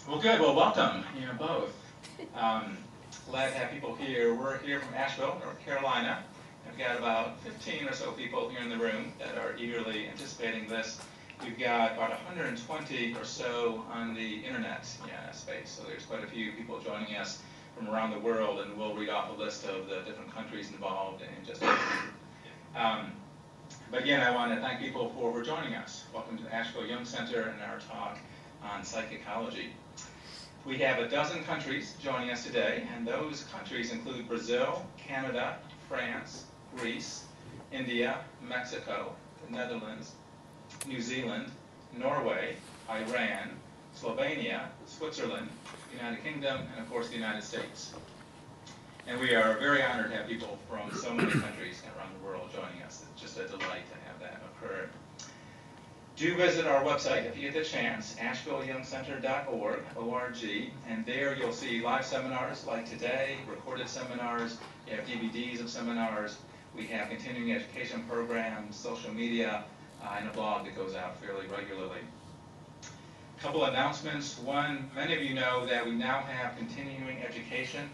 Well, good. Well, welcome, both. Um, Glad to have people here. We're here from Asheville, North Carolina. We've got about 15 or so people here in the room that are eagerly anticipating this. We've got about 120 or so on the internet space, so there's quite a few people joining us from around the world, and we'll read off a list of the different countries involved in just a minute. Um, but again, I want to thank people for joining us. Welcome to the Asheville Young Center and our talk on Ecology. We have a dozen countries joining us today, and those countries include Brazil, Canada, France, Greece, India, Mexico, the Netherlands, New Zealand, Norway, Iran, Slovenia, Switzerland, United Kingdom, and of course the United States. And we are very honored to have people from so many countries around the world joining us. It's just a delight to have that occur. Do visit our website if you get the chance, ashevilleyoungcenter.org, O-R-G, and there you'll see live seminars like today, recorded seminars, you have DVDs of seminars, we have continuing education programs, social media, and a blog that goes out fairly regularly. A couple announcements. One, many of you know that we now have continuing education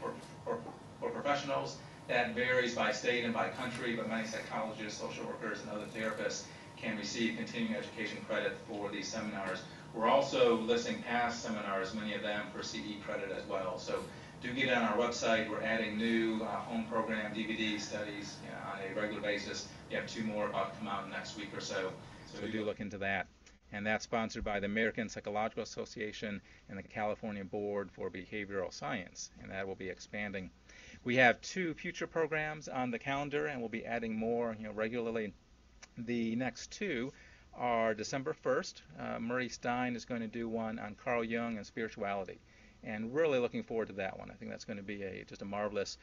for professionals. That varies by state and by country, but many psychologists, social workers, and other therapists can receive continuing education credit for these seminars. We're also listing past seminars, many of them for CE credit as well. So do get on our website. We're adding new home program DVD studies on a regular basis. We have 2 more about to come out next week or so. So do look into that. And that's sponsored by the American Psychological Association and the California Board for Behavioral Science, and that will be expanding. We have 2 future programs on the calendar, and we'll be adding more regularly. The next 2 are December 1st. Murray Stein is going to do one on Carl Jung and spirituality, and really looking forward to that one. I think that's going to be just a marvelous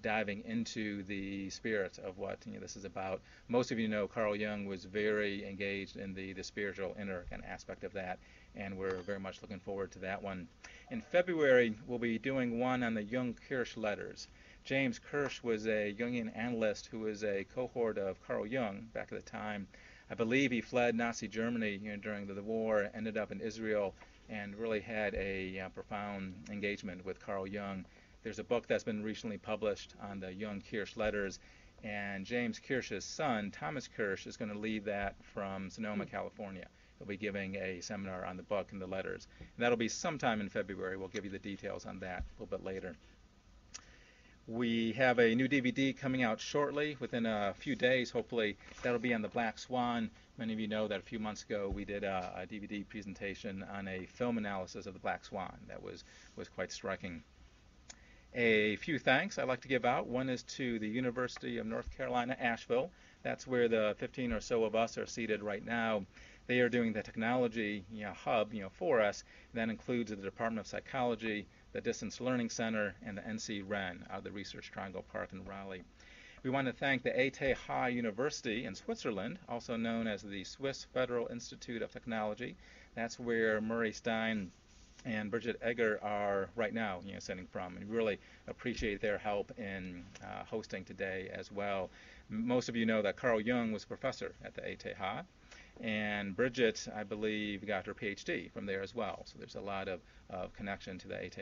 diving into the spirit of what this is about. Most of you know Carl Jung was very engaged in the spiritual inner kind of aspect of that, and we're very much looking forward to that one. In February, we'll be doing one on the Jung-Kirsch letters. James Kirsch was a Jungian analyst who was a cohort of Carl Jung back at the time. I believe he fled Nazi Germany during the war, ended up in Israel, and really had a profound engagement with Carl Jung. There's a book that's been recently published on the Jung-Kirsch letters, and James Kirsch's son, Thomas Kirsch, is going to lead that from Sonoma, California. He'll be giving a seminar on the book and the letters. And that'll be sometime in February. We'll give you the details on that a little bit later. We have a new DVD coming out shortly, within a few days, hopefully. That'll be on the Black Swan. Many of you know that a few months ago we did a DVD presentation on a film analysis of the Black Swan. That was quite striking. A few thanks I'd like to give out. One is to the University of North Carolina, Asheville. That's where the 15 or so of us are seated right now. They are doing the technology hub for us. That includes the Department of Psychology, the Distance Learning Center, and the NC-REN out of the Research Triangle Park in Raleigh. We want to thank the ETH University in Switzerland, also known as the Swiss Federal Institute of Technology. That's where Murray Stein and Bridget Egger are right now sending from, and we really appreciate their help in hosting today as well. Most of you know that Carl Jung was a professor at the ETH, and Bridget, I believe, got her PhD from there as well, so there's a lot of connection to the ETH.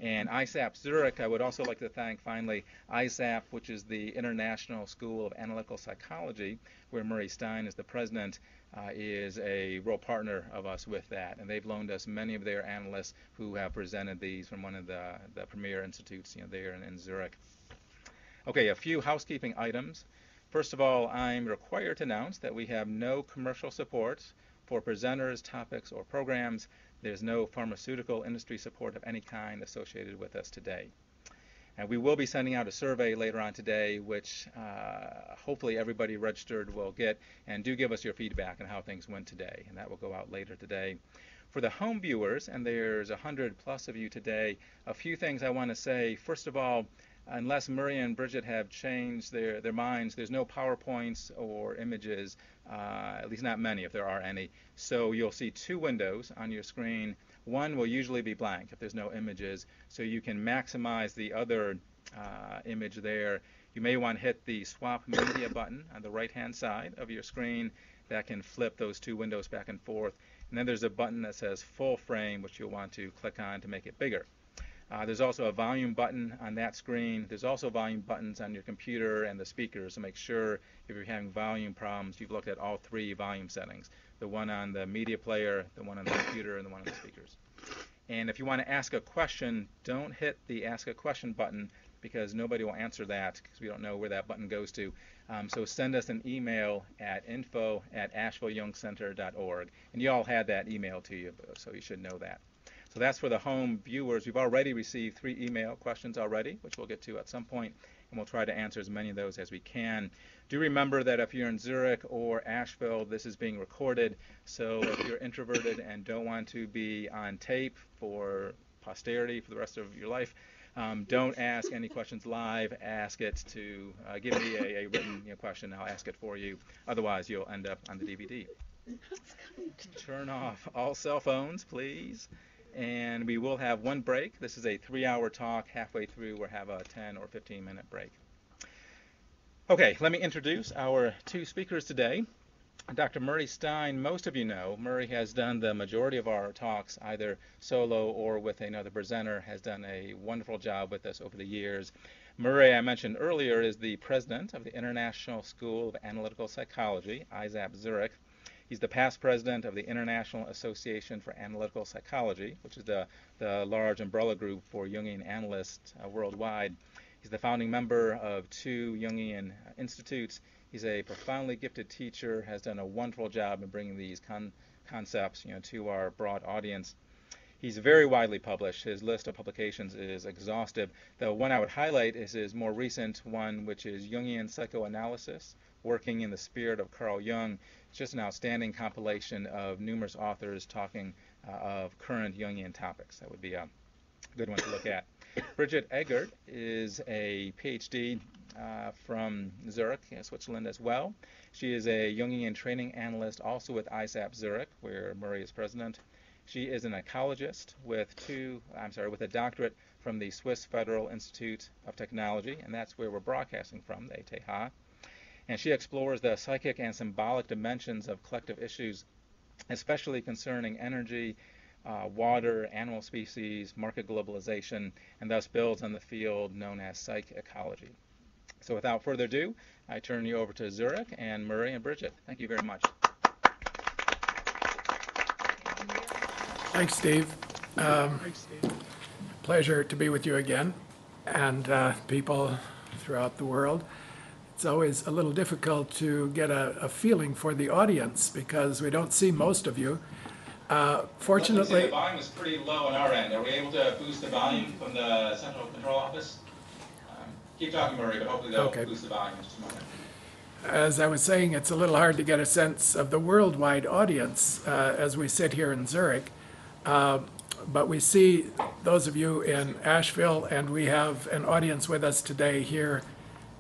And ISAP Zurich, I would also like to thank, finally, ISAP, which is the International School of Analytical Psychology, where Murray Stein is the president, is a real partner of us with that. And they've loaned us many of their analysts who have presented these from one of the premier institutes there in Zurich. Okay, a few housekeeping items. First of all, I'm required to announce that we have no commercial support for presenters, topics, or programs. There's no pharmaceutical industry support of any kind associated with us today. And we will be sending out a survey later on today, which hopefully everybody registered will get, and do give us your feedback on how things went today, and that will go out later today. For the home viewers, and there's 100 plus of you today, a few things I want to say. First of all, unless Murray and Bridget have changed their minds, there's no PowerPoints or images, at least not many if there are any. So you'll see 2 windows on your screen. One will usually be blank if there's no images, so you can maximize the other image there. You may want to hit the Swap Media button on the right-hand side of your screen that can flip those two windows back and forth. And then there's a button that says Full Frame, which you'll want to click on to make it bigger. There's also a volume button on that screen. There's also volume buttons on your computer and the speakers, so make sure if you're having volume problems, you've looked at all three volume settings. The one on the media player, the one on the computer, and the one on the speakers. And if you want to ask a question, don't hit the Ask a Question button because nobody will answer that because we don't know where that button goes to. So send us an email at info@ashevilleyoungcenter.org. And you all had that email to you, so you should know that. So that's for the home viewers. We've already received 3 email questions already, which we'll get to at some point, and we'll try to answer as many of those as we can. Do remember that if you're in Zurich or Asheville, this is being recorded. So if you're introverted and don't want to be on tape for posterity for the rest of your life, don't ask any questions live. Ask it to give me a written question. I'll ask it for you. Otherwise, you'll end up on the DVD. Turn off all cell phones, please. And we will have one break. This is a 3-hour talk. Halfway through, we'll have a 10 or 15-minute break. Okay, let me introduce our 2 speakers today. Dr. Murray Stein, most of you know, Murray has done the majority of our talks either solo or with another presenter, has done a wonderful job with us over the years. Murray, I mentioned earlier, is the president of the International School of Analytical Psychology, ISAP Zurich. He's the past president of the International Association for Analytical Psychology, which is the large umbrella group for Jungian analysts worldwide. He's the founding member of 2 Jungian institutes. He's a profoundly gifted teacher, has done a wonderful job in bringing these concepts to our broad audience. He's very widely published. His list of publications is exhaustive. The one I would highlight is his more recent one, which is Jungian Psychoanalysis, Working in the Spirit of Carl Jung. It's just an outstanding compilation of numerous authors talking of current Jungian topics. That would be a good one to look at. Bridget Eggert is a PhD from Zurich, Switzerland as well. She is a Jungian training analyst also with ISAP Zurich, where Murray is president. She is an ecologist with a doctorate from the Swiss Federal Institute of Technology, and that's where we're broadcasting from, the ETH. And she explores the psychic and symbolic dimensions of collective issues, especially concerning energy, water, animal species, market globalization, and thus builds on the field known as Psyche Ecology. So without further ado, I turn you over to Zurich and Murray and Bridget. Thank you very much. Thanks, Steve. Pleasure to be with you again, and people throughout the world. It's always a little difficult to get a feeling for the audience because we don't see most of you. Fortunately, the volume is pretty low on our end. Are we able to boost the volume from the Central Control Office? Keep talking, Murray, but hopefully they'll boost the volume in just a moment. As I was saying, it's a little hard to get a sense of the worldwide audience as we sit here in Zurich. But we see those of you in Asheville, and we have an audience with us today here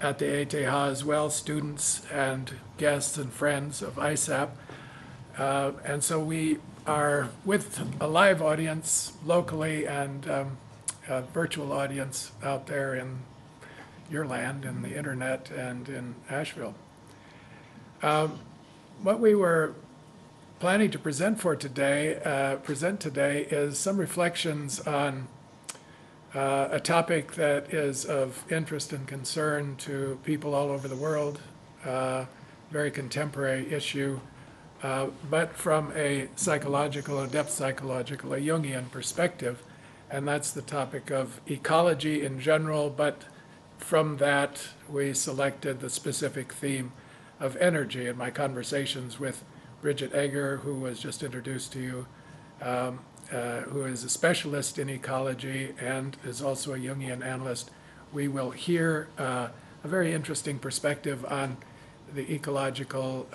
at the ETH as well, students and guests and friends of ISAP. And so we are with a live audience locally and a virtual audience out there in your land, in the internet, and in Asheville. What we were planning to present today is some reflections on a topic that is of interest and concern to people all over the world, very contemporary issue, but from a psychological, a depth psychological, a Jungian perspective, and that's the topic of ecology in general, but from that we selected the specific theme of energy. In my conversations with Bridget Egger, who was just introduced to you, who is a specialist in ecology and is also a Jungian analyst, we will hear a very interesting perspective on the ecological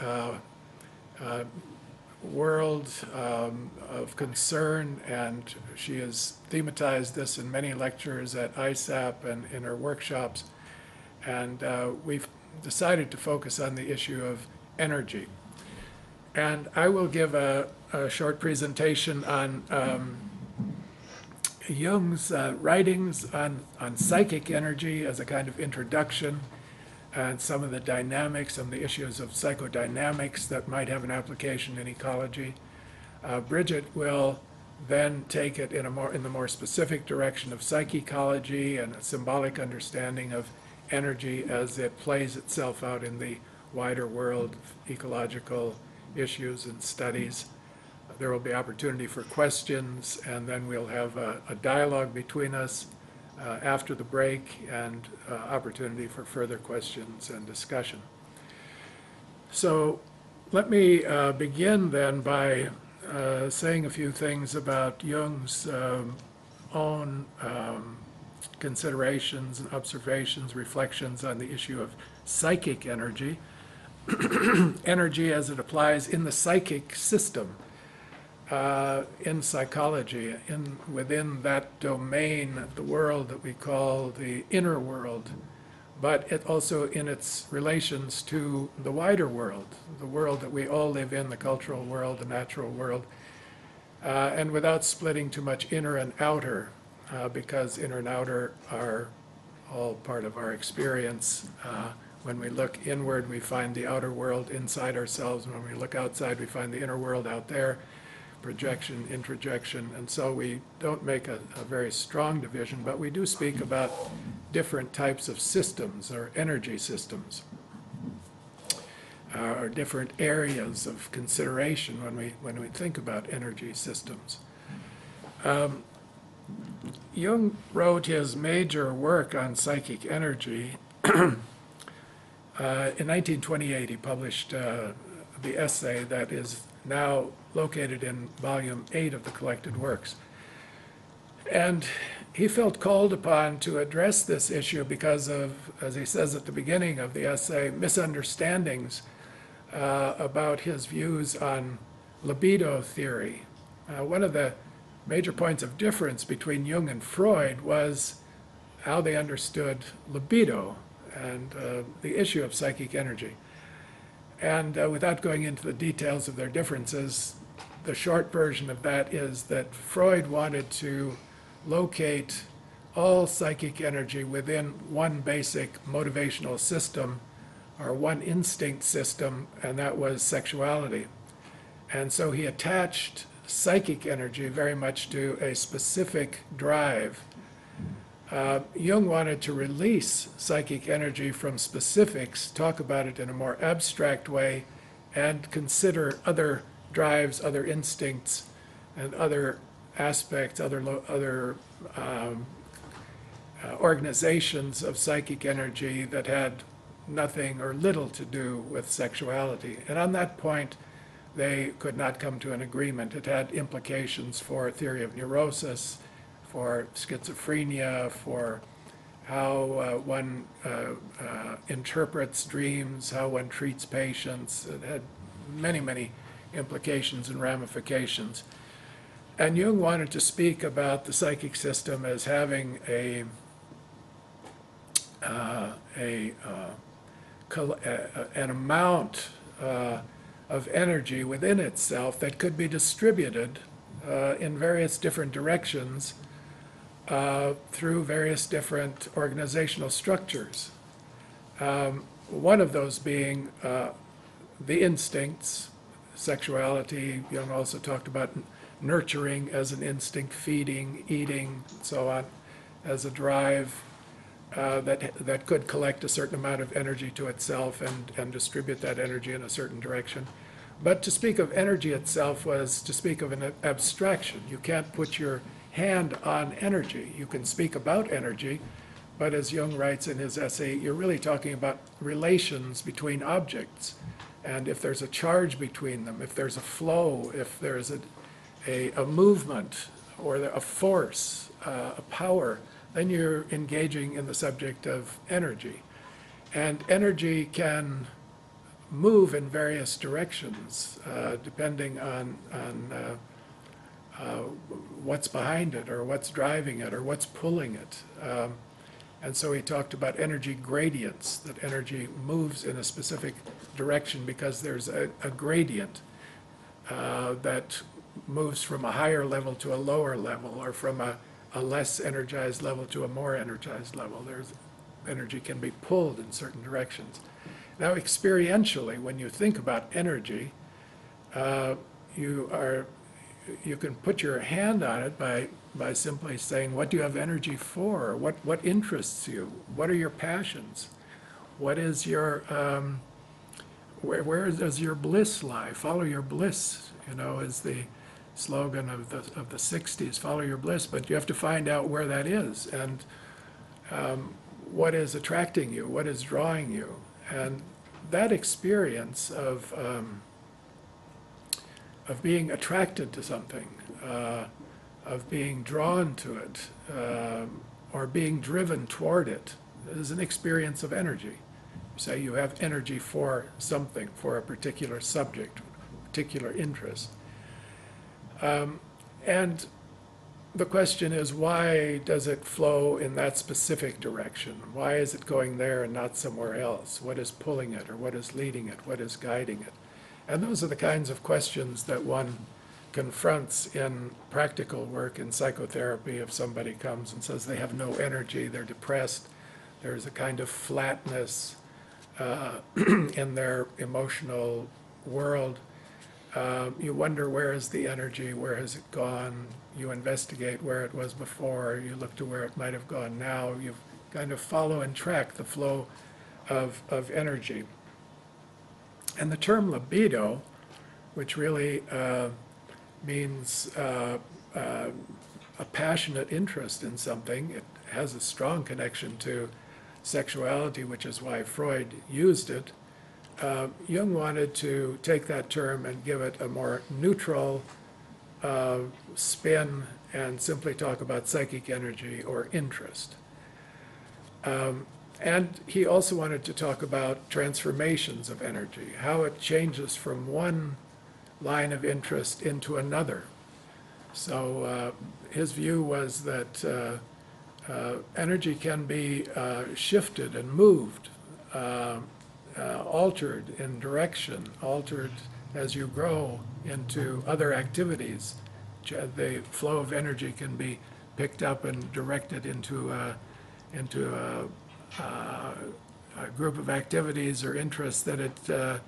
world of concern, and she has thematized this in many lectures at ISAP and in her workshops, and we've decided to focus on the issue of energy. And I will give a short presentation on Jung's writings on psychic energy as a kind of introduction, and some of the dynamics and the issues of psychodynamics that might have an application in ecology. Bridget will then take it in the more specific direction of psychology and a symbolic understanding of energy as it plays itself out in the wider world of ecological issues and studies. There will be opportunity for questions, and then we'll have a dialogue between us after the break, and opportunity for further questions and discussion. So let me begin then by saying a few things about Jung's own considerations and observations, reflections on the issue of psychic energy, energy as it applies in the psychic system, in psychology, within that domain of the world that we call the inner world, but it also in its relations to the wider world, the world that we all live in, the cultural world, the natural world, and without splitting too much inner and outer, because inner and outer are all part of our experience. When we look inward, we find the outer world inside ourselves, and when we look outside, we find the inner world out there, projection, introjection, and so we don't make a very strong division, but we do speak about different types of systems or energy systems, or different areas of consideration when we think about energy systems. Jung wrote his major work on psychic energy in 1928. He published the essay that is now located in volume 8 of the collected works. And he felt called upon to address this issue because of, as he says at the beginning of the essay, misunderstandings about his views on libido theory. One of the major points of difference between Jung and Freud was how they understood libido and the issue of psychic energy. And without going into the details of their differences, the short version of that is that Freud wanted to locate all psychic energy within one basic motivational system or one instinct system, and that was sexuality. And so he attached psychic energy very much to a specific drive. Jung wanted to release psychic energy from specifics, talk about it in a more abstract way, and consider other drives, other instincts, and other aspects, other organizations of psychic energy that had nothing or little to do with sexuality. And on that point, they could not come to an agreement. It had implications for theory of neurosis, for schizophrenia, for how one interprets dreams, how one treats patients. It had many, many implications and ramifications. And Jung wanted to speak about the psychic system as having an amount of energy within itself that could be distributed in various different directions through various different organizational structures. One of those being the instincts, sexuality. Jung also talked about nurturing as an instinct, feeding, eating, and so on, as a drive that could collect a certain amount of energy to itself and distribute that energy in a certain direction. But to speak of energy itself was to speak of an abstraction. You can't put your hand on energy. You can speak about energy, but as Jung writes in his essay, you're really talking about relations between objects. And if there's a charge between them, if there's a flow, if there's a movement or a force, a power, then you're engaging in the subject of energy. And energy can move in various directions depending on what's behind it or what's driving it or what's pulling it. And so he talked about energy gradients, that energy moves in a specific direction because there's a gradient that moves from a higher level to a lower level, or from a less energized level to a more energized level. Energy can be pulled in certain directions. Now, experientially, when you think about energy, you can put your hand on it by simply saying, what do you have energy for? What interests you? What are your passions? What is your, where does your bliss lie? Follow your bliss, is the slogan of the 60s, follow your bliss, but you have to find out where that is and what is attracting you, what is drawing you. And that experience of being attracted to something, of being drawn to it, or being driven toward it, is an experience of energy. Say you have energy for something, for a particular subject, particular interest. And the question is, why does it flow in that specific direction? Why is it going there and not somewhere else? What is pulling it, or what is leading it? What is guiding it? And those are the kinds of questions that one confronts in practical work in psychotherapy. If somebody comes and says they have no energy, they're depressed, there's a kind of flatness in their emotional world. You wonder, where is the energy? Where has it gone? You investigate where it was before. You look to where it might have gone now. You kind of follow and track the flow of energy. And the term libido, which really means a passionate interest in something, it has a strong connection to sexuality, which is why Freud used it. Jung wanted to take that term and give it a more neutral spin and simply talk about psychic energy or interest. And he also wanted to talk about transformations of energy, how it changes from one line of interest into another. So his view was that energy can be shifted and moved, altered in direction, altered as you grow into other activities. The flow of energy can be picked up and directed into a group of activities or interests that it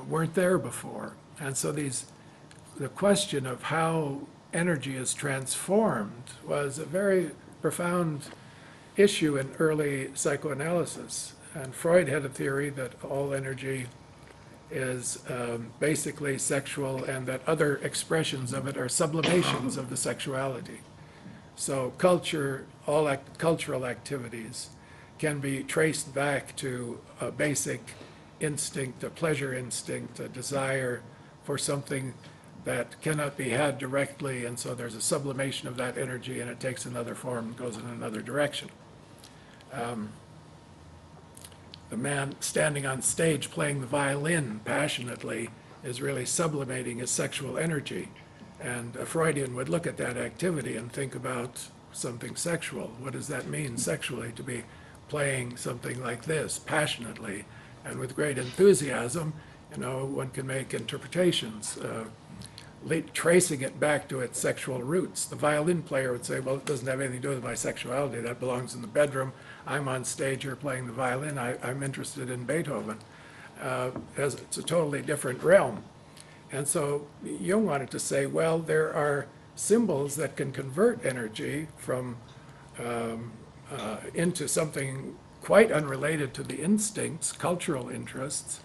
weren't there before. And so the question of how energy is transformed was a very profound issue in early psychoanalysis. And Freud had a theory that all energy is basically sexual, and that other expressions of it are sublimations of the sexuality. So culture, all cultural activities can be traced back to a basic instinct, a pleasure instinct, a desire for something that cannot be had directly, and so there's a sublimation of that energy and it takes another form and goes in another direction. The man standing on stage playing the violin passionately is really sublimating his sexual energy. And a Freudian would look at that activity and think about something sexual. What does that mean sexually, to be playing something like this passionately and with great enthusiasm? One can make interpretations, tracing it back to its sexual roots. The violin player would say, well, it doesn't have anything to do with my sexuality. That belongs in the bedroom. I'm on stage here playing the violin. I'm interested in Beethoven. It's a totally different realm. And so Jung wanted to say, well, there are symbols that can convert energy from into something quite unrelated to the instincts, cultural interests,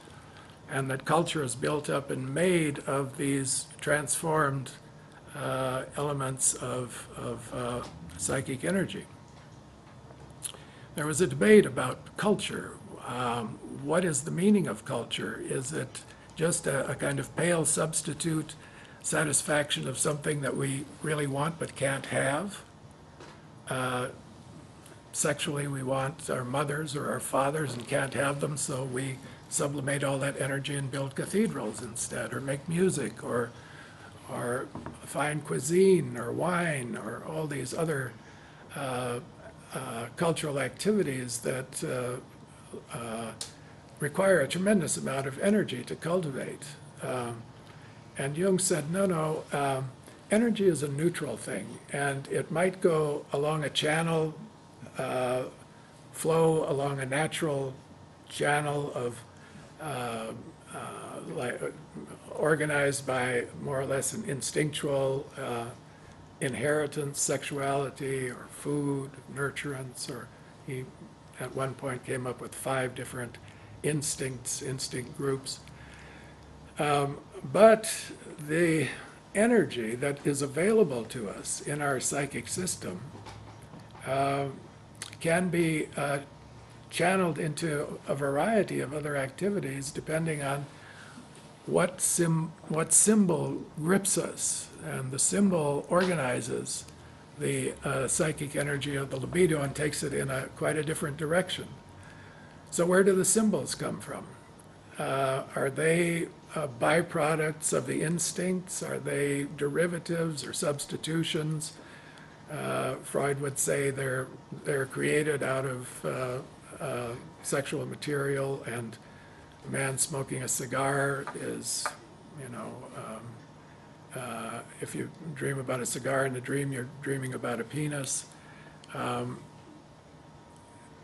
and that culture is built up and made of these transformed elements of psychic energy. There was a debate about culture. What is the meaning of culture? Is it just a kind of pale substitute satisfaction of something that we really want but can't have? Sexually, we want our mothers or our fathers and can't have them, so we sublimate all that energy and build cathedrals instead, or make music, or fine cuisine, or wine, or all these other cultural activities that require a tremendous amount of energy to cultivate. And Jung said, no, energy is a neutral thing, and it might go along a channel flow along a natural channel of organized by more or less an instinctual inheritance, sexuality, or food, nurturance, or he at one point came up with 5 different instinct groups. But the energy that is available to us in our psychic system can be channeled into a variety of other activities depending on what symbol grips us. And the symbol organizes the psychic energy of the libido and takes it in quite a different direction. So where do the symbols come from? Are they byproducts of the instincts? Are they derivatives or substitutions? Freud would say they're created out of sexual material, and a man smoking a cigar is, if you dream about a cigar in a dream, you're dreaming about a penis. Of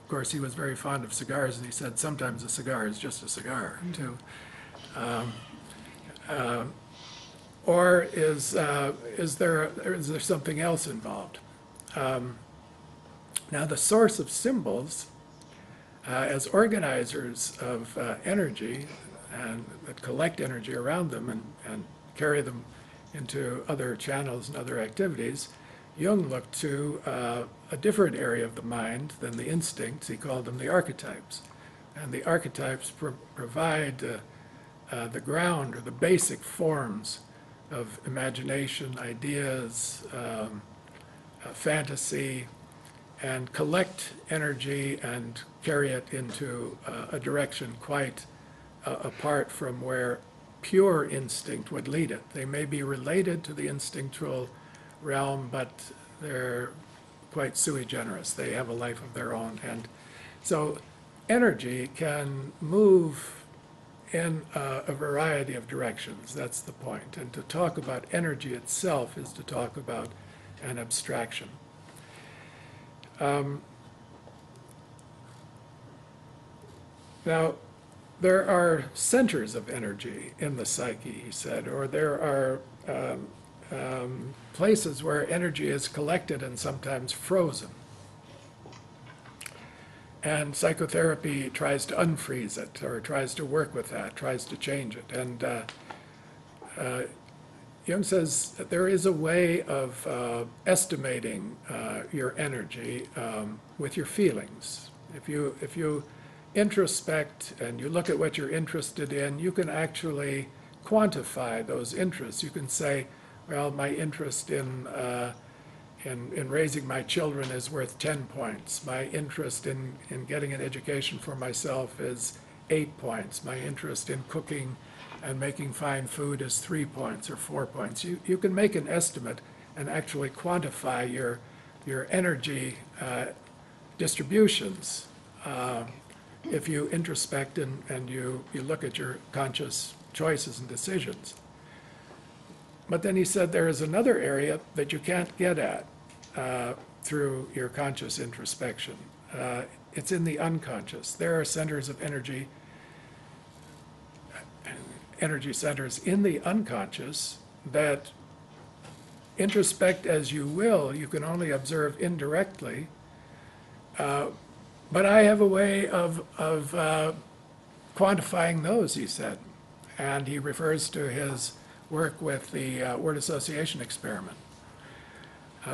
course, he was very fond of cigars, and he said sometimes a cigar is just a cigar, too. Or is there something else involved? Now, the source of symbols, as organizers of energy, and that collect energy around them and carry them into other channels and other activities, Jung looked to a different area of the mind than the instincts. He called them the archetypes. And the archetypes provide the ground or the basic forms of imagination, ideas, fantasy, and collect energy and carry it into a direction quite apart from where pure instinct would lead it. They may be related to the instinctual realm, but they're quite sui generis. They have a life of their own. And so energy can move in a variety of directions. That's the point. And to talk about energy itself is to talk about an abstraction. Now, there are centers of energy in the psyche, he said, or there are places where energy is collected and sometimes frozen. And psychotherapy tries to unfreeze it, or tries to work with that, tries to change it. And Jung says that there is a way of estimating your energy with your feelings. If you introspect and you look at what you're interested in, you can actually quantify those interests. You can say, well, my interest in raising my children is worth 10 points. My interest in getting an education for myself is 8 points. My interest in cooking and making fine food is 3 points or 4 points. You can make an estimate and actually quantify your energy distributions if you introspect and you look at your conscious choices and decisions. But then he said there is another area that you can't get at through your conscious introspection. It's in the unconscious. There are centers of energy centers in the unconscious that introspect as you will, you can only observe indirectly. But I have a way of quantifying those, he said. And he refers to his work with the word association experiment.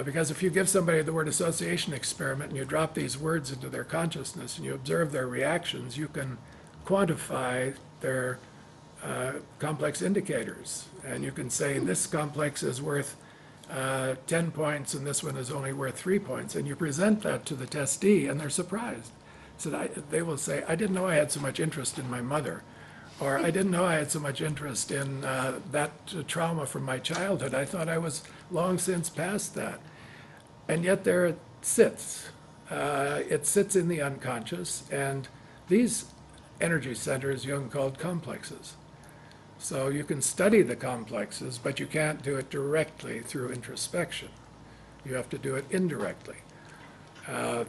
Because if you give somebody the word association experiment and you drop these words into their consciousness and you observe their reactions, you can quantify their complex indicators. And you can say this complex is worth 10 points and this one is only worth 3 points. And you present that to the testee and they're surprised. So they will say, I didn't know I had so much interest in my mother. Or I didn't know I had so much interest in that trauma from my childhood. I thought I was long since past that. And yet there it sits. It sits in the unconscious. And these energy centers Jung called complexes. So you can study the complexes, but you can't do it directly through introspection. You have to do it indirectly.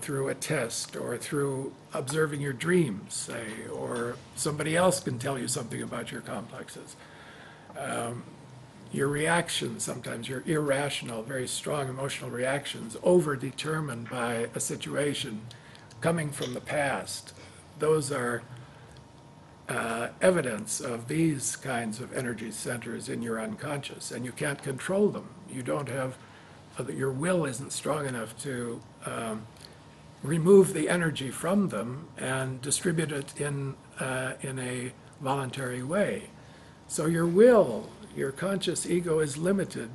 through a test or through observing your dreams, say, or somebody else can tell you something about your complexes. Your reactions, sometimes your irrational, very strong emotional reactions, over-determined by a situation coming from the past, those are evidence of these kinds of energy centers in your unconscious, and you can't control them. You don't have, your will isn't strong enough to remove the energy from them and distribute it in a voluntary way. So your will, your conscious ego is limited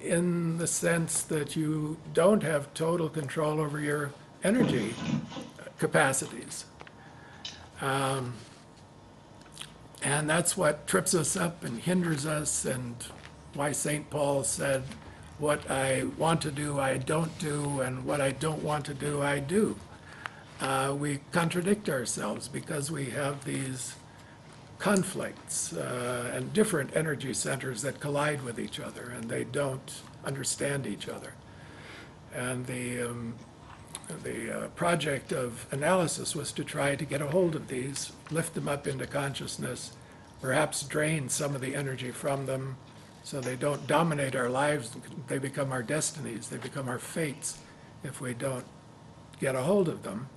in the sense that you don't have total control over your energy capacities. And that's what trips us up and hinders us, and why St. Paul said, what I want to do, I don't do, and what I don't want to do, I do. We contradict ourselves because we have these conflicts and different energy centers that collide with each other, and they don't understand each other. And the project of analysis was to try to get a hold of these, lift them up into consciousness, perhaps drain some of the energy from them so they don't dominate our lives. They become our destinies, they become our fates if we don't get a hold of them.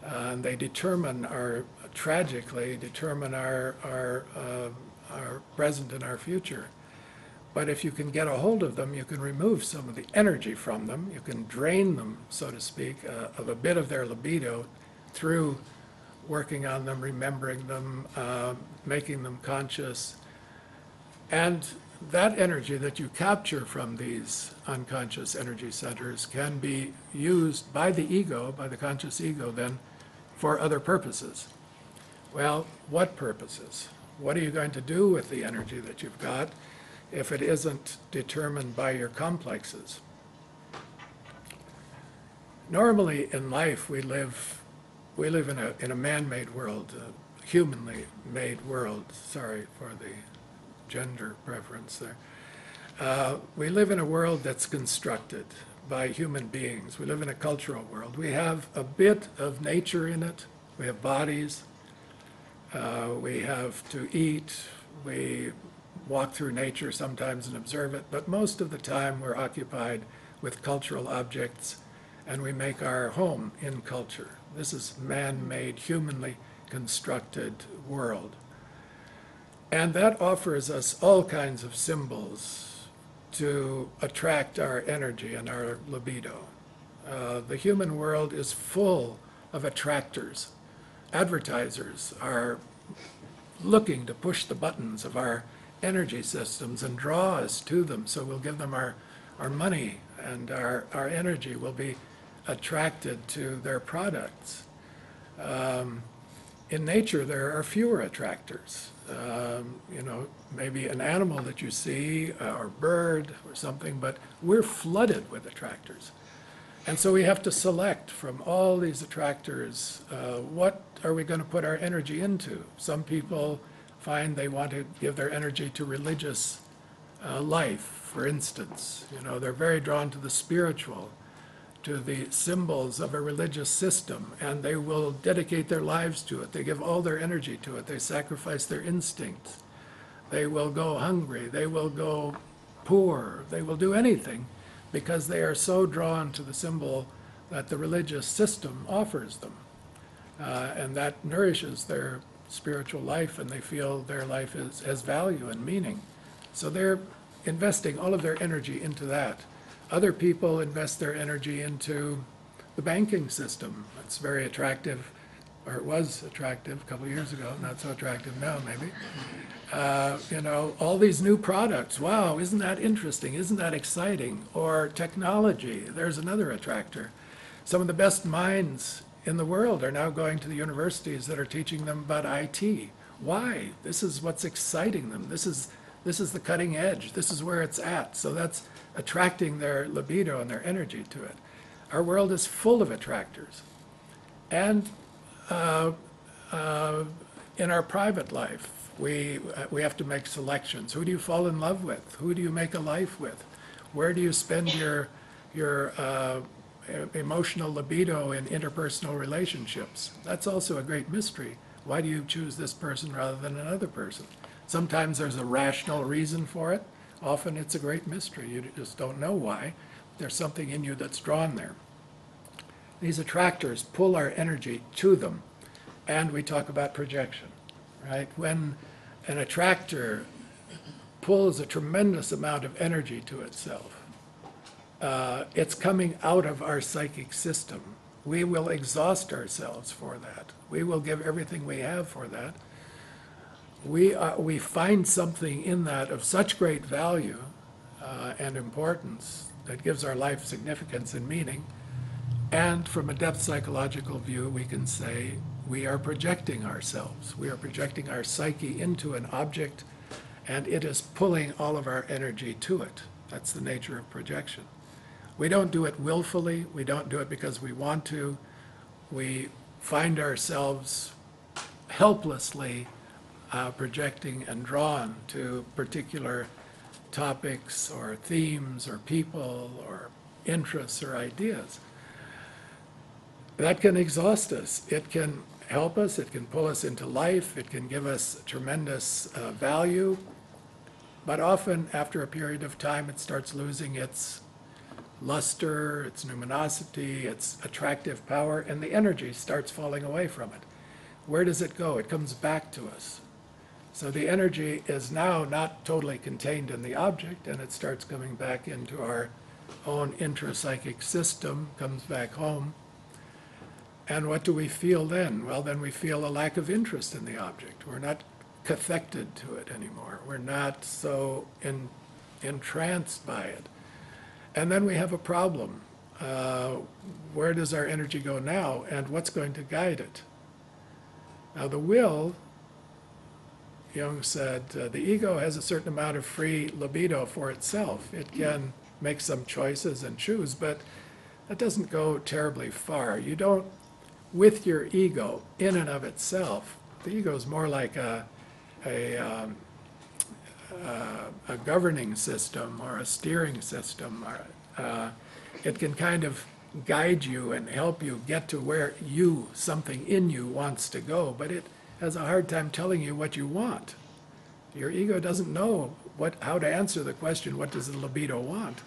And they determine tragically determine our present and our future. But if you can get a hold of them, you can remove some of the energy from them. You can drain them, so to speak, of a bit of their libido through working on them, remembering them, making them conscious. And that energy that you capture from these unconscious energy centers can be used by the ego, by the conscious ego then, for other purposes. Well, what purposes? What are you going to do with the energy that you've got if it isn't determined by your complexes? Normally in life we live in a man-made world, a humanly made world. Sorry for the gender preference there. We live in a world that's constructed by human beings. We live in a cultural world. We have a bit of nature in it. We have bodies. We have to eat. We walk through nature sometimes and observe it, but most of the time we're occupied with cultural objects, and we make our home in culture. This is man-made, humanly constructed world. And that offers us all kinds of symbols to attract our energy and our libido. The human world is full of attractors. Advertisers are looking to push the buttons of our energy systems and draw us to them, so we'll give them our money, and our energy will be attracted to their products. In nature, there are fewer attractors. Maybe an animal that you see, or bird or something, but we're flooded with attractors. And so we have to select from all these attractors, what are we going to put our energy into? Some people find they want to give their energy to religious life, for instance. They're very drawn to the spiritual, to the symbols of a religious system, and they will dedicate their lives to it. They give all their energy to it. They sacrifice their instincts. They will go hungry. They will go poor. They will do anything because they are so drawn to the symbol that the religious system offers them. And that nourishes their spiritual life, and they feel their life has value and meaning. So they're investing all of their energy into that. Other people invest their energy into the banking system. It's very attractive, or it was attractive a couple of years ago, not so attractive now maybe. All these new products, wow, isn't that interesting? Isn't that exciting? Or technology, there's another attractor. Some of the best minds in the world are now going to the universities that are teaching them about IT. Why? This is what's exciting them. This is the cutting edge. This is where it's at. So that's attracting their libido and their energy to it. Our world is full of attractors. And in our private life, we have to make selections. Who do you fall in love with? Who do you make a life with? Where do you spend your emotional libido in interpersonal relationships. That's also a great mystery. Why do you choose this person rather than another person? Sometimes there's a rational reason for it. Often it's a great mystery. You just don't know why. There's something in you that's drawn there. These attractors pull our energy to them, and we talk about projection, right? When an attractor pulls a tremendous amount of energy to itself, it's coming out of our psychic system. We will exhaust ourselves for that. We will give everything we have for that. We find something in that of such great value and importance that gives our life significance and meaning. And from a depth psychological view, we can say we are projecting ourselves. We are projecting our psyche into an object, and it is pulling all of our energy to it. That's the nature of projection. We don't do it willfully. We don't do it because we want to. We find ourselves helplessly projecting and drawn to particular topics or themes or people or interests or ideas. That can exhaust us. It can help us. It can pull us into life. It can give us tremendous value. But often, after a period of time, it starts losing its luster, its luminosity, its attractive power, and the energy starts falling away from it. Where does it go? It comes back to us. So the energy is now not totally contained in the object, and it starts coming back into our own intrapsychic system, comes back home. And what do we feel then? Well, then we feel a lack of interest in the object. We're not cathected to it anymore. We're not so entranced by it. And then we have a problem. Where does our energy go now, and what's going to guide it? Now, the will, Jung said, the ego has a certain amount of free libido for itself. It can make some choices and choose, but that doesn't go terribly far. You don't, with your ego, in and of itself, the ego is more like a governing system or a steering system. It can kind of guide you and help you get to where you, something in you, wants to go, but it has a hard time telling you what you want. Your ego doesn't know how to answer the question, what does the libido want?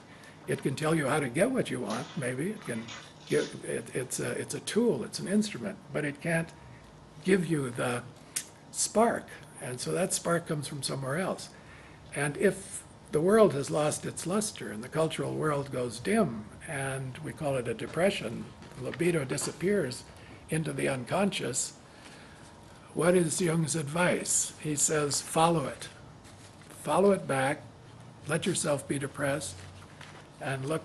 It can tell you how to get what you want, maybe. It can give, it's a tool, it's an instrument, but it can't give you the spark. And so that spark comes from somewhere else. And if the world has lost its luster and the cultural world goes dim, and we call it a depression, libido disappears into the unconscious, what is Jung's advice? He says, follow it. Follow it back, let yourself be depressed, and look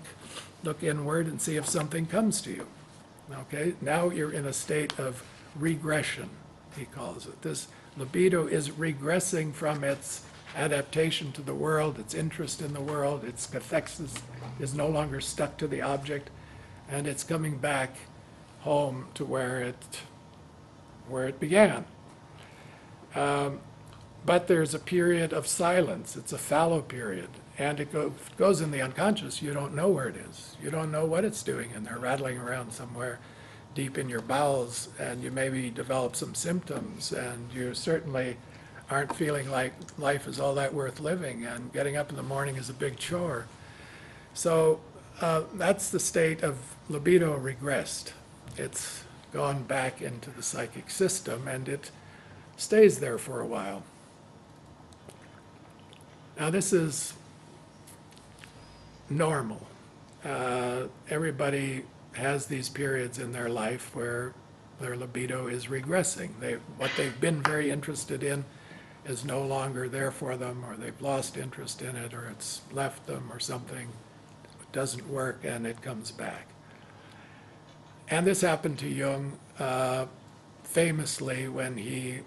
inward and see if something comes to you. Okay, now you're in a state of regression, he calls it. This libido is regressing from its adaptation to the world, its interest in the world, its cathexis is no longer stuck to the object, and it's coming back home to where it began. But there's a period of silence. It's a fallow period, and it goes in the unconscious. You don't know where it is. You don't know what it's doing in there, rattling around somewhere deep in your bowels, and you maybe develop some symptoms, and you certainly aren't feeling like life is all that worth living, and getting up in the morning is a big chore. So that's the state of libido regressed. It's gone back into the psychic system, and it stays there for a while. Now, this is normal. Everybody has these periods in their life where their libido is regressing. What they've been very interested in is no longer there for them, or they've lost interest in it, or it's left them, or something doesn't work, and it comes back. And this happened to Jung famously when he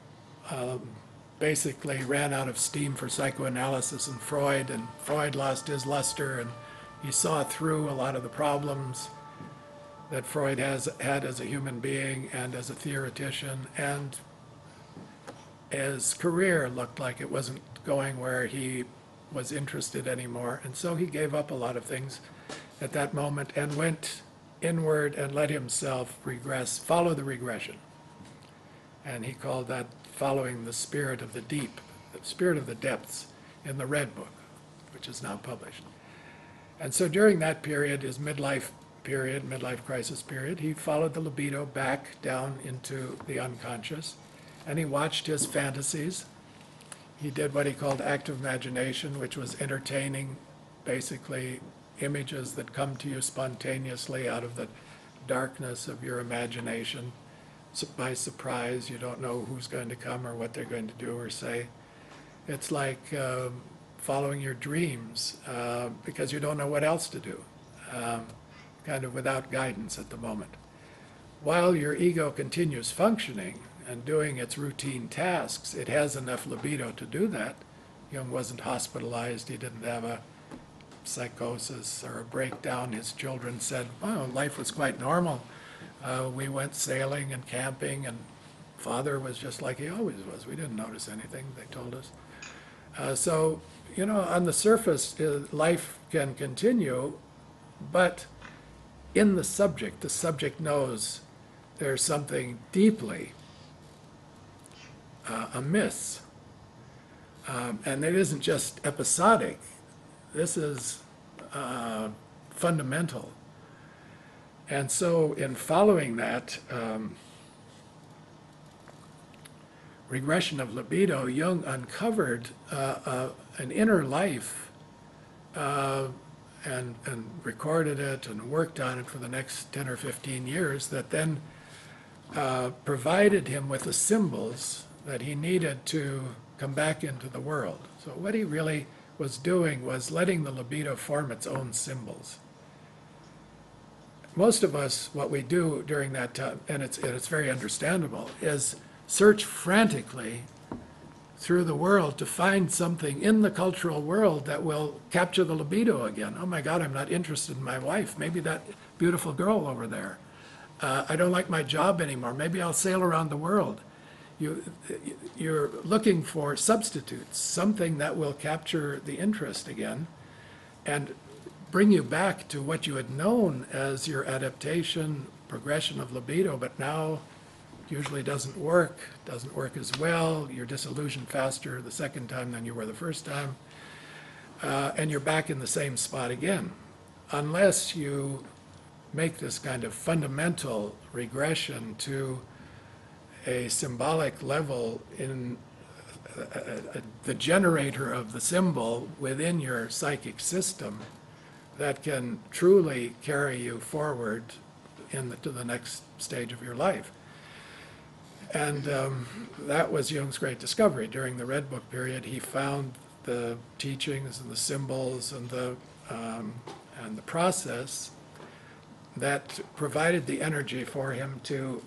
basically ran out of steam for psychoanalysis, and Freud lost his luster, and he saw through a lot of the problems that Freud had as a human being and as a theoretician, and his career looked like it wasn't going where he was interested anymore, and so he gave up a lot of things at that moment and went inward and let himself regress, follow the regression. And he called that following the spirit of the deep, the spirit of the depths in the Red Book, which is now published. And so during that period, his midlife crisis period, he followed the libido back down into the unconscious, and he watched his fantasies. He did what he called active imagination, which was entertaining, basically, images that come to you spontaneously out of the darkness of your imagination. By surprise, you don't know who's going to come or what they're going to do or say. It's like following your dreams because you don't know what else to do, kind of without guidance at the moment. While your ego continues functioning and doing its routine tasks, it has enough libido to do that. Jung wasn't hospitalized, he didn't have a psychosis or a breakdown. His children said, well, life was quite normal. We went sailing and camping, and Father was just like he always was. We didn't notice anything, they told us. So, you know, on the surface, life can continue, but in the subject knows there's something deeply amiss. And it isn't just episodic. This is fundamental. And so in following that regression of libido, Jung uncovered an inner life and recorded it and worked on it for the next 10 or 15 years that then provided him with the symbols that he needed to come back into the world. So what he really was doing was letting the libido form its own symbols. Most of us, what we do during that time, and it's very understandable, is search frantically through the world to find something in the cultural world that will capture the libido again. Oh my God, I'm not interested in my wife. Maybe that beautiful girl over there. I don't like my job anymore. Maybe I'll sail around the world. You're looking for substitutes, something that will capture the interest again and bring you back to what you had known as your adaptation, progression of libido, but now usually doesn't work as well. You're disillusioned faster the second time than you were the first time, and you're back in the same spot again, unless you make this kind of fundamental regression to a symbolic level in the generator of the symbol within your psychic system that can truly carry you forward to the next stage of your life. And that was Jung's great discovery. During the Red Book period, he found the teachings and the symbols and the process that provided the energy for him to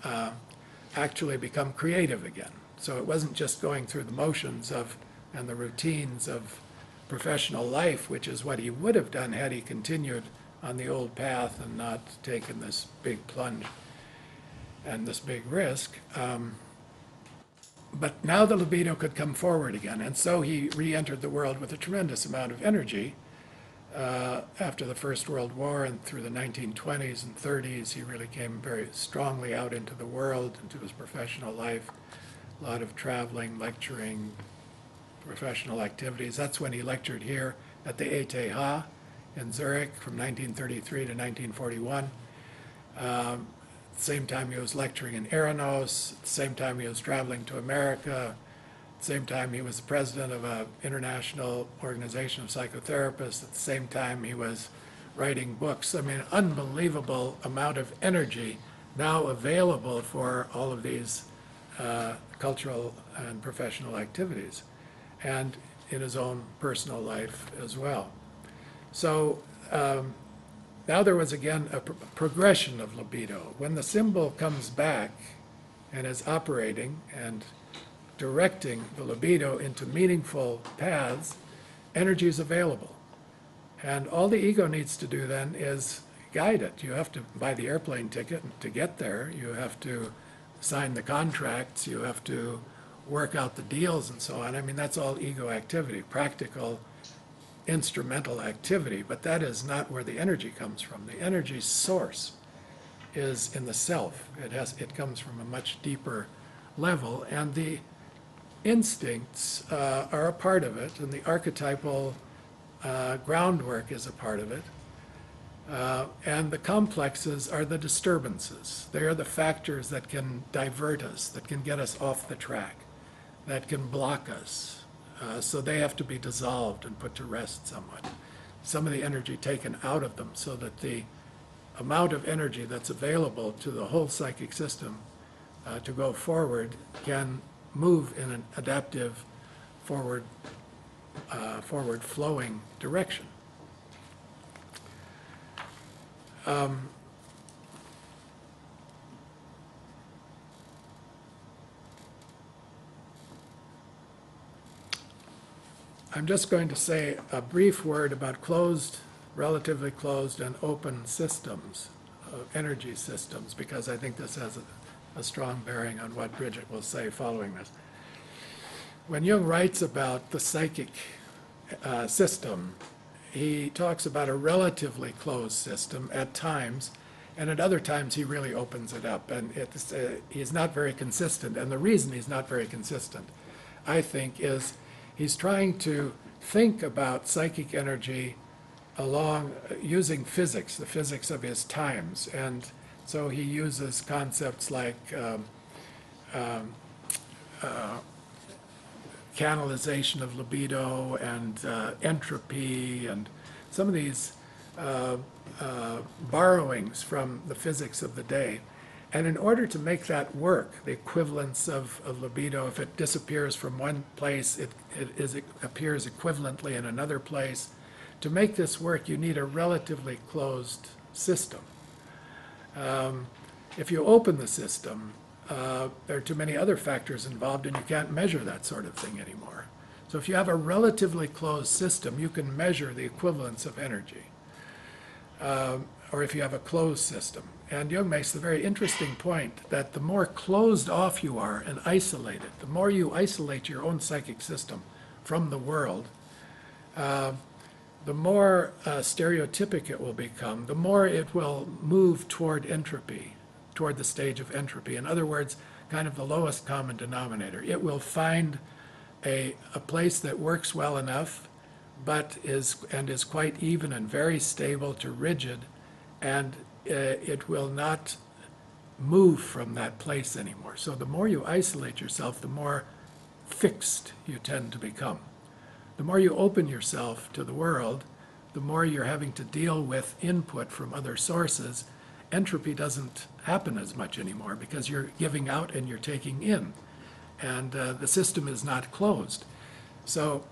actually become creative again. So it wasn't just going through the motions and the routines of professional life, which is what he would have done had he continued on the old path and not taken this big plunge and this big risk. But now the libido could come forward again, and so he re-entered the world with a tremendous amount of energy. After the First World War and through the 1920s and 30s, he really came very strongly out into the world, into his professional life, a lot of traveling, lecturing, professional activities. That's when he lectured here at the ETH in Zurich from 1933 to 1941. At the same time he was lecturing in Eranos, at the same time he was traveling to America, at the same time he was the president of an international organization of psychotherapists, at the same time he was writing books. I mean, unbelievable amount of energy now available for all of these cultural and professional activities, and in his own personal life as well. So now there was again a progression of libido. When the symbol comes back and is operating and directing the libido into meaningful paths, energy is available. And all the ego needs to do then is guide it. You have to buy the airplane ticket to get there. You have to sign the contracts. You have to work out the deals and so on. I mean, that's all ego activity, practical, instrumental activity, but that is not where the energy comes from. The energy source is in the self. It comes from a much deeper level, and the instincts are a part of it, and the archetypal groundwork is a part of it. And the complexes are the disturbances. They are the factors that can divert us, that can get us off the track, that can block us. So they have to be dissolved and put to rest somewhat. Some of the energy taken out of them so that the amount of energy that's available to the whole psychic system to go forward can move in an adaptive, forward flowing direction. I'm just going to say a brief word about closed, relatively closed, and open systems, energy systems, because I think this has a strong bearing on what Bridget will say following this. When Jung writes about the psychic system, he talks about a relatively closed system at times, and at other times he really opens it up. And he's not very consistent. And the reason he's not very consistent, I think, is he's trying to think about psychic energy along using physics, the physics of his times. And so he uses concepts like canalization of libido and entropy and some of these borrowings from the physics of the day. And in order to make that work, the equivalence of libido, if it disappears from one place, it appears equivalently in another place. To make this work, you need a relatively closed system. If you open the system, there are too many other factors involved, and you can't measure that sort of thing anymore. So if you have a relatively closed system, you can measure the equivalence of energy. Or if you have a closed system. And Jung makes the very interesting point that the more closed off you are and isolated, the more you isolate your own psychic system from the world, the more stereotypic it will become, the more it will move toward entropy, toward the stage of entropy. In other words, kind of the lowest common denominator. It will find a place that works well enough, but is quite even and very stable to rigid, and it will not move from that place anymore. So the more you isolate yourself, the more fixed you tend to become. The more you open yourself to the world, the more you're having to deal with input from other sources. Entropy doesn't happen as much anymore because you're giving out and you're taking in, and the system is not closed. So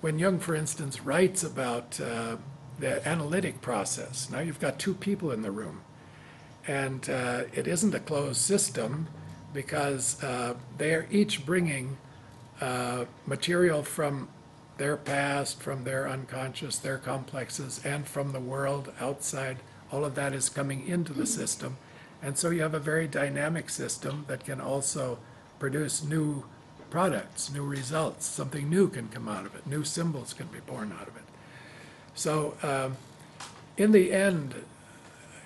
when Jung, for instance, writes about the analytic process, now you've got two people in the room, and it isn't a closed system because they are each bringing material from their past, from their unconscious, their complexes, and from the world outside. All of that is coming into the system. And so you have a very dynamic system that can also produce new products, new results. Something new can come out of it. New symbols can be born out of it. So in the end,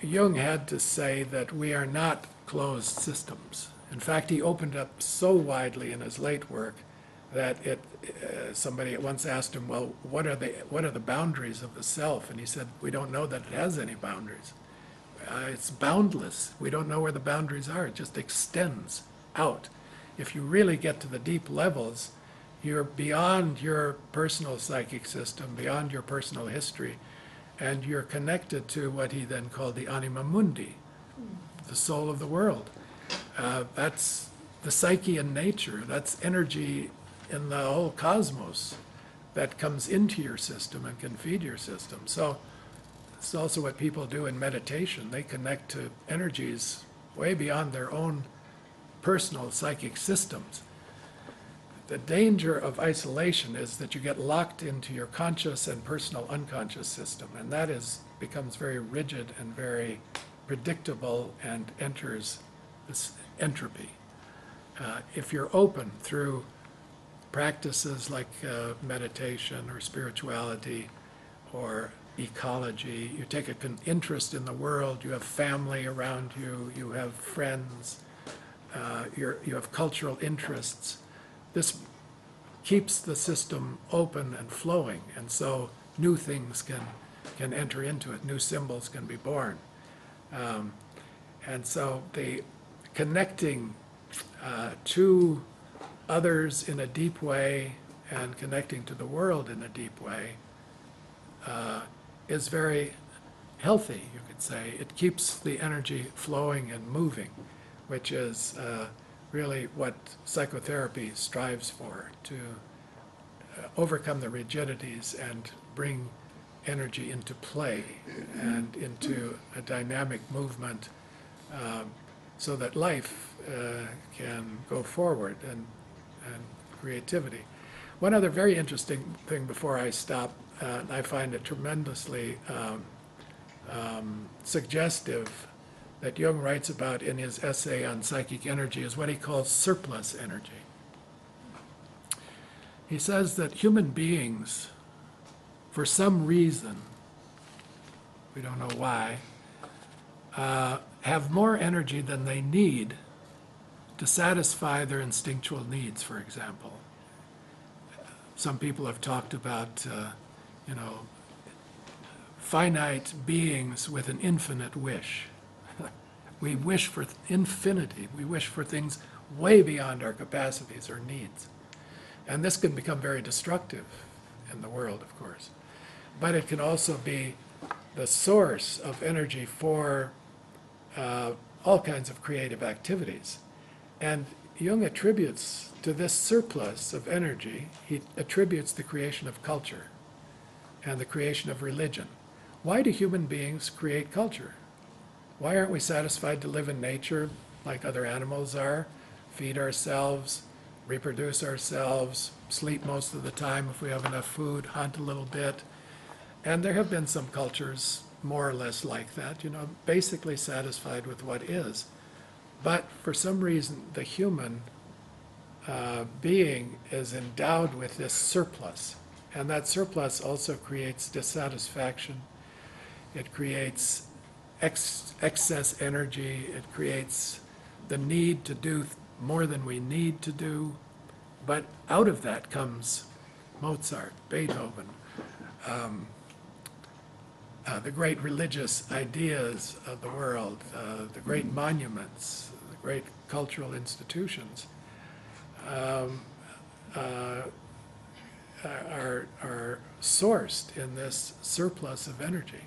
Jung had to say that we are not closed systems. In fact, he opened up so widely in his late work that somebody once asked him, well, what are the boundaries of the self? And he said, we don't know that it has any boundaries. It's boundless. We don't know where the boundaries are. It just extends out. If you really get to the deep levels, you're beyond your personal psychic system, beyond your personal history, and you're connected to what he then called the anima mundi, the soul of the world. That's the psyche in nature. That's energy in the whole cosmos that comes into your system and can feed your system. So it's also what people do in meditation. They connect to energies way beyond their own personal psychic systems. The danger of isolation is that you get locked into your conscious and personal unconscious system, and that becomes very rigid and very predictable and enters this entropy. If you're open through practices like meditation or spirituality or ecology, you take an interest in the world, you have family around you, you have friends, you have cultural interests. This keeps the system open and flowing, and so new things can enter into it, new symbols can be born. And so the connecting to others in a deep way and connecting to the world in a deep way is very healthy, you could say. It keeps the energy flowing and moving, which is really what psychotherapy strives for, to overcome the rigidities and bring energy into play and into a dynamic movement, so that life can go forward, and creativity. One other very interesting thing before I stop, and I find it tremendously suggestive, that Jung writes about in his essay on psychic energy, is what he calls surplus energy. He says that human beings, for some reason, we don't know why, have more energy than they need to satisfy their instinctual needs, for example. Some people have talked about, finite beings with an infinite wish. We wish for infinity. We wish for things way beyond our capacities or needs. And this can become very destructive in the world, of course. But it can also be the source of energy for all kinds of creative activities. And Jung attributes to this surplus of energy, he attributes the creation of culture and the creation of religion. Why do human beings create culture? Why aren't we satisfied to live in nature like other animals are, feed ourselves, reproduce ourselves, sleep most of the time if we have enough food, hunt a little bit? And there have been some cultures more or less like that, basically satisfied with what is. But for some reason, the human being is endowed with this surplus. And that surplus also creates dissatisfaction. It creates excess energy. It creates the need to do more than we need to do. But out of that comes Mozart, Beethoven, the great religious ideas of the world, the great monuments, the great cultural institutions are sourced in this surplus of energy.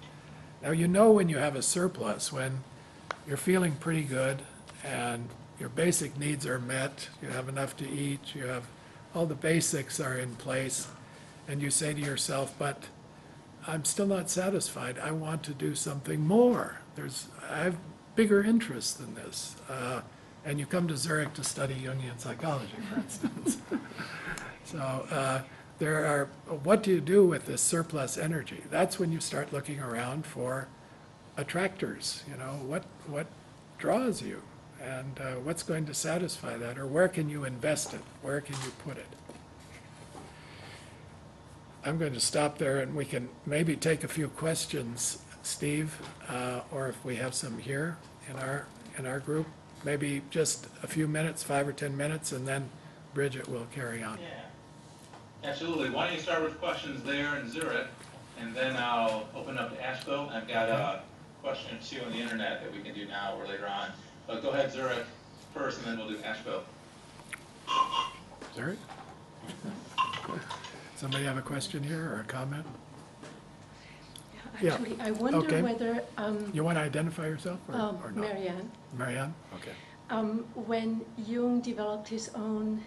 Now, when you have a surplus, when you're feeling pretty good and your basic needs are met, you have enough to eat, you have all the basics are in place, and you say to yourself, but I'm still not satisfied. I want to do something more. I have bigger interests than this. And you come to Zurich to study Jungian psychology, for instance. So what do you do with this surplus energy? That's when you start looking around for attractors. What draws you? And what's going to satisfy that? Or where can you invest it? Where can you put it? I'm going to stop there, and we can maybe take a few questions, Steve, or if we have some here in our group, maybe just a few minutes, 5 or 10 minutes, and then Bridget will carry on. Yeah, absolutely. Why don't you start with questions there in Zurich, and then I'll open up to Asheville. I've got a question or two on the internet that we can do now or later on. But go ahead, Zurich first, and then we'll do Asheville. Zurich? Somebody have a question here or a comment? Yeah, actually, I wonder whether... you want to identify yourself or not? Marianne. Marianne? Okay. When Jung developed his own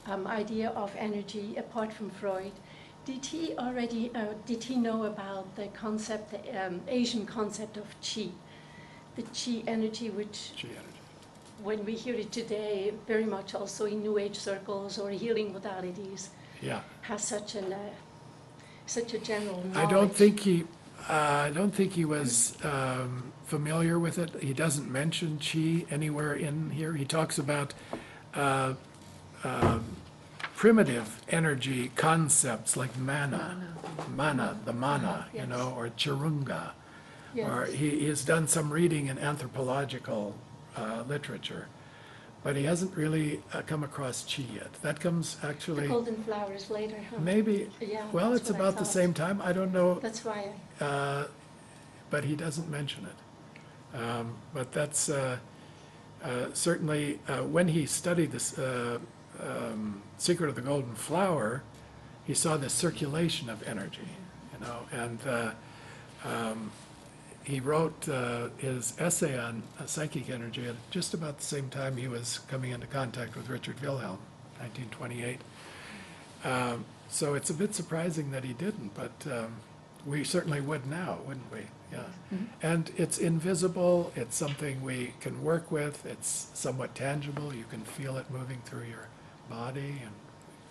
idea of energy, apart from Freud, did he know about the concept, the Asian concept of Qi? The Qi energy, which... Qi energy. When we hear it today, very much also in New Age circles or healing modalities, has such a general knowledge. I don't think he was familiar with it. He doesn't mention Qi anywhere in here. He talks about primitive energy concepts like mana, the mana, Yes. or chirunga. Yes. Or he has done some reading in anthropological literature, but he hasn't really come across chi yet. That comes The actually golden flowers later, huh? maybe, Yeah, well, that's it's what I about the thought. same time. I don't know, That's why but he doesn't mention it. But that's certainly when he studied this Secret of the Golden Flower, he saw the circulation of energy, and he wrote his essay on psychic energy at just about the same time he was coming into contact with Richard Wilhelm, 1928. So it's a bit surprising that he didn't, but we certainly would now, wouldn't we? Yeah. Mm-hmm. And it's invisible, it's something we can work with, it's somewhat tangible, you can feel it moving through your body, and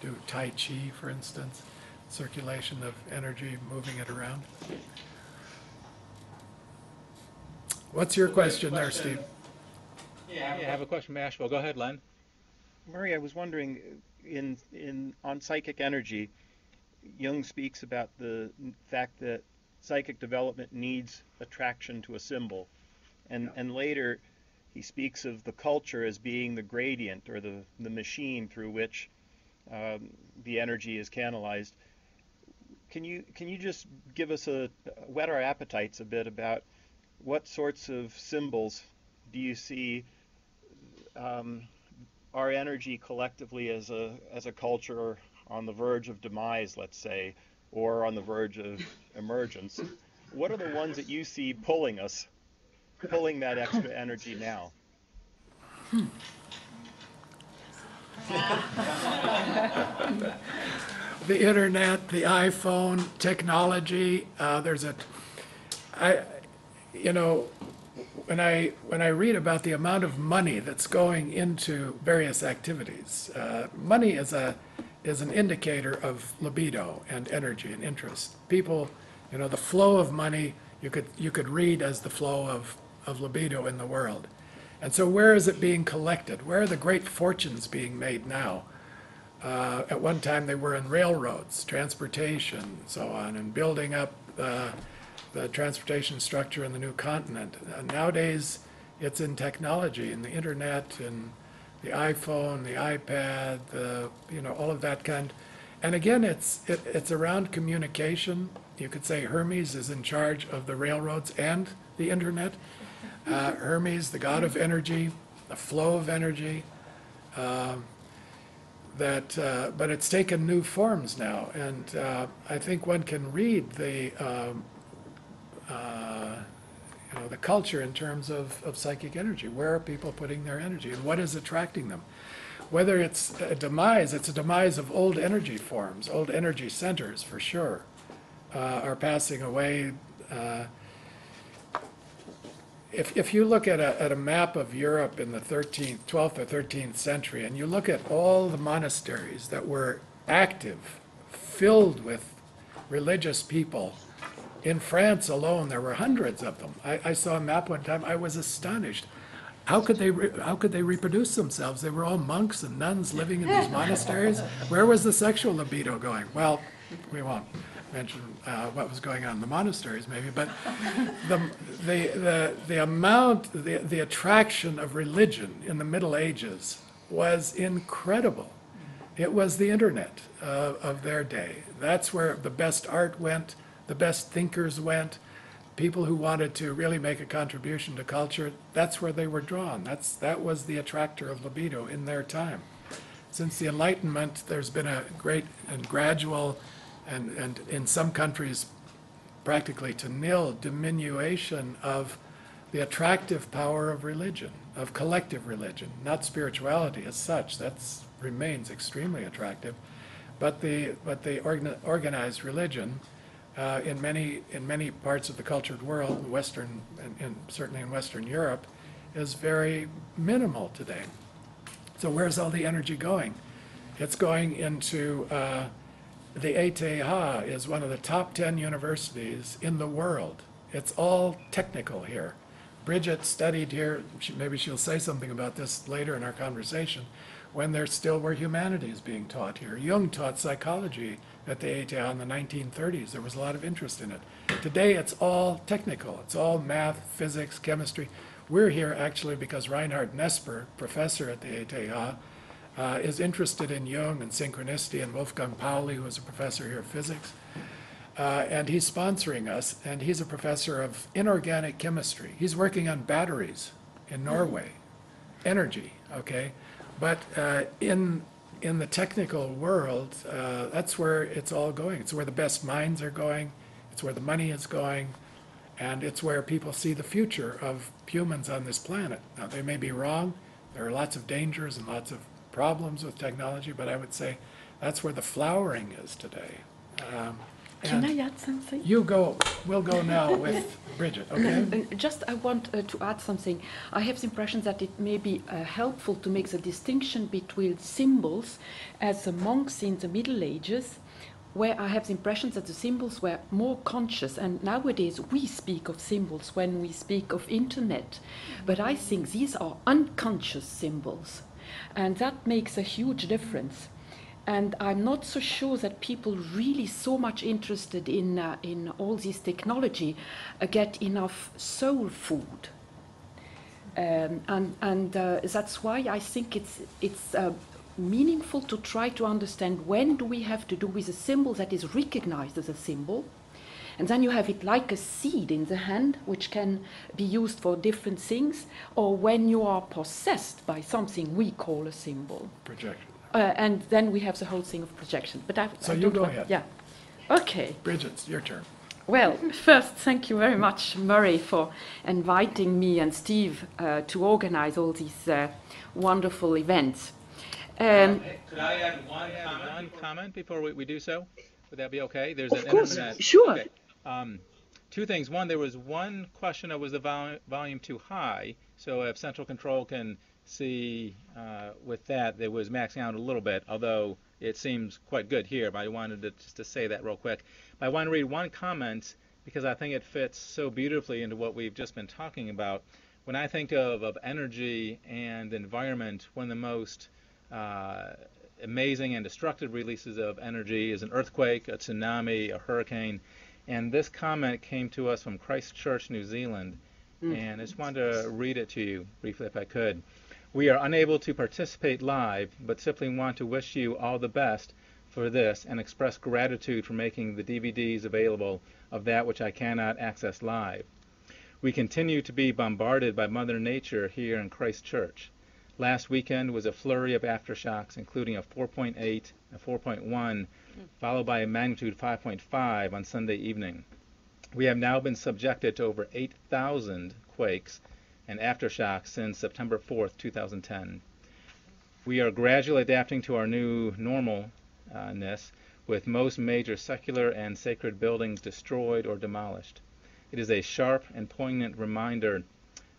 do Tai Chi, for instance, circulation of energy, moving it around. What's your question there, Steve? Yeah, I have a question from Asheville. Go ahead, Len. Murray, I was wondering, on psychic energy, Jung speaks about the fact that psychic development needs attraction to a symbol, and later he speaks of the culture as being the gradient or the machine through which the energy is canalized. Can you just give us whet our appetites a bit about what sorts of symbols do you see our energy collectively as a culture on the verge of demise, let's say, or on the verge of emergence? What are the ones that you see pulling that extra energy now? The internet, the iPhone, technology, when I read about the amount of money that's going into various activities, money is an indicator of libido and energy and interest. People, the flow of money you could read as the flow of libido in the world. And so where is it being collected? Where are the great fortunes being made now? At one time they were in railroads, transportation, and so on, and building up the transportation structure in the new continent. Nowadays, it's in technology, in the internet, and the iPhone, the iPad, all of that kind. And again, it's around communication. You could say Hermes is in charge of the railroads and the internet. Hermes, the god of energy, the flow of energy. But it's taken new forms now, and I think one can read the culture in terms of psychic energy. Where are people putting their energy, and what is attracting them? Whether it's a demise of old energy forms, old energy centers for sure, are passing away. If you look at a map of Europe in the 12th or 13th century, and you look at all the monasteries that were active, filled with religious people, in France alone there were hundreds of them. I saw a map one time, I was astonished. How could they reproduce themselves? They were all monks and nuns living in these monasteries. Where was the sexual libido going? Well, we won't mention what was going on in the monasteries maybe, but the attraction of religion in the Middle Ages was incredible. It was the internet of their day. That's where the best art went, the best thinkers went, people who wanted to really make a contribution to culture. That's where they were drawn. That was the attractor of libido in their time. Since the Enlightenment, there's been a great and gradual, and in some countries practically to nil, diminution of the attractive power of religion, of collective religion, not spirituality as such. That remains extremely attractive, but the organized religion in many parts of the cultured world, Western and certainly in Western Europe, is very minimal today. So where's all the energy going? It's going into the ETH is one of the top 10 universities in the world. It's all technical here. Bridget studied here. Maybe she'll say something about this later in our conversation. when there still were humanities being taught here. Jung taught psychology at the ETH in the 1930s. There was a lot of interest in it. Today it's all technical. It's all math, physics, chemistry. We're here actually because Reinhard Nesper, professor at the ETH, is interested in Jung and synchronicity, and Wolfgang Pauli, who is a professor here of physics. And he's sponsoring us, and he's a professor of inorganic chemistry. He's working on batteries in Norway, energy, okay? But in the technical world, that's where it's all going. It's where the best minds are going. It's where the money is going. And it's where people see the future of humans on this planet. Now, they may be wrong. There are lots of dangers and lots of problems with technology, but I would say that's where the flowering is today. Can I add something? You go. We'll go now with Bridget, okay? Just I want to add something. I have the impression that it may be helpful to make the distinction between symbols as the monks in the Middle Ages, where I have the impression that the symbols were more conscious, and nowadays we speak of symbols when we speak of internet, but I think these are unconscious symbols, and that makes a huge difference. And I'm not so sure that people really so much interested in all this technology get enough soul food. And that's why I think it's meaningful to try to understand when do we have to do with a symbol that is recognized as a symbol. And then you have it like a seed in the hand, which can be used for different things, or when you are possessed by something we call a symbol. Projection. And then we have the whole thing of projection. But So you go ahead. Yeah. Okay. Bridget, it's your turn. Well, first, thank you very much, Murray, for inviting me and Steve to organize all these wonderful events. Could I add one comment before we do so? Would that be okay? There's Of an course, internet. sure. Okay. Two things. One, there was one question of was the volume too high? So if central control can see with that, it was maxing out a little bit, although it seems quite good here. But I wanted to, just to say that real quick. But I want to read one comment because I think it fits so beautifully into what we've just been talking about. When I think of energy and environment, one of the most amazing and destructive releases of energy is an earthquake, a tsunami, a hurricane. And this comment came to us from Christchurch, New Zealand. And I just wanted to read it to you briefly if I could. We are unable to participate live, but simply want to wish you all the best for this and express gratitude for making the DVDs available of that which I cannot access live. We continue to be bombarded by Mother Nature here in Christchurch. Last weekend was a flurry of aftershocks, including a 4.8, a 4.1, followed by a magnitude 5.5 on Sunday evening. We have now been subjected to over 8,000 quakes and aftershocks since September 4th, 2010. We are gradually adapting to our new normalness, with most major secular and sacred buildings destroyed or demolished. It is a sharp and poignant reminder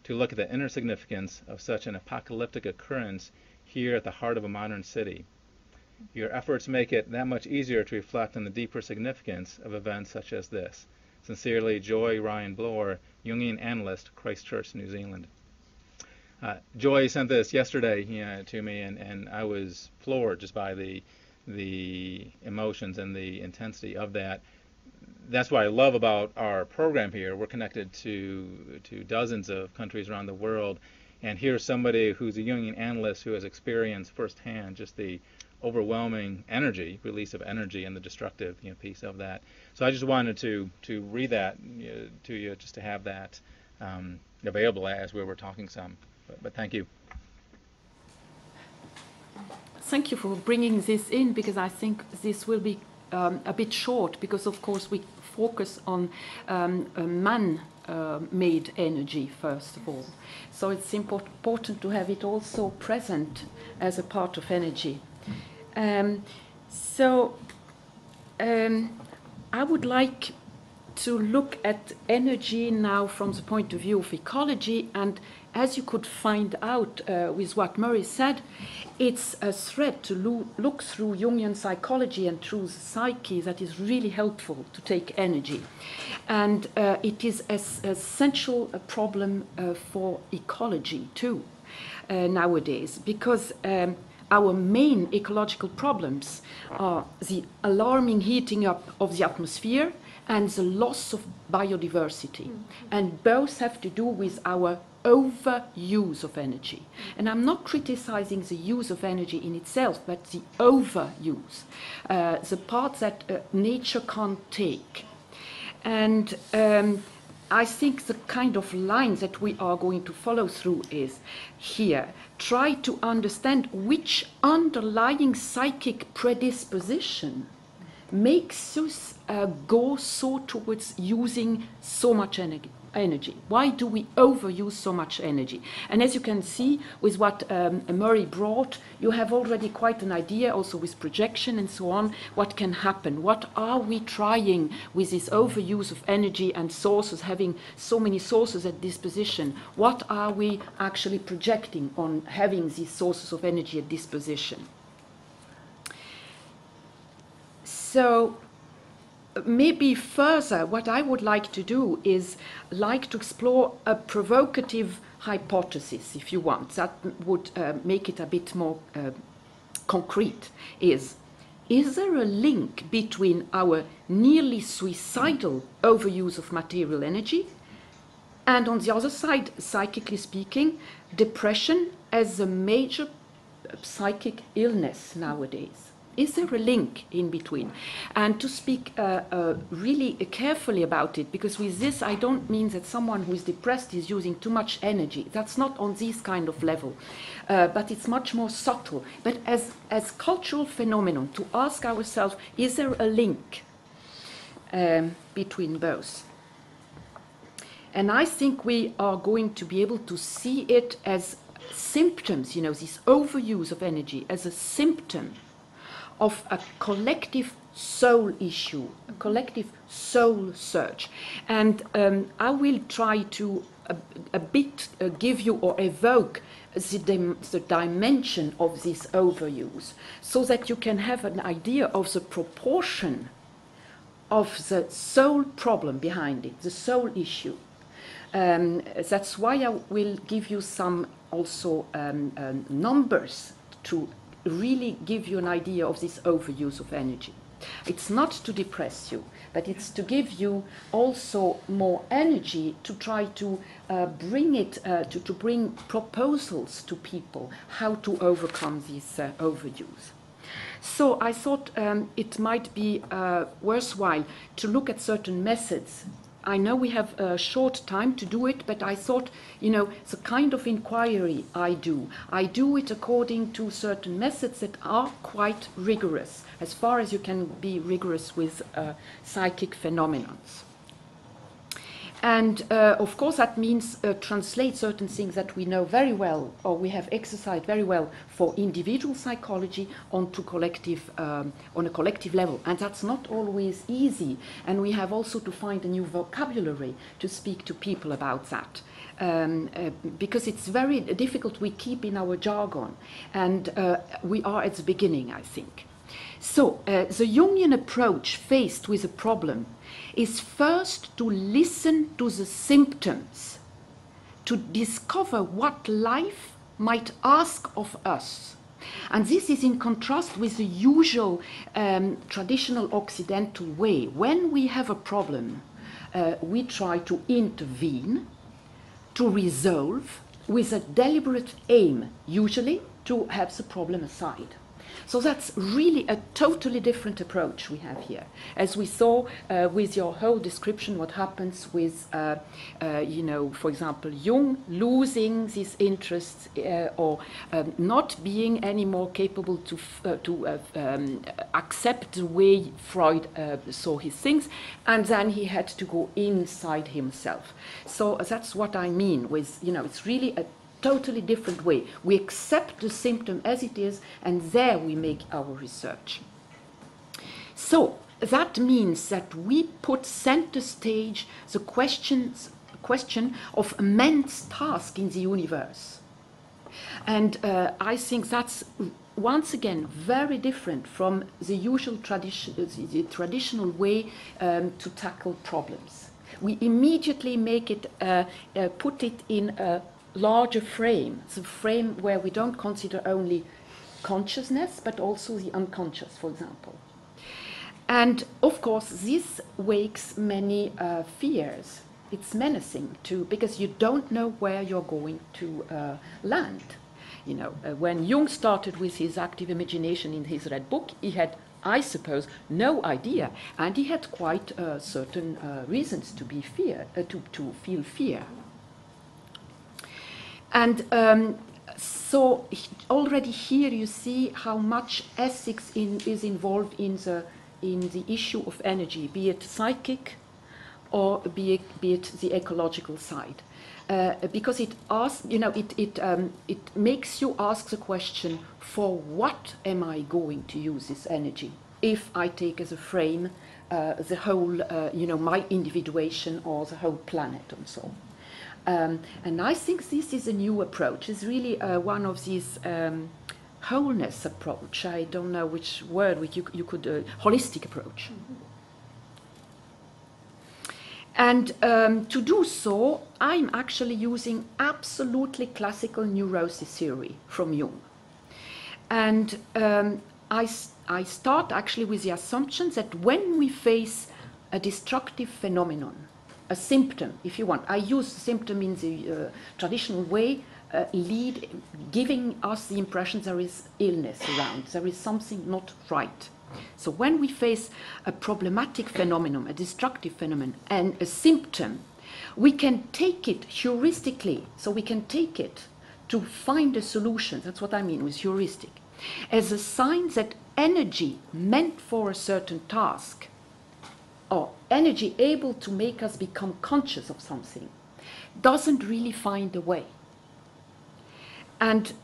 to look at the inner significance of such an apocalyptic occurrence here at the heart of a modern city. Your efforts make it that much easier to reflect on the deeper significance of events such as this. Sincerely, Joy Ryan Bloor, Jungian analyst, Christchurch, New Zealand. Joy sent this yesterday to me, and I was floored just by the emotions and the intensity of that. That's what I love about our program here. We're connected to dozens of countries around the world, and here's somebody who's a Jungian analyst who has experienced firsthand just the overwhelming release of energy and the destructive piece of that. So I just wanted to read that to you, just to have that available as we were talking some. But thank you. Thank you for bringing this in, because I think this will be a bit short, because of course we focus on man-made energy first of all. So it's important to have it also present as a part of energy. I would like to look at energy now from the point of view of ecology, and as you could find out with what Murray said, it's a thread to look through Jungian psychology and through psyche that is really helpful to take energy. And it is an essential problem for ecology too nowadays, because our main ecological problems are the alarming heating up of the atmosphere and the loss of biodiversity. And both have to do with our overuse of energy. And I'm not criticizing the use of energy in itself, but the overuse, the part that nature can't take. And I think the kind of line that we are going to follow through is here. Try to understand which underlying psychic predisposition makes us go so towards using so much energy. Why do we overuse so much energy? And as you can see with what Murray brought, you have already quite an idea also with projection and so on, what can happen. What are we trying with this overuse of energy and sources, having so many sources at disposition? What are we actually projecting on having these sources of energy at disposition? So maybe further, what I would like to do is like to explore a provocative hypothesis, if you want, that would make it a bit more concrete, is there a link between our nearly suicidal overuse of material energy and, on the other side, psychically speaking, depression as a major psychic illness nowadays? Is there a link in between? And to speak really carefully about it, because with this I don't mean that someone who is depressed is using too much energy. That's not on this kind of level, but it's much more subtle. But as cultural phenomenon, to ask ourselves, is there a link between both? And I think we are going to be able to see it as symptoms, this overuse of energy as a symptom of a collective soul issue, a collective soul search. And I will try to a bit give you or evoke the dimension of this overuse, so that you can have an idea of the proportion of the soul problem behind it, the soul issue. That's why I will give you some also numbers to really give you an idea of this overuse of energy. It's not to depress you, but it's to give you also more energy to try to bring it, to bring proposals to people how to overcome this overuse. So I thought it might be worthwhile to look at certain methods. I know we have a short time to do it, but I thought, the kind of inquiry I do it according to certain methods that are quite rigorous, as far as you can be rigorous with psychic phenomena. And of course that means translate certain things that we know very well, or we have exercised very well for individual psychology onto collective, on a collective level. And that's not always easy. And we have also to find a new vocabulary to speak to people about that. Because it's very difficult, we keep in our jargon. And we are at the beginning, I think. So the Jungian approach faced with a problem is first to listen to the symptoms, to discover what life might ask of us. And this is in contrast with the usual traditional Occidental way. When we have a problem, we try to intervene, to resolve, with a deliberate aim, usually to have the problem aside. So that's really a totally different approach we have here. As we saw with your whole description, what happens with, for example, Jung losing this interest or not being any more capable to accept the way Freud saw his things, and then he had to go inside himself. So that's what I mean with, it's really a totally different way. We accept the symptom as it is, and there we make our research. So that means that we put center stage the question of man's task in the universe. And I think that's once again very different from the usual the traditional way to tackle problems. We immediately make it, put it in a larger frame, the frame where we don't consider only consciousness, but also the unconscious, for example. And of course, this wakes many fears. It's menacing too, because you don't know where you're going to land. You know, when Jung started with his active imagination in his Red Book, he had, I suppose, no idea, and he had quite certain reasons to be to feel fear. And so already here you see how much ethics is involved in the issue of energy, be it psychic or be it the ecological side. Because it asks, you know, it makes you ask the question, for what am I going to use this energy? If I take as a frame the whole, you know, my individuation or the whole planet and so on. And I think this is a new approach. It's really one of these wholeness approach. I don't know which word you could, holistic approach. Mm-hmm. And to do so, I'm actually using absolutely classical neurosis theory from Jung. And I start actually with the assumption that when we face a destructive phenomenon, a symptom, if you want, I use symptom in the traditional way, giving us the impression there is illness around, there is something not right. So when we face a problematic phenomenon, a destructive phenomenon, and a symptom, we can take it heuristically. So we can take it to find a solution. That's what I mean with heuristic. As a sign that energy meant for a certain task, or energy able to make us become conscious of something, doesn't really find a way. And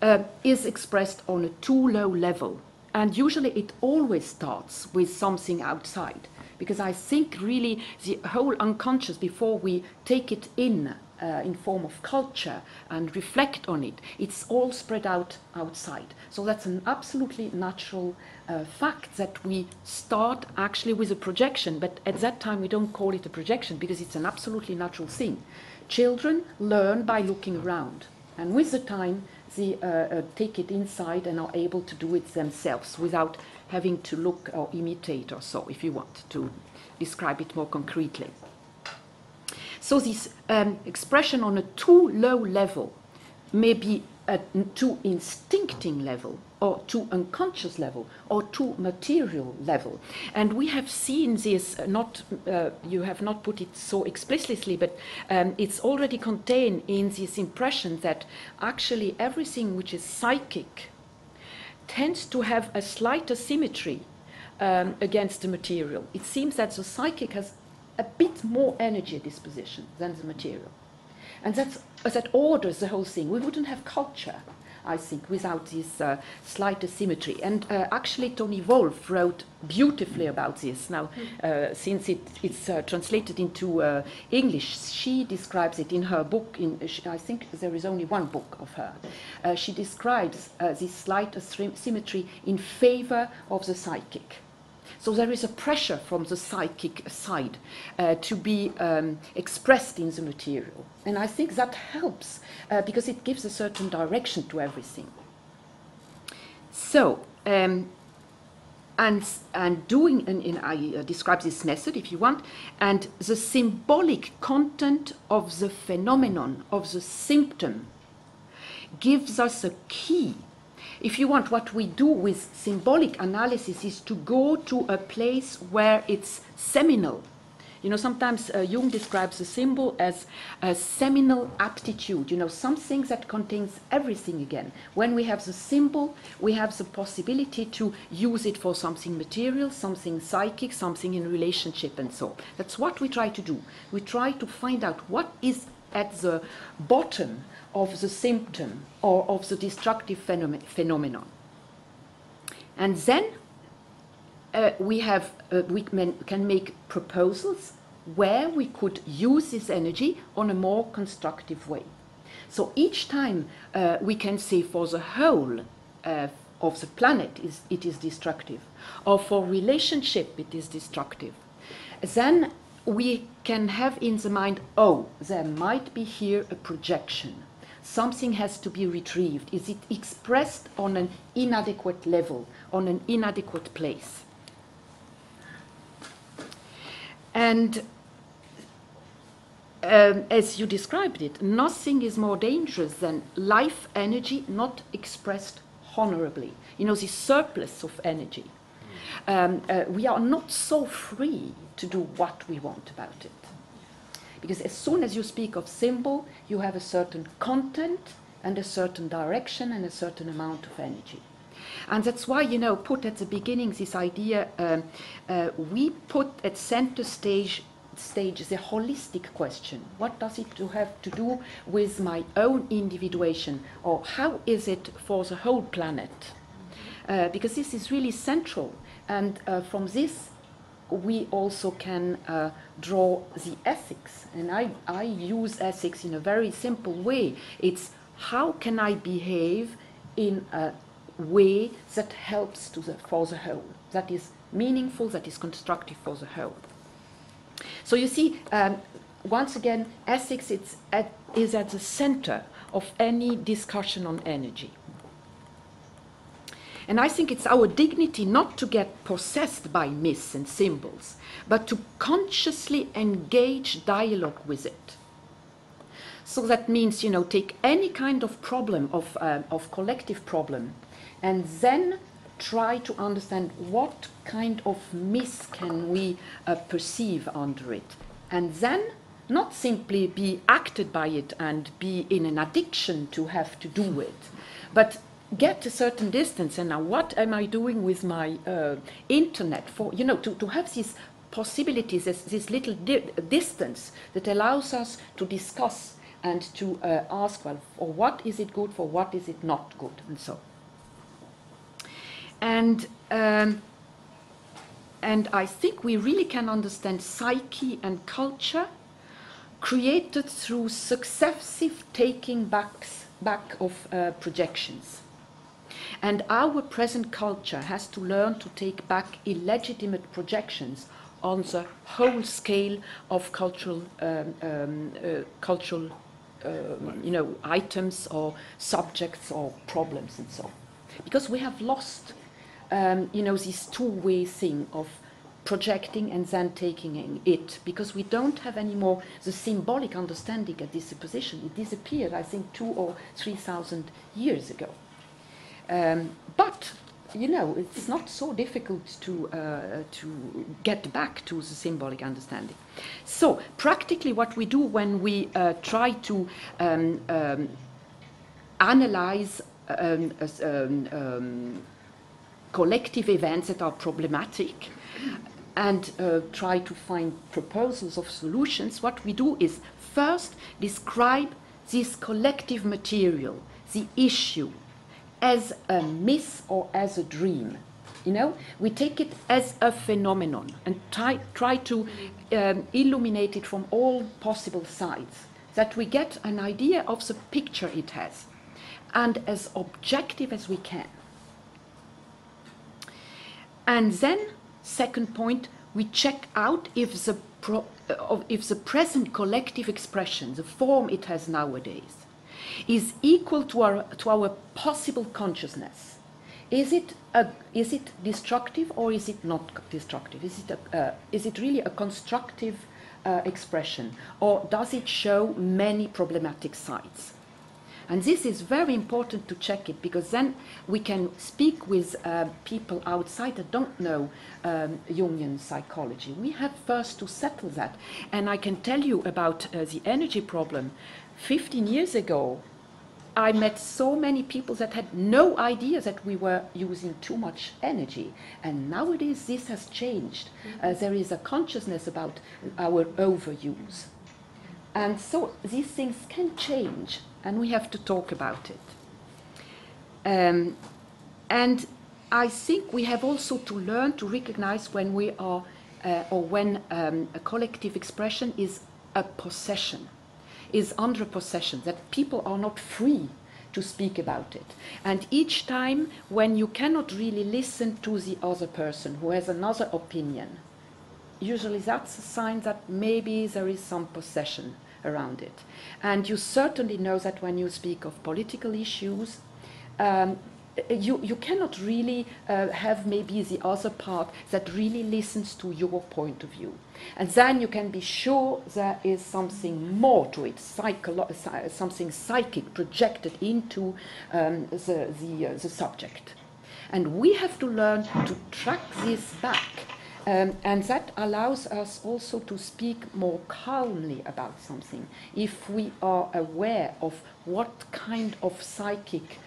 is expressed on a too low level. And usually it always starts with something outside, because I think really the whole unconscious, before we take it in form of culture and reflect on it, it's all spread out outside. So that's an absolutely natural fact that we start actually with a projection, but at that time we don't call it a projection because it's an absolutely natural thing. Children learn by looking around, and with the time they take it inside and are able to do it themselves without having to look or imitate or so, if you want to describe it more concretely. So this expression on a too low level may be a too instincting level, or too unconscious level, or too material level. And we have seen this, you have not put it so explicitly, but it's already contained in this impression that actually everything which is psychic tends to have a slight asymmetry against the material. It seems that the psychic has a bit more energy at disposition than the material. And that orders the whole thing. We wouldn't have culture, I think, without this slight asymmetry. And actually, Toni Wolff wrote beautifully about this. Now, since it's translated into English, she describes it in her book. I think there is only one book of her. She describes this slight asymmetry in favor of the psychic. So there is a pressure from the psychic side to be expressed in the material. And I think that helps because it gives a certain direction to everything. So, I describe this method if you want, and the symbolic content of the phenomenon, of the symptom, gives us a key. If you want, what we do with symbolic analysis is to go to a place where it's seminal. You know, sometimes Jung describes a symbol as a seminal aptitude, you know, something that contains everything again. When we have the symbol, we have the possibility to use it for something material, something psychic, something in relationship, and so on. That's what we try to do. We try to find out what is at the bottom of the symptom or of the destructive phenomenon. And then we can make proposals where we could use this energy on a more constructive way. So each time we can say for the whole of the planet it is destructive, or for relationship it is destructive, then we can have in the mind, oh, there might be here a projection. something has to be retrieved? Is it expressed on an inadequate level, on an inadequate place? And as you described it, nothing is more dangerous than life energy not expressed honorably. You know, the surplus of energy. We are not so free to do what we want about it. Because as soon as you speak of symbol, you have a certain content and a certain direction and a certain amount of energy. And that's why, you know, put at the beginning this idea, we put at center stage the holistic question. What does it have to do with my own individuation? Or how is it for the whole planet? Because this is really central. And from this, we also can draw the ethics. And I use ethics in a very simple way. It's how can I behave in a way that helps for the whole, that is meaningful, that is constructive for the whole. So you see, once again, ethics is at the center of any discussion on energy. And I think it's our dignity not to get possessed by myths and symbols, but to consciously engage dialogue with it. So that means, you know, take any kind of problem, of collective problem, and then try to understand what kind of myth can we perceive under it. And then not simply be acted by it and be in an addiction to have to do it, but get a certain distance. And now what am I doing with my internet for, you know, to have these possibilities, this little distance that allows us to discuss and to ask, well, for what is it good, for what is it not good, and so. And I think we really can understand psyche and culture created through successive taking back of projections. And our present culture has to learn to take back illegitimate projections on the whole scale of cultural you know, items or subjects or problems and so on. Because we have lost you know, this two-way thing of projecting and then taking it, because we don't have anymore the symbolic understanding at this position. It disappeared, I think, 2,000 or 3,000 years ago. But, you know, it's not so difficult to get back to the symbolic understanding. So, practically what we do when we try to analyze collective events that are problematic and try to find proposals of solutions, what we do is first describe this collective material, the issue, as a myth or as a dream. You know, we take it as a phenomenon and try to illuminate it from all possible sides, that we get an idea of the picture it has, and as objective as we can. And then, second point, we check out if the present collective expression, the form it has nowadays, is equal to our possible consciousness. Is it destructive or is it not destructive? Is it really a constructive expression, or does it show many problematic sides? And this is very important to check it, because then we can speak with people outside that don't know Jungian psychology. We have first to settle that. And I can tell you about the energy problem. 15 years ago, I met so many people that had no idea that we were using too much energy. And nowadays this has changed. There is a consciousness about our overuse. And so these things can change, and we have to talk about it. And I think we have also to learn to recognize when we are, or when a collective expression is a possession, is under possession, that people are not free to speak about it. And each time when you cannot really listen to the other person who has another opinion, usually that's a sign that maybe there is some possession around it. And you certainly know that when you speak of political issues, you cannot really have maybe the other part that really listens to your point of view. And then you can be sure there is something more to it, something psychic projected into the subject. And we have to learn to track this back. And that allows us also to speak more calmly about something if we are aware of what kind of psychic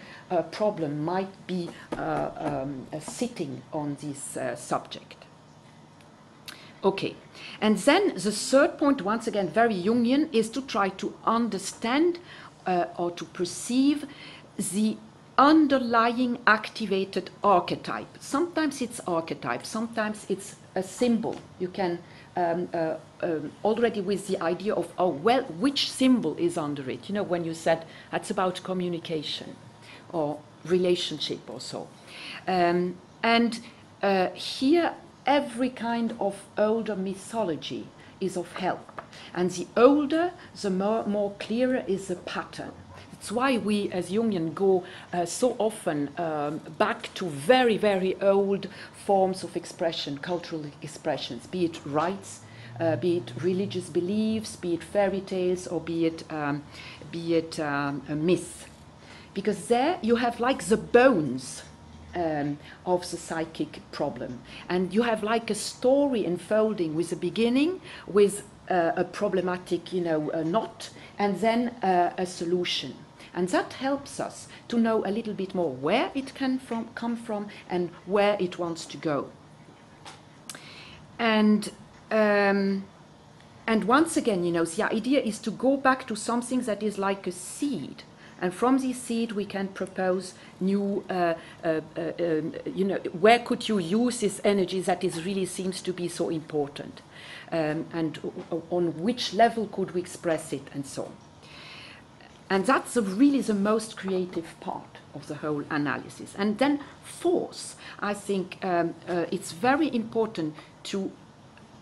problem might be sitting on this subject. Okay, and then the third point, once again very Jungian, is to try to understand or to perceive the underlying activated archetype. Sometimes it's archetype, sometimes it's a symbol. You can already with the idea of, oh, well, which symbol is under it? You know, when you said that's about communication or relationship or so. Here, every kind of older mythology is of help. And the older, the more clearer is the pattern. That's why we, as Jungian, go so often back to very, very old forms of expression, cultural expressions, be it rites, be it religious beliefs, be it fairy tales, or be it a myth. Because there you have like the bones of the psychic problem. And you have like a story unfolding with a beginning, with a problematic, knot, and then a solution. And that helps us to know a little bit more where it can come from and where it wants to go. And once again, the idea is to go back to something that is like a seed. And from this seed, we can propose new, where could you use this energy that is really seems to be so important? And on which level could we express it, and so on. And that's really the most creative part of the whole analysis. And then fourth, I think it's very important to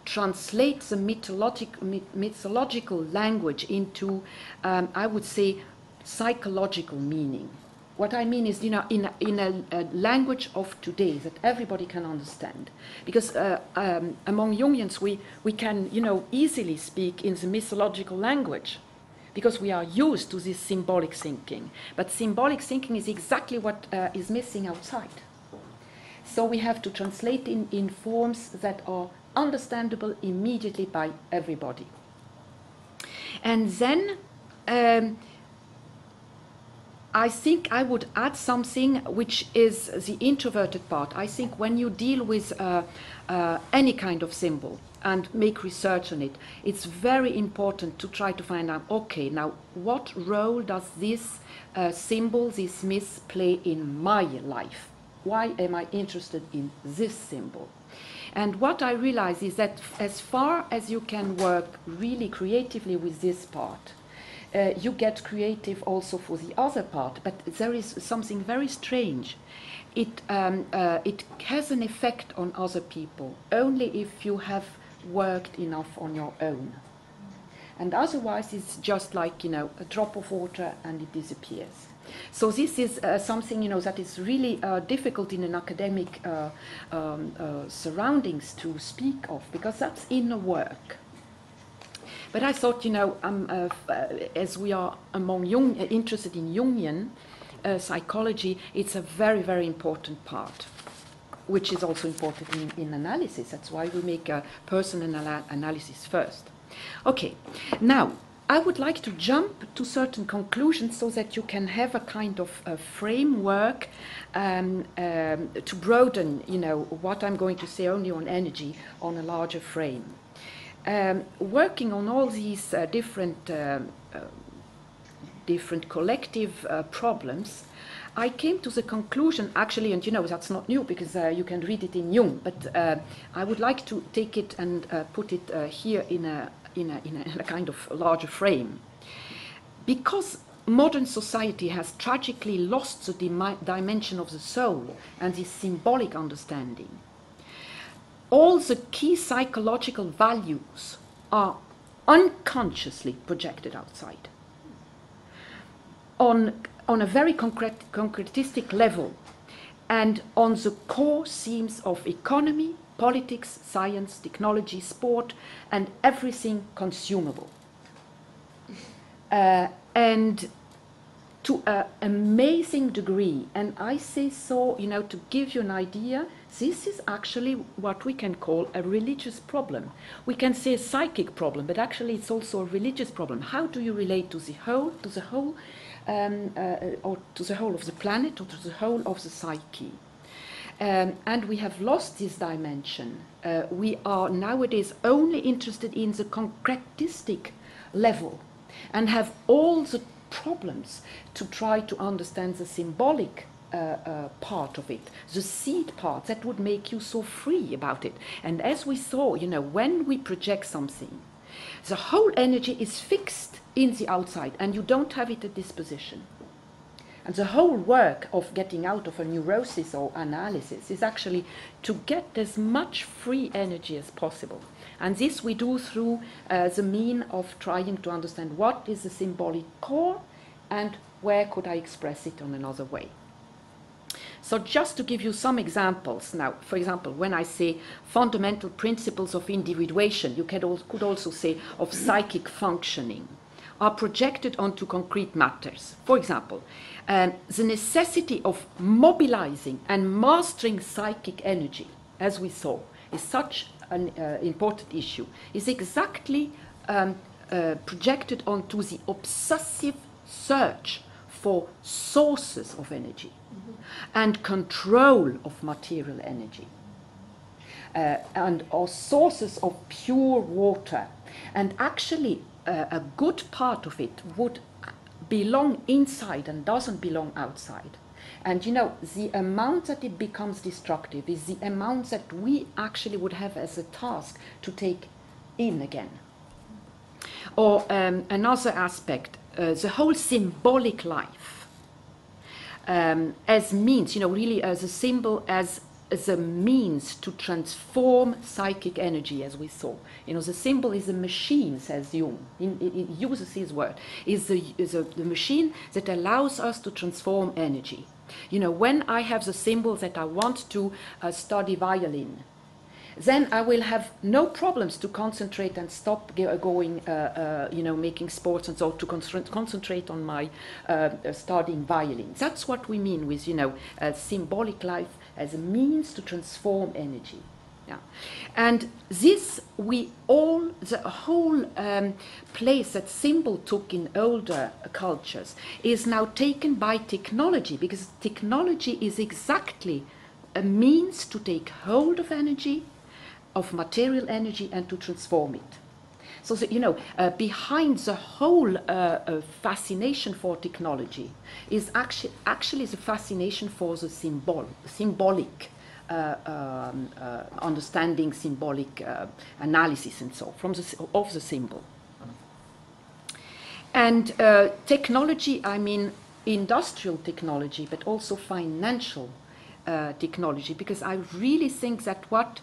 translate the mythological language into, I would say, psychological meaning. What I mean is, in a language of today that everybody can understand. Because among Jungians, we can, easily speak in the mythological language, because we are used to this symbolic thinking. But symbolic thinking is exactly what is missing outside. So we have to translate in forms that are understandable immediately by everybody. And then I think I would add something which is the introverted part. I think when you deal with any kind of symbol and make research on it, it's very important to try to find out, okay, now what role does this symbol, this myth play in my life? Why am I interested in this symbol? And what I realize is that as far as you can work really creatively with this part, you get creative also for the other part, but there is something very strange. It has an effect on other people only if you have worked enough on your own. And otherwise it's just like, a drop of water and it disappears. So this is something, that is really difficult in an academic surroundings to speak of, because that's inner work. But I thought, as we are interested in Jungian psychology, it's a very, very important part, which is also important in analysis. That's why we make a personal analysis first. Okay, now I would like to jump to certain conclusions so that you can have a kind of a framework to broaden, what I'm going to say only on energy on a larger frame. Working on all these different collective problems, I came to the conclusion, actually, and that's not new because you can read it in Jung, but I would like to take it and put it here in a kind of larger frame. Because modern society has tragically lost the dimension of the soul and this symbolic understanding, all the key psychological values are unconsciously projected outside. On a very concretistic level, and on the core themes of economy, politics, science, technology, sport, and everything consumable. And to an amazing degree, and I say so, to give you an idea, this is actually what we can call a religious problem. We can say a psychic problem, but actually it's also a religious problem. How do you relate to the whole, or to the whole of the planet, or to the whole of the psyche? And we have lost this dimension. We are nowadays only interested in the concretistic level and have all the problems to try to understand the symbolic part of it, the seed part that would make you so free about it. And as we saw, when we project something, the whole energy is fixed in the outside and you don't have it at disposition. And the whole work of getting out of a neurosis or analysis is actually to get as much free energy as possible. And this we do through the mean of trying to understand what is the symbolic core and where could I express it on another way. So just to give you some examples now, for example, when I say fundamental principles of individuation, you could also say of psychic functioning, are projected onto concrete matters. For example, the necessity of mobilizing and mastering psychic energy, as we saw, is such an important issue, is exactly projected onto the obsessive search for sources of energy and control of material energy and or sources of pure water. And actually a good part of it would belong inside and doesn't belong outside. And the amount that it becomes destructive is the amount that we actually would have as a task to take in again. Or another aspect, the whole symbolic life as means, really as a symbol, as a means to transform psychic energy, as we saw. The symbol is a machine, says Jung. He uses his word. Is the machine that allows us to transform energy. When I have the symbol that I want to study violin, then I will have no problems to concentrate and stop going, making sports and so to concentrate on my studying violin. That's what we mean with, symbolic life as a means to transform energy. Yeah. And this, the whole place that symbol took in older cultures is now taken by technology, because technology is exactly a means to take hold of energy, of material energy, and to transform it. So, behind the whole fascination for technology is actually the fascination for the symbolic understanding, symbolic analysis, and so of the symbol. And technology, I mean industrial technology, but also financial technology, because I really think that what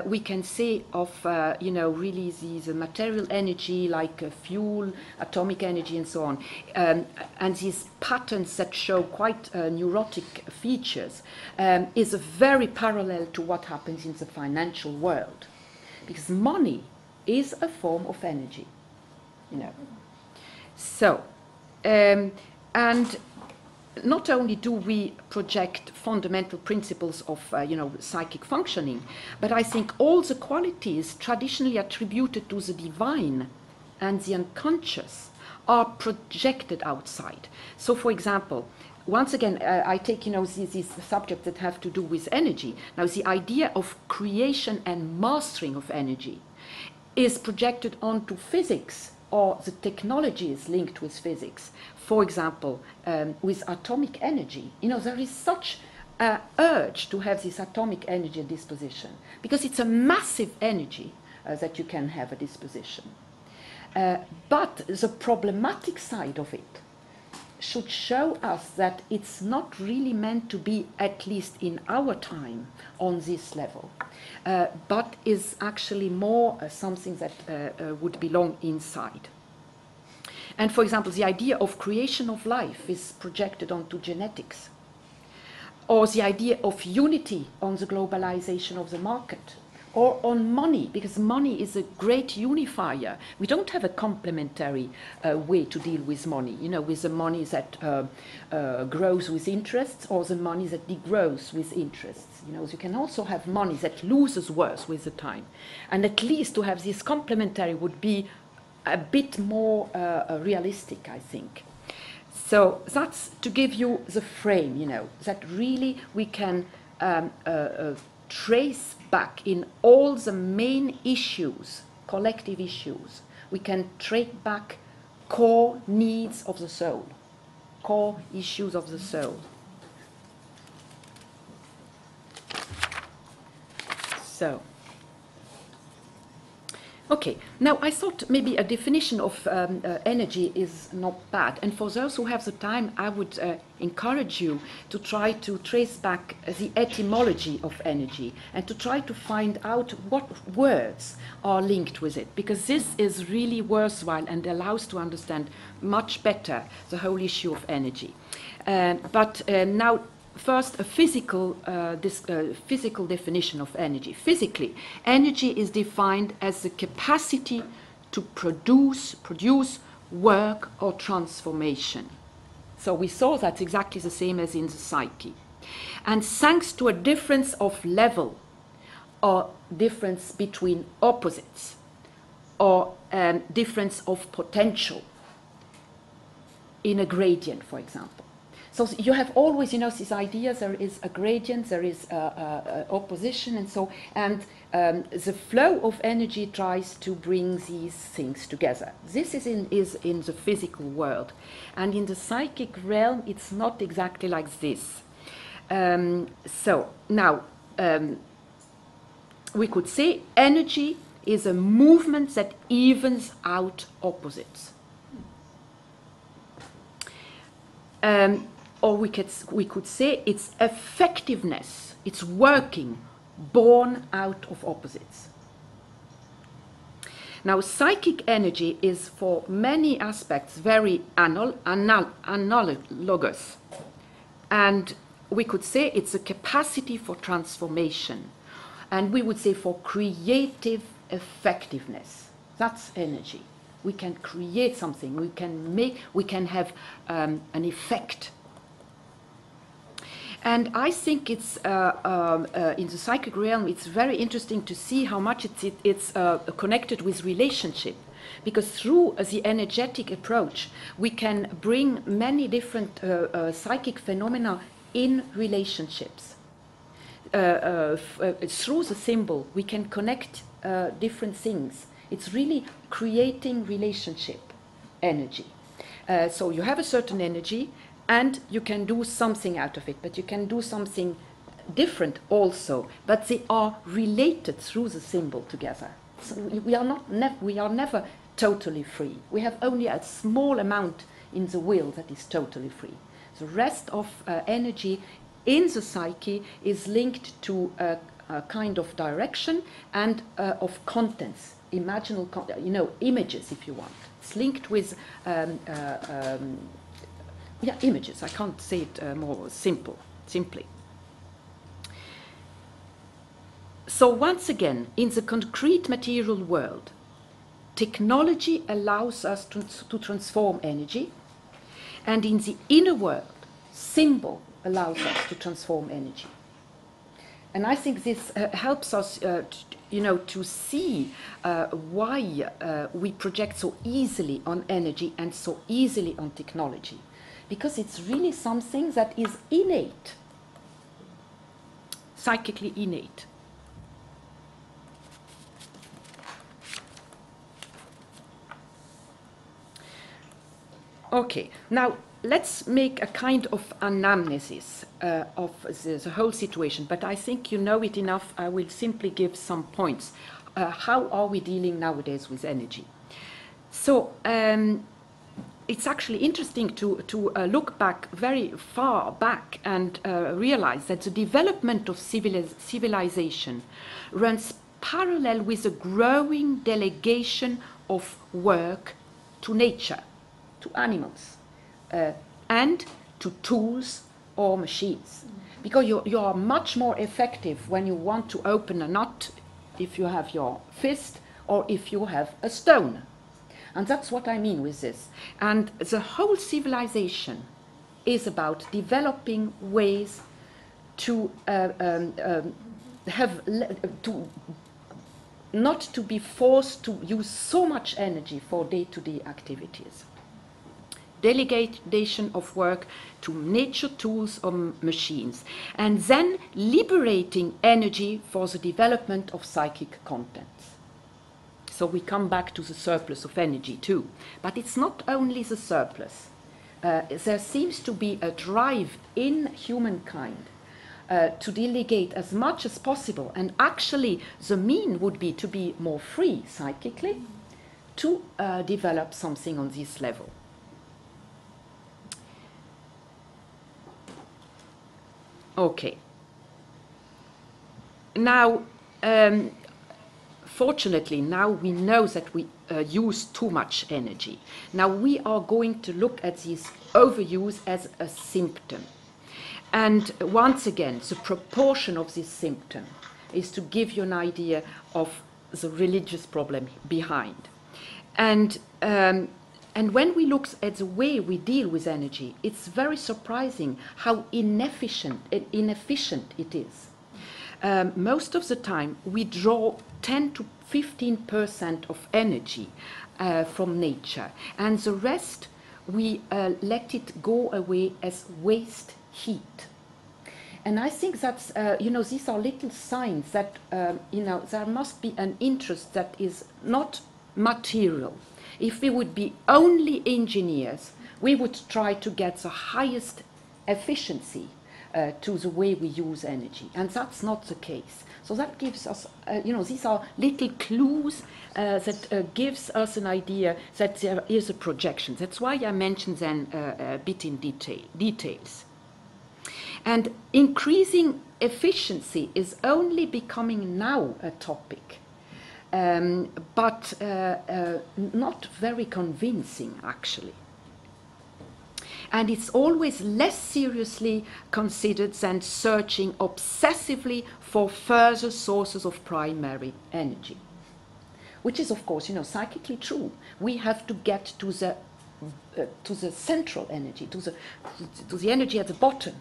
we can say of, really the material energy like fuel, atomic energy, and so on, and these patterns that show quite neurotic features, is very parallel to what happens in the financial world, because money is a form of energy, So, and not only do we project fundamental principles of, psychic functioning, but I think all the qualities traditionally attributed to the divine and the unconscious are projected outside. So, for example, once again, I take, these subjects that have to do with energy. Now, the idea of creation and mastering of energy is projected onto physics, or the technology is linked with physics. For example, with atomic energy, there is such an urge to have this atomic energy at disposition, because it's a massive energy that you can have at disposition. But the problematic side of it, should show us that it's not really meant to be, at least in our time, on this level, but is actually more something that would belong inside. And for example, the idea of creation of life is projected onto genetics, or the idea of unity on the globalization of the market, or on money, because money is a great unifier. We don't have a complementary way to deal with money, you know, with the money that grows with interests, or the money that degrows with interests. You know, you can also have money that loses worth with the time. And at least to have this complementary would be a bit more realistic, I think. So that's to give you the frame, you know, that really we can trace back in all the main issues, collective issues. We can trace back core needs of the soul, core issues of the soul. So, okay, now I thought maybe a definition of energy is not bad. And for those who have the time, I would encourage you to try to trace back the etymology of energy and to try to find out what words are linked with it, because this is really worthwhile and allows to understand much better the whole issue of energy. But now, first, a physical definition of energy. Physically, energy is defined as the capacity to produce work or transformation. So we saw that's exactly the same as in the psyche. And thanks to a difference of level or difference between opposites or difference of potential in a gradient, for example. So you have always, you know, these ideas. There is a gradient, there is opposition, and so, and the flow of energy tries to bring these things together. This is in the physical world, and in the psychic realm, it's not exactly like this. So now we could say energy is a movement that evens out opposites. Or we could say it's effectiveness, it's working, born out of opposites. Now, psychic energy is for many aspects very analogous. And we could say it's a capacity for transformation. And we would say for creative effectiveness. That's energy. We can create something, we can have an effect. And I think it's in the psychic realm, it's very interesting to see how much it's connected with relationship, because through the energetic approach, we can bring many different psychic phenomena in relationships. Through the symbol, we can connect different things. It's really creating relationship energy. So you have a certain energy, and you can do something out of it, but you can do something different also. But they are related through the symbol together. So we are never totally free. We have only a small amount in the will that is totally free. The rest of energy in the psyche is linked to a kind of direction and of contents, imaginal, images, if you want. It's linked with images. I can't say it more simply. So once again, in the concrete material world, technology allows us to transform energy, and in the inner world, symbol allows us to transform energy. And I think this helps us, to see why we project so easily on energy and so easily on technology. Because it's really something that is innate, psychically innate. Okay, now let's make a kind of anamnesis of the whole situation, but I think you know it enough. I will simply give some points. How are we dealing nowadays with energy? So, it's actually interesting to look back very far back and realize that the development of civilization runs parallel with a growing delegation of work to nature, to animals, and to tools or machines. Because you are much more effective when you want to open a nut if you have your fist or if you have a stone. And that's what I mean with this. And the whole civilization is about developing ways to not to be forced to use so much energy for day-to-day activities. Delegation of work to nature, tools, or machines, and then liberating energy for the development of psychic contents. So we come back to the surplus of energy too. But it's not only the surplus. There seems to be a drive in humankind to delegate as much as possible, and actually the mean would be to be more free psychically, to develop something on this level. Okay. Now, fortunately, now we know that we use too much energy. Now we are going to look at this overuse as a symptom. And once again, the proportion of this symptom is to give you an idea of the religious problem behind. And when we look at the way we deal with energy, it's very surprising how inefficient it is. Most of the time, we draw 10 to 15% of energy from nature, and the rest we let it go away as waste heat. And I think that's, these are little signs that, there must be an interest that is not material. If we would be only engineers, we would try to get the highest efficiency to the way we use energy. And that's not the case. So that gives us, these are little clues that gives us an idea that there is a projection. That's why I mentioned then a bit in details. And increasing efficiency is only becoming now a topic, but not very convincing, actually. And it's always less seriously considered than searching obsessively for further sources of primary energy, which is, of course, psychically true. We have to get to the central energy, to the energy at the bottom.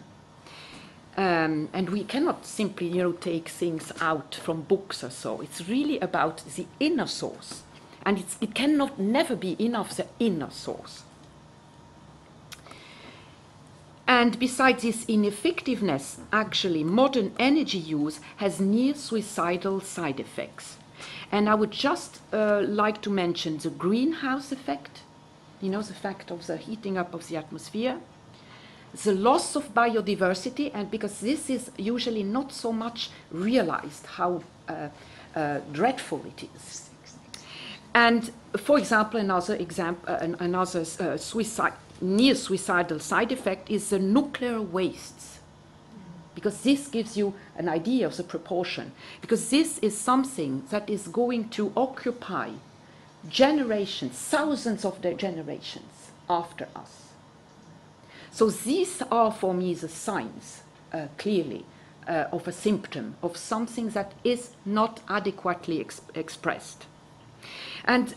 And we cannot simply, take things out from books or so. It's really about the inner source. And it cannot never be enough the inner source. And besides this ineffectiveness, actually, modern energy use has near suicidal side effects. And I would just like to mention the greenhouse effect, the fact of the heating up of the atmosphere, the loss of biodiversity, and because this is usually not so much realized how dreadful it is. And, for example, another near suicidal side effect is the nuclear wastes, because this gives you an idea of the proportion, because this is something that is going to occupy generations, thousands of generations after us. So these are, for me, the signs, clearly, of a symptom of something that is not adequately expressed. And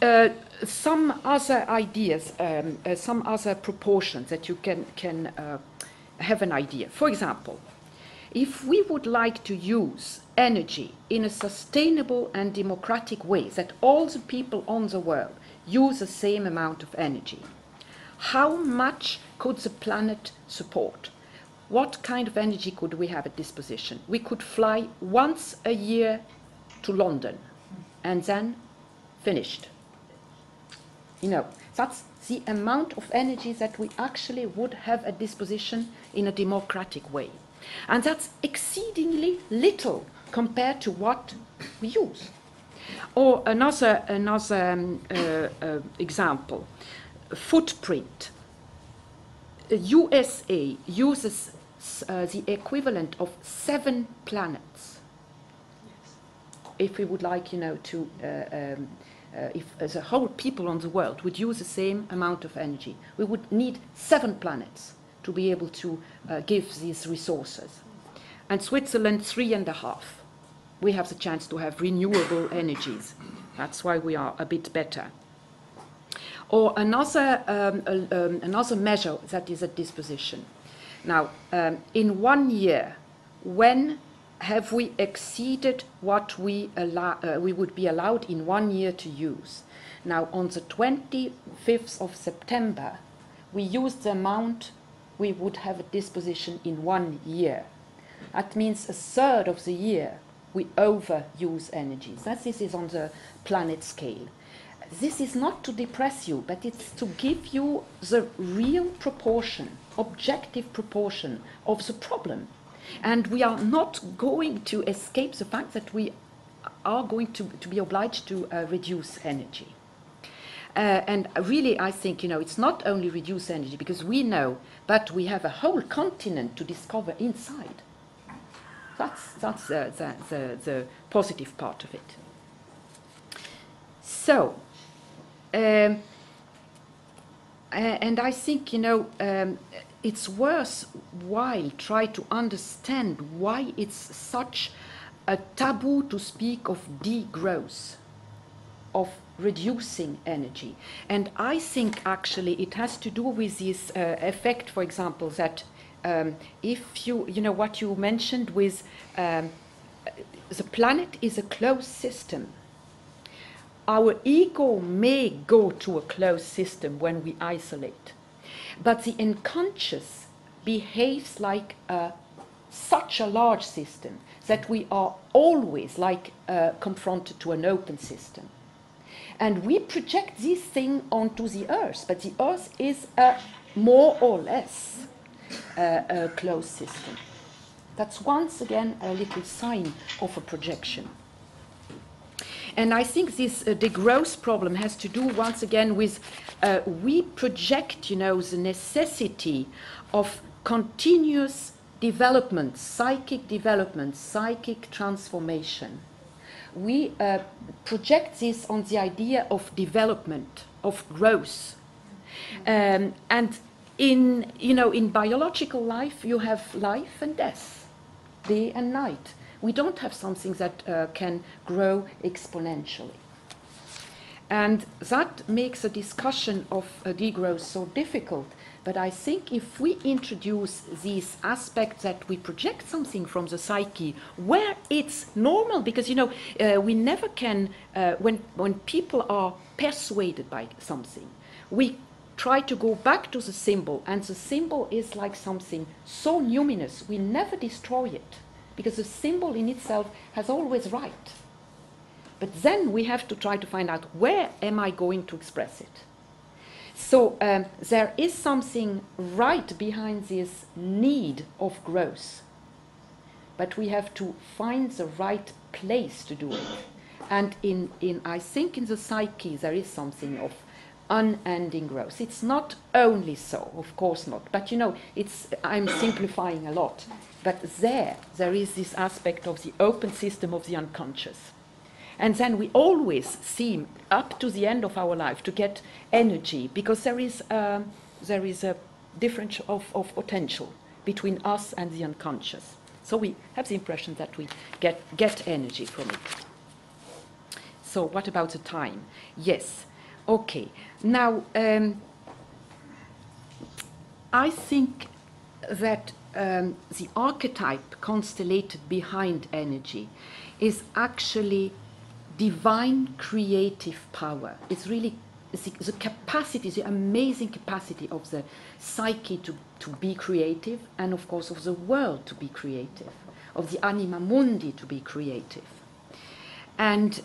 some other ideas, some other proportions that you can have an idea. For example, if we would like to use energy in a sustainable and democratic way, that all the people on the world use the same amount of energy, how much could the planet support? What kind of energy could we have at disposition? We could fly once a year to London and then finished. That's the amount of energy that we actually would have at disposition in a democratic way. And that's exceedingly little compared to what we use. Or another example. footprint. USA uses the equivalent of 7 planets. If we would like, to, if as a whole people on the world would use the same amount of energy, we would need 7 planets to be able to give these resources. And Switzerland, 3.5. We have the chance to have renewable energies. That's why we are a bit better. Or another measure that is at disposition. Now, in 1 year, when have we exceeded what we would be allowed in 1 year to use? Now, on the 25th of September, we used the amount we would have at disposition in 1 year. That means 1/3 of the year we overuse energy. This is on the planet scale. This is not to depress you, but it's to give you the real proportion, objective proportion of the problem. And we are not going to escape the fact that we are going to be obliged to reduce energy. And really, I think, it's not only reduce energy, because we know, but we have a whole continent to discover inside. That's the positive part of it. So, and I think, it's worthwhile try to understand why it's such a taboo to speak of degrowth, of reducing energy. And I think actually it has to do with this effect, for example, that if what you mentioned with the planet is a closed system. Our ego may go to a closed system when we isolate, but the unconscious behaves like such a large system that we are always confronted to an open system. And we project this thing onto the Earth, but the Earth is a more or less a closed system. That's once again a little sign of a projection. And I think this degrowth problem has to do once again with we project, the necessity of continuous development, psychic transformation. We project this on the idea of development, of growth. And in biological life, you have life and death, day and night. We don't have something that can grow exponentially. And that makes a discussion of degrowth so difficult. But I think if we introduce these aspects that we project something from the psyche where it's normal, because we never can, when people are persuaded by something, we try to go back to the symbol, and the symbol is like something so numinous, we never destroy it, because the symbol in itself has always right. But then we have to try to find out, where am I going to express it? So there is something right behind this need of growth, but we have to find the right place to do it. And I think in the psyche there is something of unending growth. It's not only so, of course not, but I'm simplifying a lot. But there is this aspect of the open system of the unconscious. And then we always seem, up to the end of our life, to get energy, because there is a difference of potential between us and the unconscious. So we have the impression that we get energy from it. So what about the time? Yes. Okay. Now, I think that the archetype constellated behind energy is actually divine creative power. It's really the capacity, the amazing capacity of the psyche to be creative, and of course of the world to be creative, of the anima mundi to be creative. And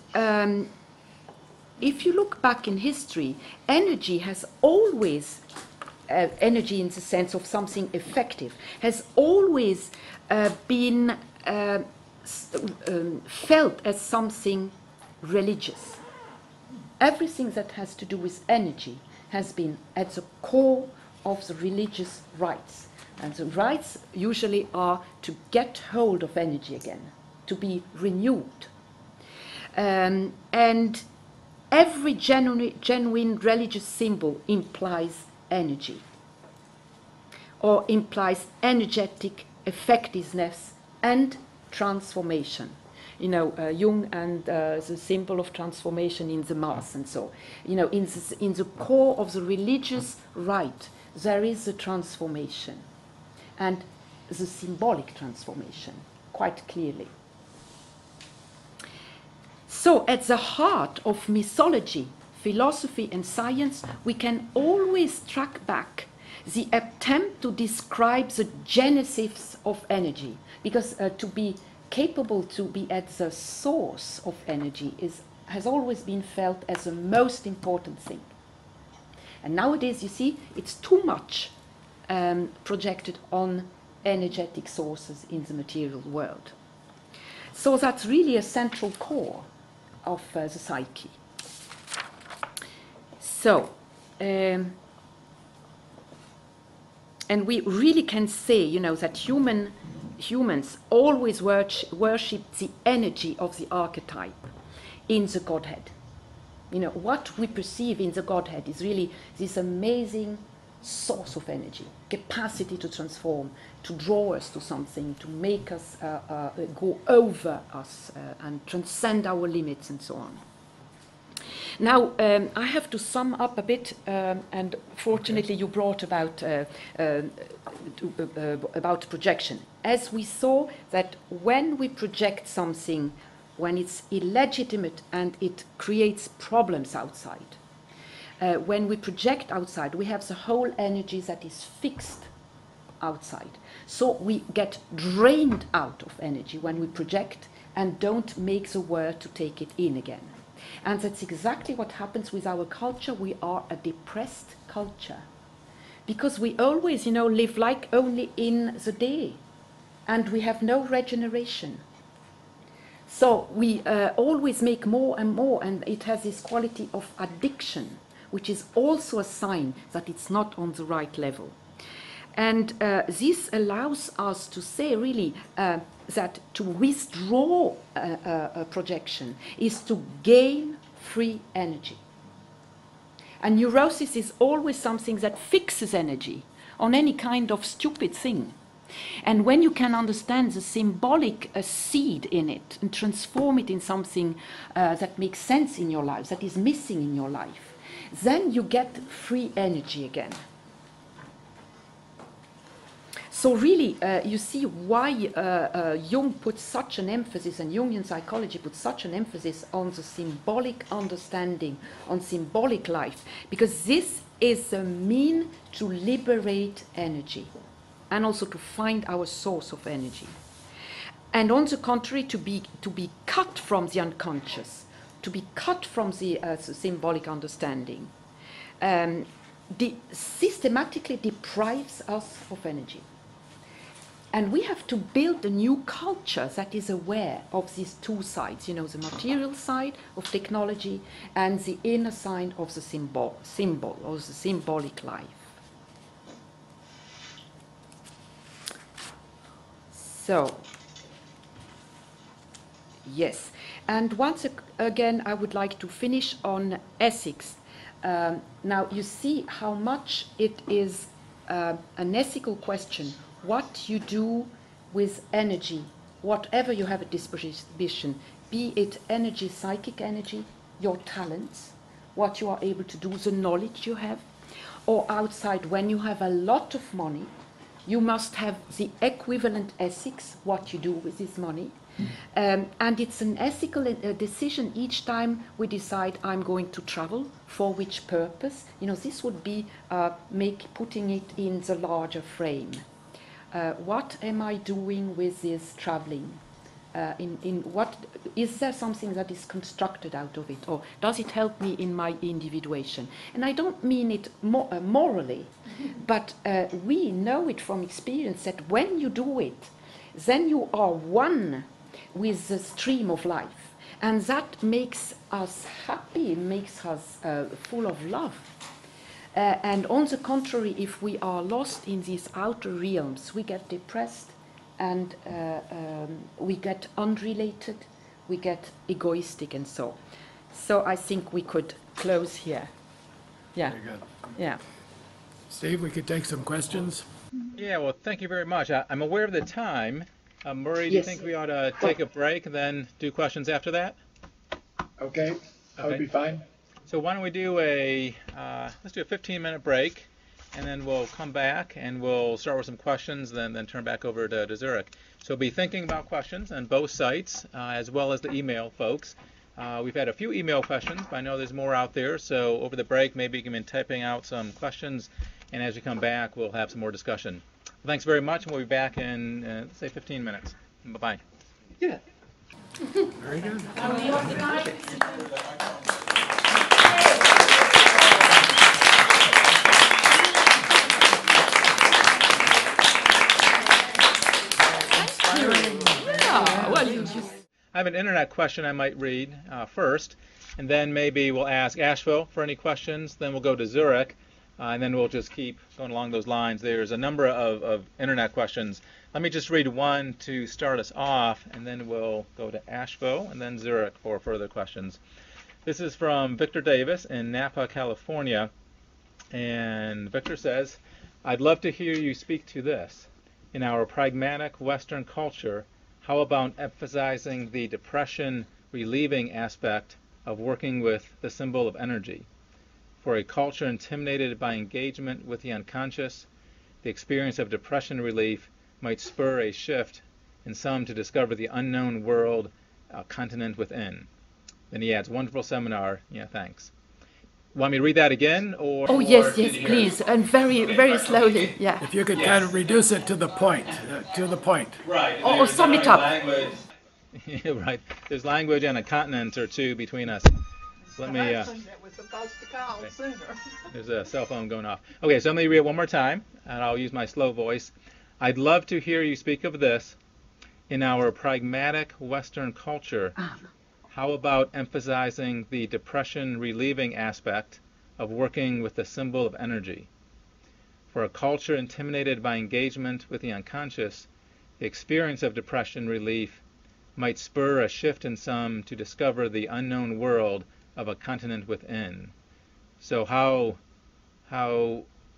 if you look back in history, energy has always, energy in the sense of something effective, has always been felt as something religious. Everything that has to do with energy has been at the core of the religious rites. And the rites usually are to get hold of energy again, to be renewed. And every genuine religious symbol implies energy, or implies energetic effectiveness and transformation. You know, Jung and the symbol of transformation in the Mass and so. You know, in the core of the religious rite, there is a transformation, and the symbolic transformation, quite clearly. So, at the heart of mythology, philosophy, and science, we can always track back the attempt to describe the genesis of energy, because to be capable to be at the source of energy has always been felt as the most important thing. And nowadays, you see, it's too much projected on energetic sources in the material world. So that's really a central core of the psyche. So, and we really can say, you know, that humans always worship the energy of the archetype in the Godhead. You know, what we perceive in the Godhead is really this amazing source of energy, capacity to transform, to draw us to something, to make us go over us and transcend our limits and so on. Now, I have to sum up a bit, and fortunately you brought about projection. As we saw that when we project something, when it's illegitimate and it creates problems outside, when we project outside, we have the whole energy that is fixed outside. So we get drained out of energy when we project and don't make the world to take it in again. And that's exactly what happens with our culture. We are a depressed culture because we always, you know, live like only in the day, and we have no regeneration. So we always make more and more, and it has this quality of addiction, which is also a sign that it's not on the right level. And this allows us to say really that to withdraw a projection is to gain free energy. And neurosis is always something that fixes energy on any kind of stupid thing. And when you can understand the symbolic seed in it and transform it in something that makes sense in your life, that is missing in your life, then you get free energy again. So really, you see why Jung puts such an emphasis, and Jungian psychology puts such an emphasis on the symbolic understanding, on symbolic life, because this is a mean to liberate energy and also to find our source of energy. And on the contrary, to be cut from the unconscious, to be cut from the symbolic understanding, systematically deprives us of energy. And we have to build a new culture that is aware of these two sides, you know, the material side of technology and the inner side of the symbol or the symbolic life. So, yes. And once again, I would like to finish on ethics. Now, you see how much it is an ethical question. What you do with energy, whatever you have at disposition, be it energy, psychic energy, your talents, what you are able to do, the knowledge you have, or outside, when you have a lot of money, you must have the equivalent ethics, what you do with this money. And it's an ethical decision each time we decide I'm going to travel, for which purpose. You know, this would be putting it in the larger frame. What am I doing with this traveling? In what is there something that is constructed out of it, or does it help me in my individuation? And I don't mean it morally, but we know it from experience that when you do it, then you are one with the stream of life, and that makes us happy, makes us full of love. And on the contrary, if we are lost in these outer realms, we get depressed and we get unrelated, we get egoistic and so. So I think we could close here. Yeah. Very good. Yeah. Steve, we could take some questions. Yeah, well, thank you very much. I'm aware of the time. Murray, do you Yes. think we ought to take a break and then do questions after that? Okay, that would Okay. be fine. So why don't we do let's do a 15-minute break, and then we'll come back and we'll start with some questions, then turn back over to Zurich. So be thinking about questions on both sites, as well as the email folks. We've had a few email questions, but I know there's more out there. So over the break, maybe you can be typing out some questions, and as you come back, we'll have some more discussion. Well, thanks very much, and we'll be back in, let's say, 15 minutes. Bye-bye. Yeah. Very good. I have an internet question I might read first, and then maybe we'll ask Asheville for any questions, then we'll go to Zurich, and then we'll just keep going along those lines. There's a number of internet questions. Let me just read one to start us off, and then we'll go to Asheville and then Zurich for further questions. This is from Victor Davis in Napa, California, and Victor says, I'd love to hear you speak to this. In our pragmatic Western culture, how about emphasizing the depression relieving aspect of working with the symbol of energy? For a culture intimidated by engagement with the unconscious, the experience of depression relief might spur a shift in some to discover the unknown world, a continent within. Then he adds, wonderful seminar. Yeah, thanks. Want me to read that again? Or Oh, yes, yes, please. And very slowly. Yeah. If you could kind of reduce it to the point, Right. Or sum it up. Right. There's language and a continent or two between us. Let me. There's a cell phone going off. Okay, so let me read it one more time, and I'll use my slow voice. I'd love to hear you speak of this. In our pragmatic Western culture, how about emphasizing the depression relieving aspect of working with the symbol of energy? For a culture intimidated by engagement with the unconscious, the experience of depression relief might spur a shift in some to discover the unknown world of a continent within. So how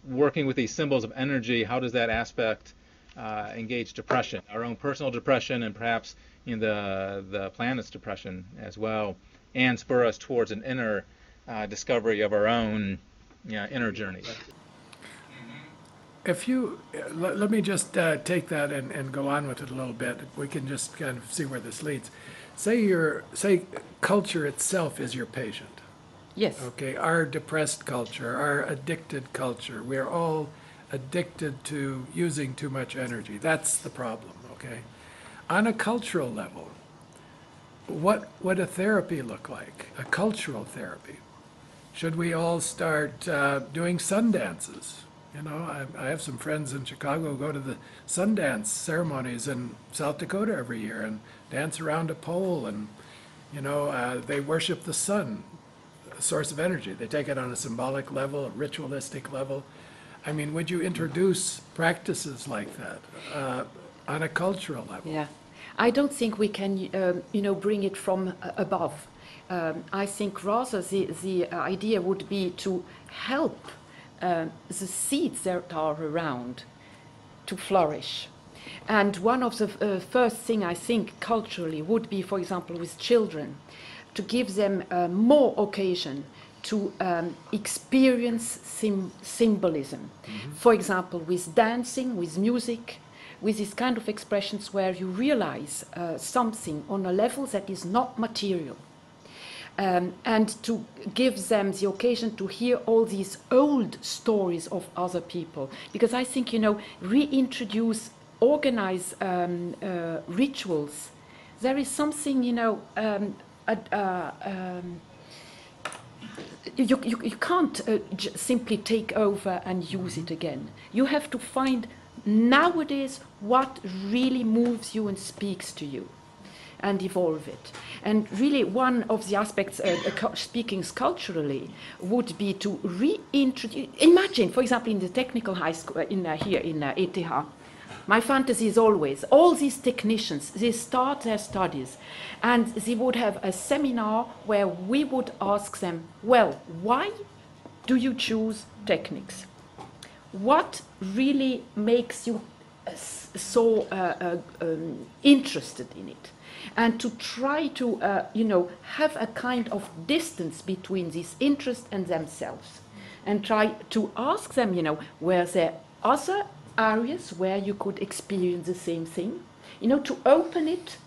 working with these symbols of energy, how does that aspect engage depression, our own personal depression, and perhaps the planet's depression as well, and spur us towards an inner discovery of our own inner journey? If you, let me just take that and go on with it a little bit. We can just kind of see where this leads. Say culture itself is your patient. Yes. Okay, our depressed culture, our addicted culture, we're all addicted to using too much energy. That's the problem, okay? On a cultural level, what would a therapy look like? A cultural therapy? Should we all start doing sun dances? You know, I have some friends in Chicago who go to the Sundance ceremonies in South Dakota every year and dance around a pole, and, you know, they worship the sun, a source of energy. They take it on a symbolic level, a ritualistic level. I mean, would you introduce practices like that on a cultural level? Yeah. I don't think we can, bring it from above. I think rather the idea would be to help the seeds that are around to flourish. And one of the first thing I think culturally would be, for example, with children, to give them more occasion to experience symbolism. Mm-hmm. For example, with dancing, with music, with these kind of expressions where you realize something on a level that is not material. And to give them the occasion to hear all these old stories of other people. Because I think, reintroduce, organize rituals. There is something, you can't simply take over and use it again. You have to find nowadays what really moves you and speaks to you. and evolve it. And really one of the aspects, speaking culturally, would be to reintroduce, imagine, for example, in the technical high school, here in ETH, my fantasy is always, all these technicians, they start their studies and they would have a seminar where we would ask them, well, why do you choose techniques? What really makes you so interested in it? And to try to, have a kind of distance between this interest and themselves. And try to ask them, were there other areas where you could experience the same thing? To open it,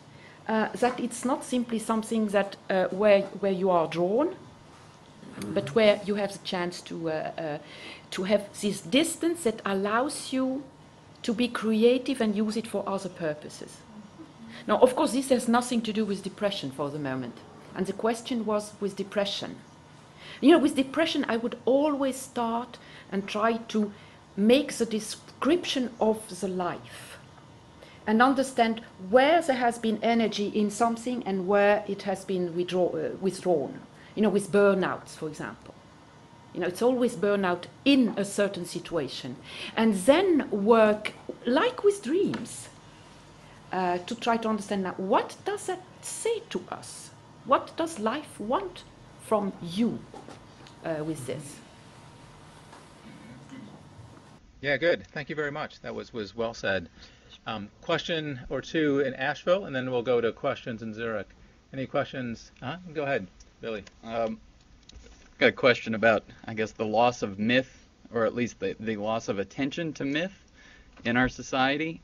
that it's not simply something that where you are drawn, but where you have the chance to have this distance that allows you to be creative and use it for other purposes. Now, of course, this has nothing to do with depression for the moment. And the question was with depression. With depression, I would always start and try to make the description of the life and understand where there has been energy in something and where it has been withdrawn. With burnouts, for example. It's always burnout in a certain situation. And then work, like with dreams, to try to understand now, what does that say to us? What does life want from you with this? Yeah, good. Thank you very much. That was well said. Question or two in Asheville, and then we'll go to questions in Zurich. Any questions? Go ahead, Billy. Got a question about, I guess, the loss of myth, or at least the loss of attention to myth in our society.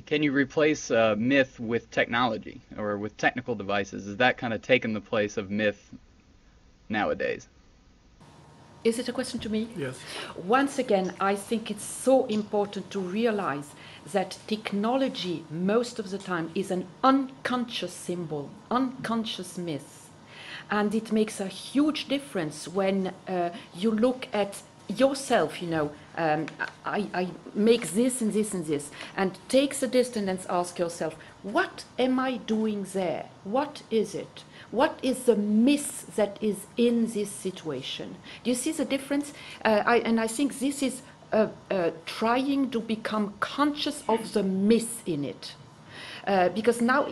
Can you replace myth with technology or with technical devices? Is that kind of taken the place of myth nowadays? Is it a question to me? Yes. Once again, I think it's so important to realize that technology most of the time is an unconscious symbol, unconscious myth. And it makes a huge difference when you look at yourself, I make this and this and this, and take the distance and ask yourself, what am I doing there? What is it? What is the myth that is in this situation? Do you see the difference? I think this is trying to become conscious of the myth in it. Because now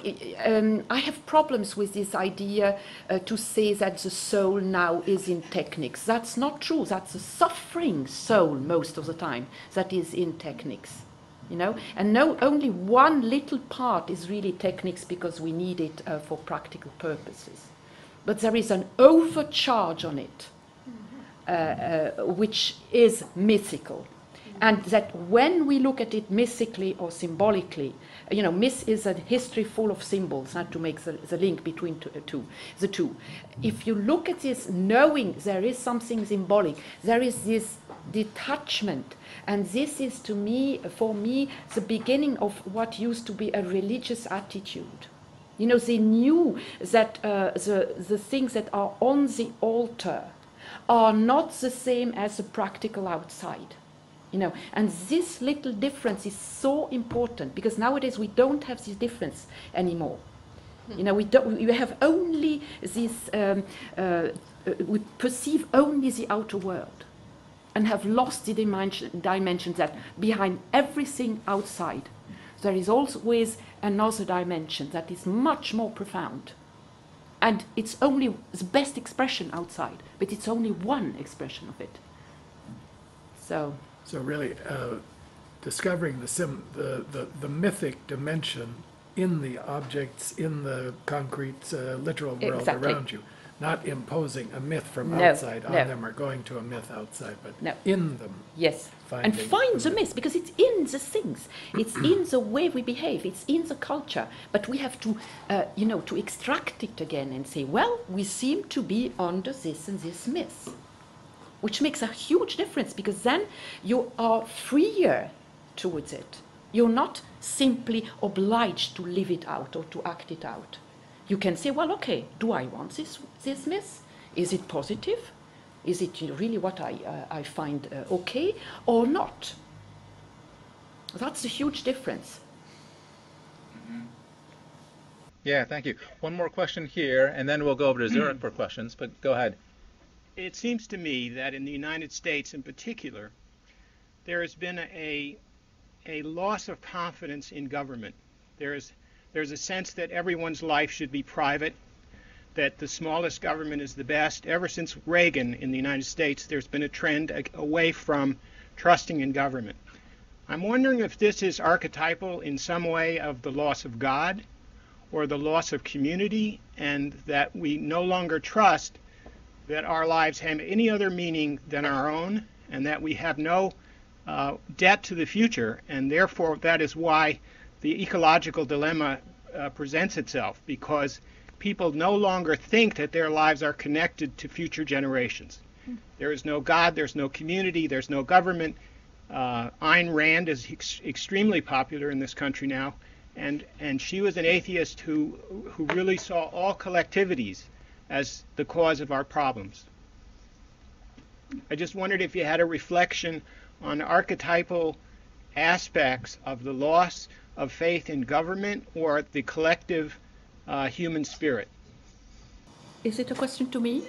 I have problems with this idea to say that the soul now is in techniques. That's not true. That's a suffering soul most of the time that is in techniques. And only one little part is really techniques because we need it for practical purposes. But there is an overcharge on it, which is mythical. And that when we look at it mystically or symbolically, myth is a history full of symbols, not to make the link between the two. If you look at this knowing there is something symbolic, there is this detachment. And this is, for me, the beginning of what used to be a religious attitude. They knew that the things that are on the altar are not the same as the practical outside. And this little difference is so important because nowadays we don't have this difference anymore. We have only this, we perceive only the outer world and have lost the dimension that behind everything outside there is always another dimension that is much more profound. And it's only the best expression outside, but it's only one expression of it. So really, discovering the mythic dimension in the objects, in the concrete, literal world Exactly. around you, not imposing a myth from No, outside on no. them or going to a myth outside, but No. in them. yes, Finding and find the the myth because it's in the things, it's in the way we behave, it's in the culture. But we have to, to extract it again and say, well, we seem to be under this and this myth. Which makes a huge difference because then you are freer towards it. You're not simply obliged to live it out or to act it out. You can say, well, okay, do I want this myth? Is it positive? Is it really what I find okay or not? That's a huge difference. Yeah, thank you. One more question here, and then we'll go over to Zurich for questions, but go ahead. It seems to me that in the United States in particular, there has been a loss of confidence in government. There's a sense that everyone's life should be private, that the smallest government is the best. Ever since Reagan in the United States, there's been a trend away from trusting in government. I'm wondering if this is archetypal in some way of the loss of God or the loss of community, and that we no longer trust that our lives have any other meaning than our own, and that we have no debt to the future, and therefore that is why the ecological dilemma presents itself, because people no longer think that their lives are connected to future generations. There is no God, there's no community, there's no government. Ayn Rand is extremely popular in this country now, and she was an atheist who really saw all collectivities as the cause of our problems. I just wondered if you had a reflection on archetypal aspects of the loss of faith in government or the collective human spirit. Is it a question to me?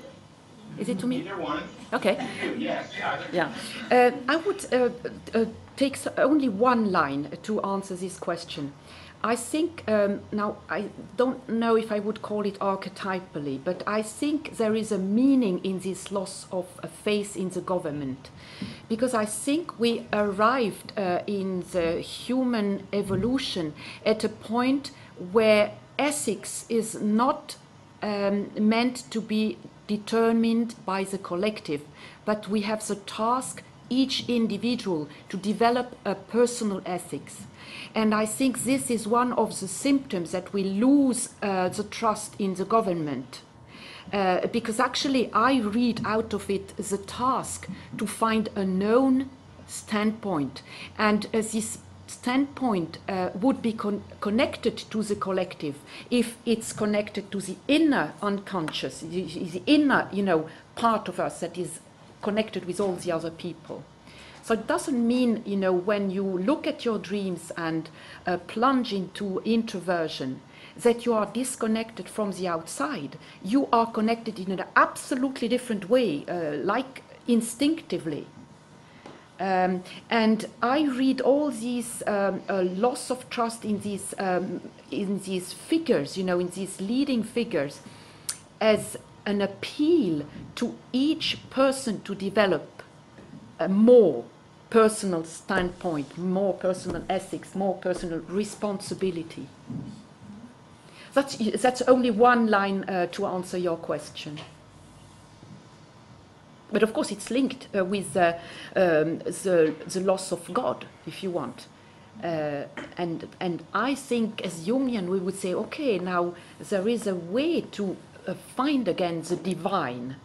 Is it to me? Either one. Okay. Yes, Yeah. I would take only one line to answer this question. I think, now I don't know if I would call it archetypally, but I think there is a meaning in this loss of faith in the government. Because I think we arrived in the human evolution at a point where ethics is not meant to be determined by the collective, but we have the task, each individual, to develop a personal ethics. And I think this is one of the symptoms that we lose the trust in the government. Because actually I read out of it the task to find a known standpoint. And this standpoint would be connected to the collective if it's connected to the inner unconscious, the inner, part of us that is connected with all the other people. So it doesn't mean, when you look at your dreams and plunge into introversion, that you are disconnected from the outside. You are connected in an absolutely different way, like instinctively. And I read all these loss of trust in these figures, in these leading figures, as an appeal to each person to develop a more personal standpoint, more personal ethics, more personal responsibility. That's only one line to answer your question. But of course it's linked with the loss of God, if you want. And I think as Jungian we would say, okay, now there is a way to find again the divine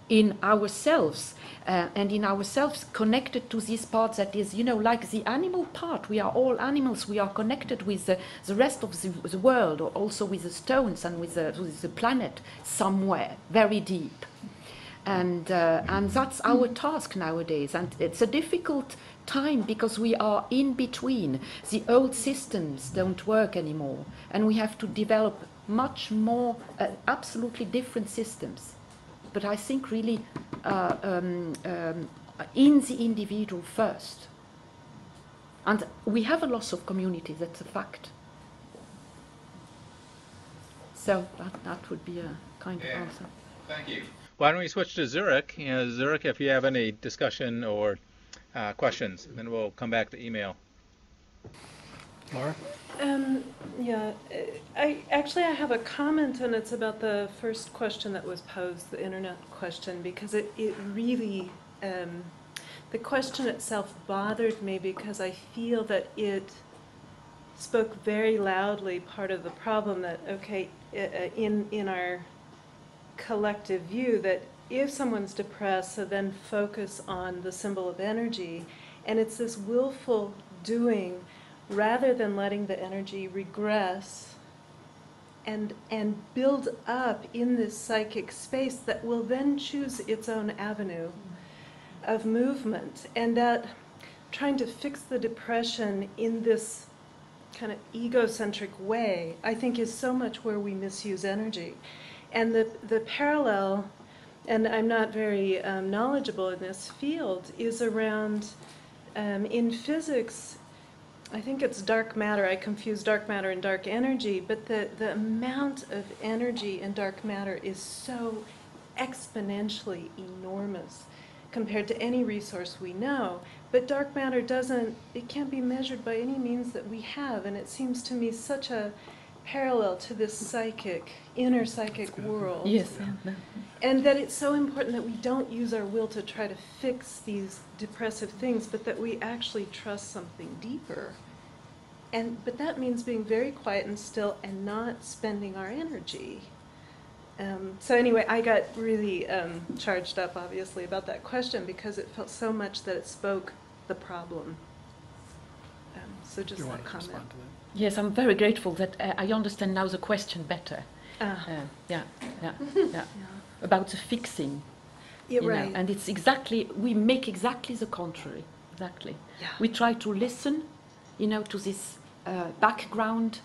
in ourselves, and in ourselves connected to this part that is, like the animal part. We are all animals. We are connected with the rest of the world, or also with the stones and with the planet somewhere very deep. And that's our task nowadays. And it's a difficult time because we are in between. The old systems don't work anymore, and we have to develop much more absolutely different systems. But I think really in the individual first. And we have a loss of community, that's a fact. So that would be a kind of answer. Thank you. Why don't we switch to Zurich? Zurich, if you have any discussion or questions, then we'll come back to email. Laura? I have a comment, and it's about the first question that was posed, the internet question, because it really, the question itself bothered me because I feel that it spoke very loudly part of the problem that, okay, in our collective view, that if someone's depressed, so then focus on the symbol of energy, and it's this willful doing rather than letting the energy regress and build up in this psychic space that will then choose its own avenue of movement, and that trying to fix the depression in this kind of egocentric way, I think is so much where we misuse energy. And the parallel, and I'm not very knowledgeable in this field, is around, in physics, I think it's dark matter. I confuse dark matter and dark energy, but the amount of energy in dark matter is so exponentially enormous compared to any resource we know. But dark matter it can't be measured by any means that we have, and it seems to me such a parallel to this inner psychic world. Yes. Yeah. And that it's so important that we don't use our will to try to fix these depressive things, but that we actually trust something deeper. But that means being very quiet and still and not spending our energy. So anyway, I got really charged up, obviously, about that question because it felt so much that it spoke the problem. So just Do you that want to comment. respond to that? Yes, I'm very grateful that I understand now the question better. Yeah. About the fixing. Yeah, you know, right. and it's we make exactly the contrary. Exactly. Yeah. We try to listen, to this background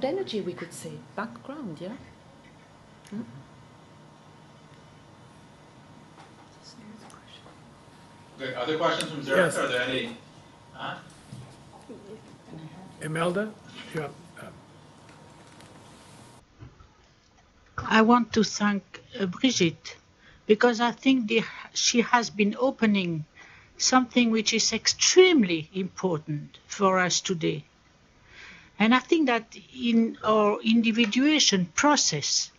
energy, we could say. Background, yeah? Hmm? Good. Other questions from Zurich? Yes. Are there any? Huh? Imelda? Yeah. I want to thank Brigitte because I think she has been opening something which is extremely important for us today. And I think that in our individuation process,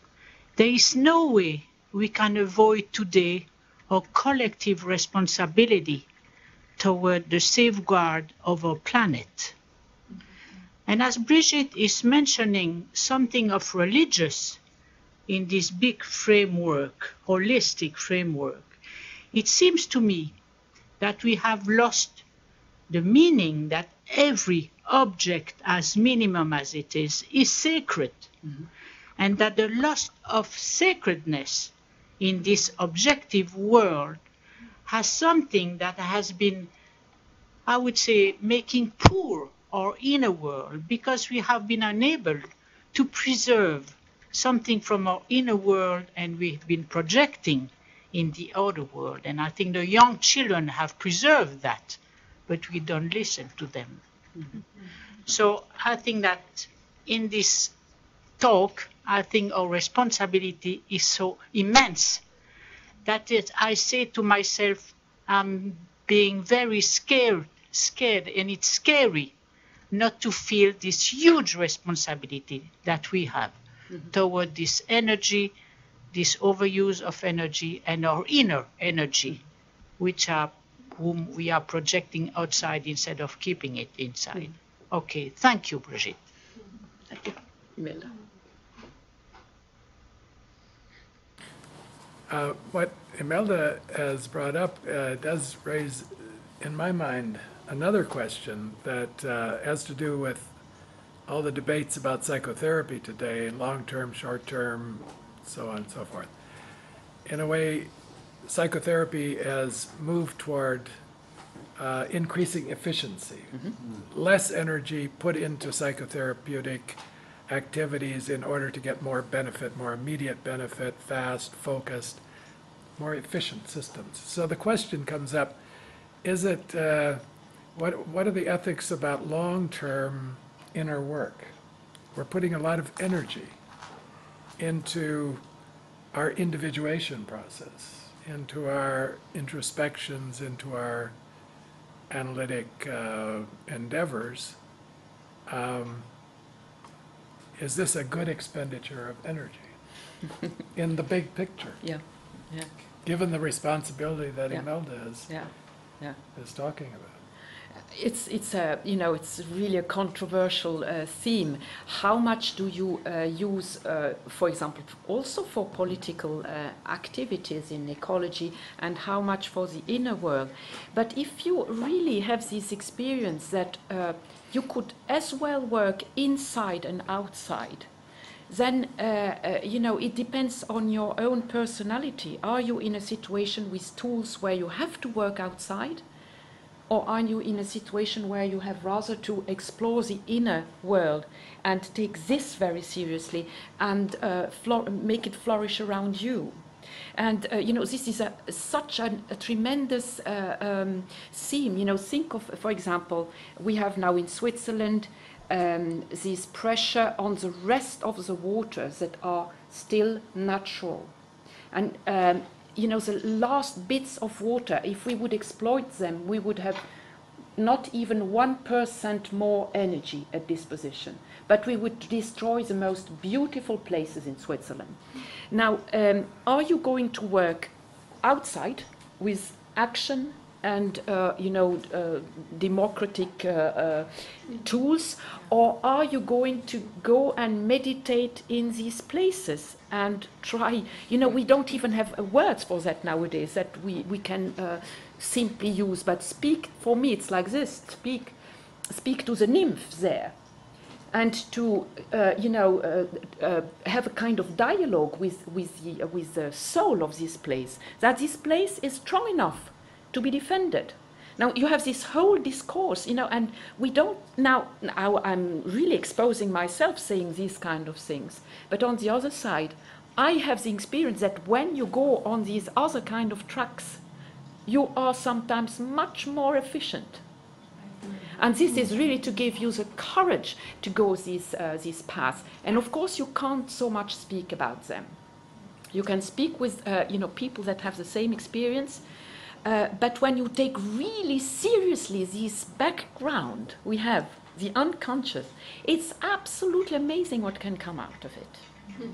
there is no way we can avoid today our collective responsibility toward the safeguard of our planet. And as Brigitte is mentioning something of religious in this big framework, holistic framework, it seems to me that we have lost the meaning that every object, as minimum as it is sacred. Mm-hmm. And that the loss of sacredness in this objective world has something that has been, I would say, making poor our inner world because we have been unable to preserve something from our inner world and we've been projecting in the outer world. And I think the young children have preserved that, but we don't listen to them. Mm-hmm. So I think that in this talk, I think our responsibility is so immense that I say to myself, I'm being very scared, and it's scary not to feel this huge responsibility that we have toward this energy, this overuse of energy, and our inner energy, whom we are projecting outside instead of keeping it inside. Okay, thank you, Brigitte. Thank you, Imelda. What Imelda has brought up does raise, in my mind, another question that has to do with all the debates about psychotherapy today, long-term, short-term, so on and so forth. In a way, psychotherapy has moved toward increasing efficiency, less energy put into psychotherapeutic activities in order to get more benefit, more immediate benefit, fast, focused, more efficient systems. So the question comes up, is it, what are the ethics about long-term inner work? We're putting a lot of energy into our individuation process, into our introspections, into our analytic endeavors. Is this a good expenditure of energy in the big picture? Yeah. Given the responsibility that Imelda is talking about. It's it's really a controversial theme. How much do you use, for example, also for political activities in ecology, and how much for the inner world? But if you really have this experience that you could as well work inside and outside, then it depends on your own personality. Are you in a situation with tools where you have to work outside? Or are you in a situation where you have rather to explore the inner world and take this very seriously and make it flourish around you? And, this is such a tremendous theme. Think of, for example, we have now in Switzerland this pressure on the rest of the waters that are still natural. And the last bits of water, if we would exploit them, we would have not even 1% more energy at disposition. But we would destroy the most beautiful places in Switzerland. Now, are you going to work outside with action and democratic tools, or are you going to go and meditate in these places and try? We don't even have words for that nowadays that we can simply use. But speak, for me, it's like this: speak to the nymph there, and to have a kind of dialogue with the soul of this place. That this place is strong enough to be defended. Now you have this whole discourse, and we don't now I'm really exposing myself saying these kind of things. But on the other side, I have the experience that when you go on these other kind of tracks, you are sometimes much more efficient. And this is really to give you the courage to go these paths. And of course, you can't so much speak about them. You can speak with people that have the same experience. But when you take really seriously this background we have, the unconscious, it's absolutely amazing what can come out of it.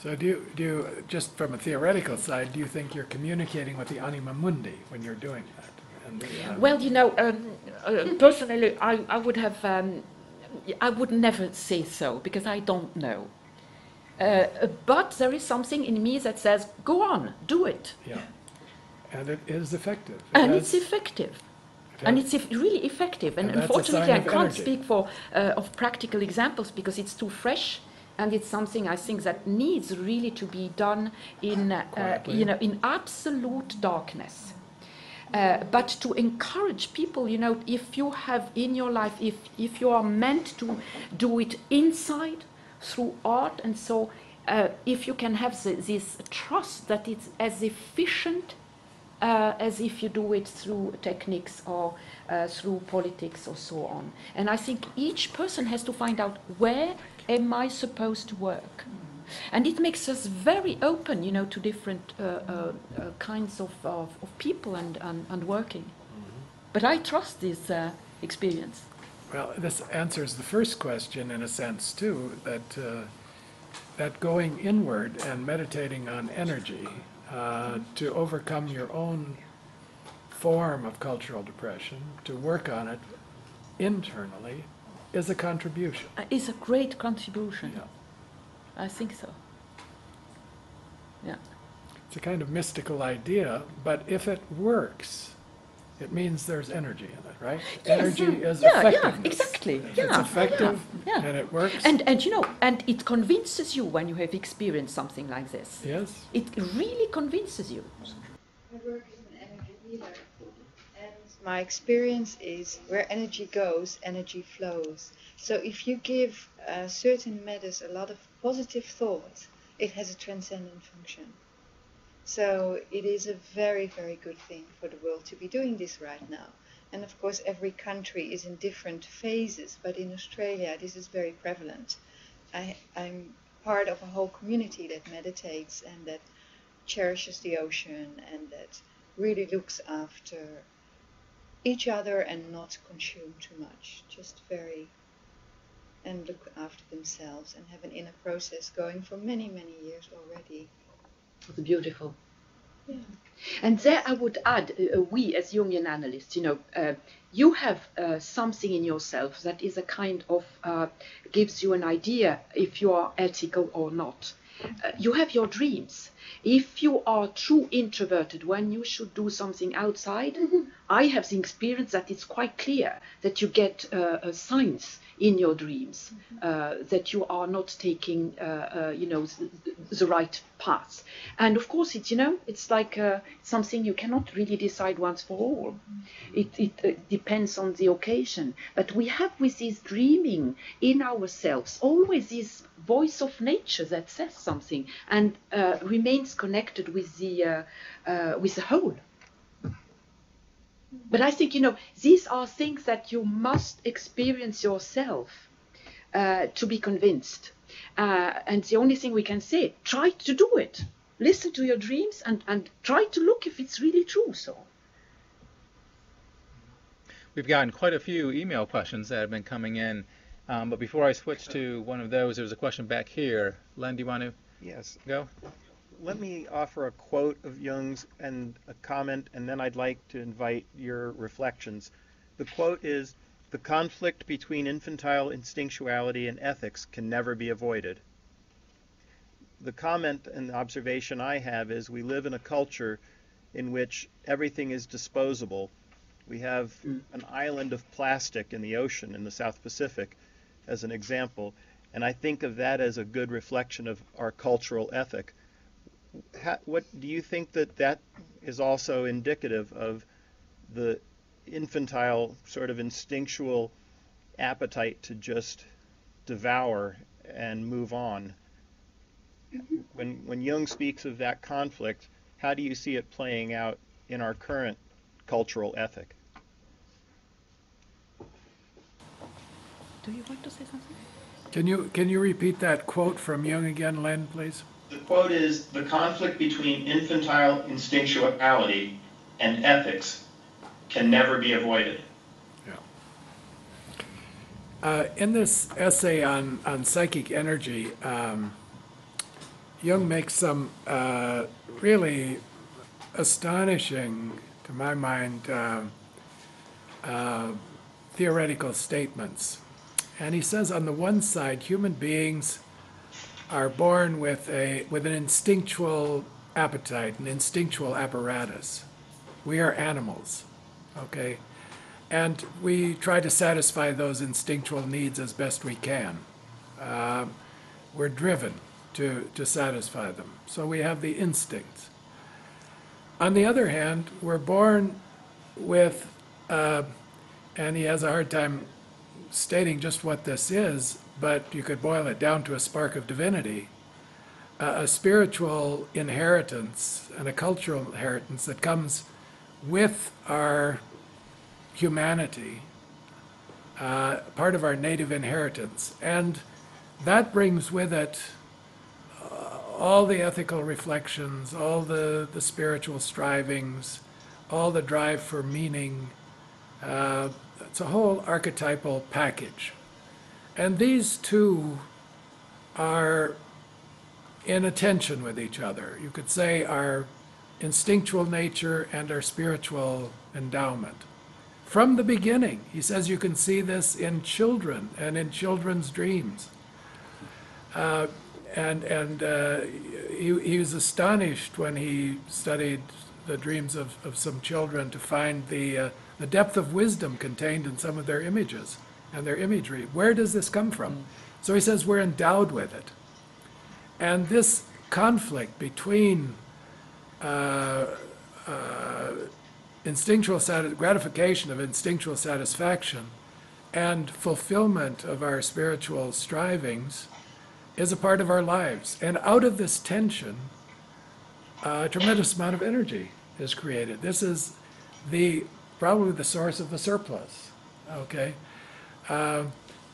So do you, just from a theoretical side, do you think you're communicating with the anima mundi when you're doing that? And, well, personally, I would have, I would never say so, because I don't know. But there is something in me that says, go on, do it. Yeah. And it is effective. It's effective. And it's really effective. And unfortunately, I can't speak of practical examples because it's too fresh. And it's something I think that needs really to be done in, in absolute darkness. But to encourage people, if you have in your life, if you are meant to do it inside through art, and so if you can have this trust that it's as efficient as if you do it through techniques or through politics or so on. And I think each person has to find out, where am I supposed to work? And it makes us very open, to different kinds of people and working. But I trust this experience. Well, this answers the first question in a sense too, that going inward and meditating on energy to overcome your own form of cultural depression, to work on it internally, is a contribution. Is a great contribution. Yeah. I think so. Yeah. It's a kind of mystical idea, but if it works, it means there's energy in it, right? Yes. Energy is Yeah, effectiveness. exactly. If it's effective and it works. And and it convinces you when you have experienced something like this. Yes. It really convinces you. I work as an energy healer, and my experience is where energy goes, energy flows. So if you give certain matters a lot of positive thought, it has a transcendent function. So it is a very, very good thing for the world to be doing this right now. And of course every country is in different phases, but in Australia this is very prevalent. I'm part of a whole community that meditates and that cherishes the ocean and that really looks after each other and not consume too much, just and look after themselves and have an inner process going for many, many years already. It's beautiful. Yeah. And there I would add, we as Jungian analysts, you have something in yourself that is a kind of, gives you an idea if you are ethical or not. You have your dreams. If you are too introverted when you should do something outside, I have the experience that it's quite clear that you get signs in your dreams that you are not taking, the right path. And of course, it's like something you cannot really decide once for all. It depends on the occasion. But we have with this dreaming in ourselves always this voice of nature that says something and remains connected with the whole. But I think, these are things that you must experience yourself to be convinced. And the only thing we can say, try to do it. Listen to your dreams and try to look if it's really true. So. We've gotten quite a few email questions that have been coming in. But before I switch to one of those, there's a question back here. Len, do you want to go? Let me offer a quote of Jung's and a comment, and then I'd like to invite your reflections. The quote is, "The conflict between infantile instinctuality and ethics can never be avoided." The comment and the observation I have is we live in a culture in which everything is disposable. We have an island of plastic in the ocean in the South Pacific as an example, and I think of that as a good reflection of our cultural ethic. What do you think that is also indicative of the infantile sort of instinctual appetite to just devour and move on? When Jung speaks of that conflict, how do you see it playing out in our current cultural ethic? Do you want to say something? Can you repeat that quote from Jung again, Len, please? The quote is, "The conflict between infantile instinctuality and ethics can never be avoided." Yeah. In this essay on psychic energy, Jung makes some really astonishing, to my mind, theoretical statements. And he says, on the one side, human beings are born with an instinctual appetite, an instinctual apparatus. We are animals, okay? And we try to satisfy those instinctual needs as best we can. We're driven to satisfy them. So we have the instincts. On the other hand, we're born with, and he has a hard time stating just what this is, but you could boil it down to a spark of divinity, a spiritual inheritance and a cultural inheritance that comes with our humanity, part of our native inheritance. And that brings with it all the ethical reflections, all the spiritual strivings, all the drive for meaning. It's a whole archetypal package. And these two are in a tension with each other. You could say our instinctual nature and our spiritual endowment. From the beginning, he says you can see this in children and in children's dreams. He was astonished when he studied the dreams of some children to find the depth of wisdom contained in some of their images and their imagery. Where does this come from? So he says we're endowed with it. And this conflict between instinctual gratification of instinctual satisfaction and fulfillment of our spiritual strivings is a part of our lives. And out of this tension, a tremendous amount of energy is created. This is probably the source of the surplus, okay?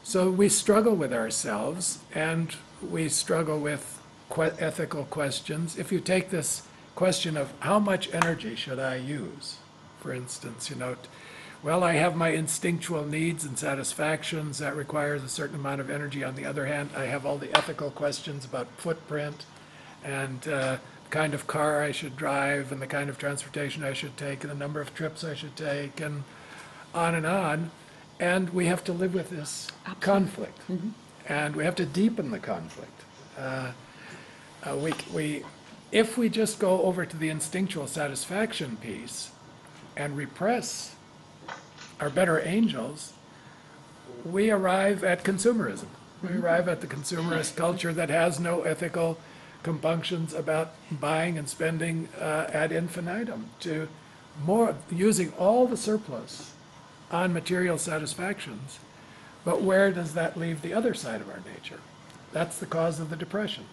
So we struggle with ourselves, and we struggle with ethical questions. If you take this question of how much energy should I use, for instance, well, I have my instinctual needs and satisfactions, that requires a certain amount of energy. On the other hand, I have all the ethical questions about footprint and the kind of car I should drive and the kind of transportation I should take and the number of trips I should take and on. And we have to live with this conflict. And we have to deepen the conflict. if we just go over to the instinctual satisfaction piece and repress our better angels, we arrive at consumerism. We arrive at the consumerist culture that has no ethical compunctions about buying and spending ad infinitum, to more using all the surplus on material satisfactions. But where does that leave the other side of our nature? That's the cause of the depression.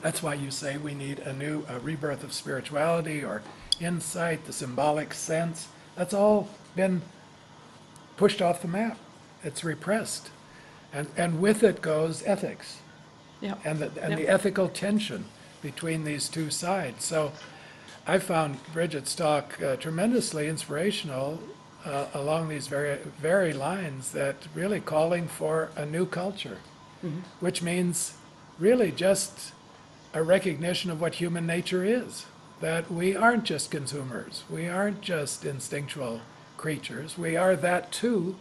That's why you say we need a rebirth of spirituality or insight, the symbolic sense. That's all been pushed off the map. It's repressed. And with it goes ethics. Yeah. And the ethical tension between these two sides. So I found Bridget's talk tremendously inspirational along these very lines, that really calling for a new culture, which means really just a recognition of what human nature is, that we aren't just consumers, we aren't just instinctual creatures, we are that too,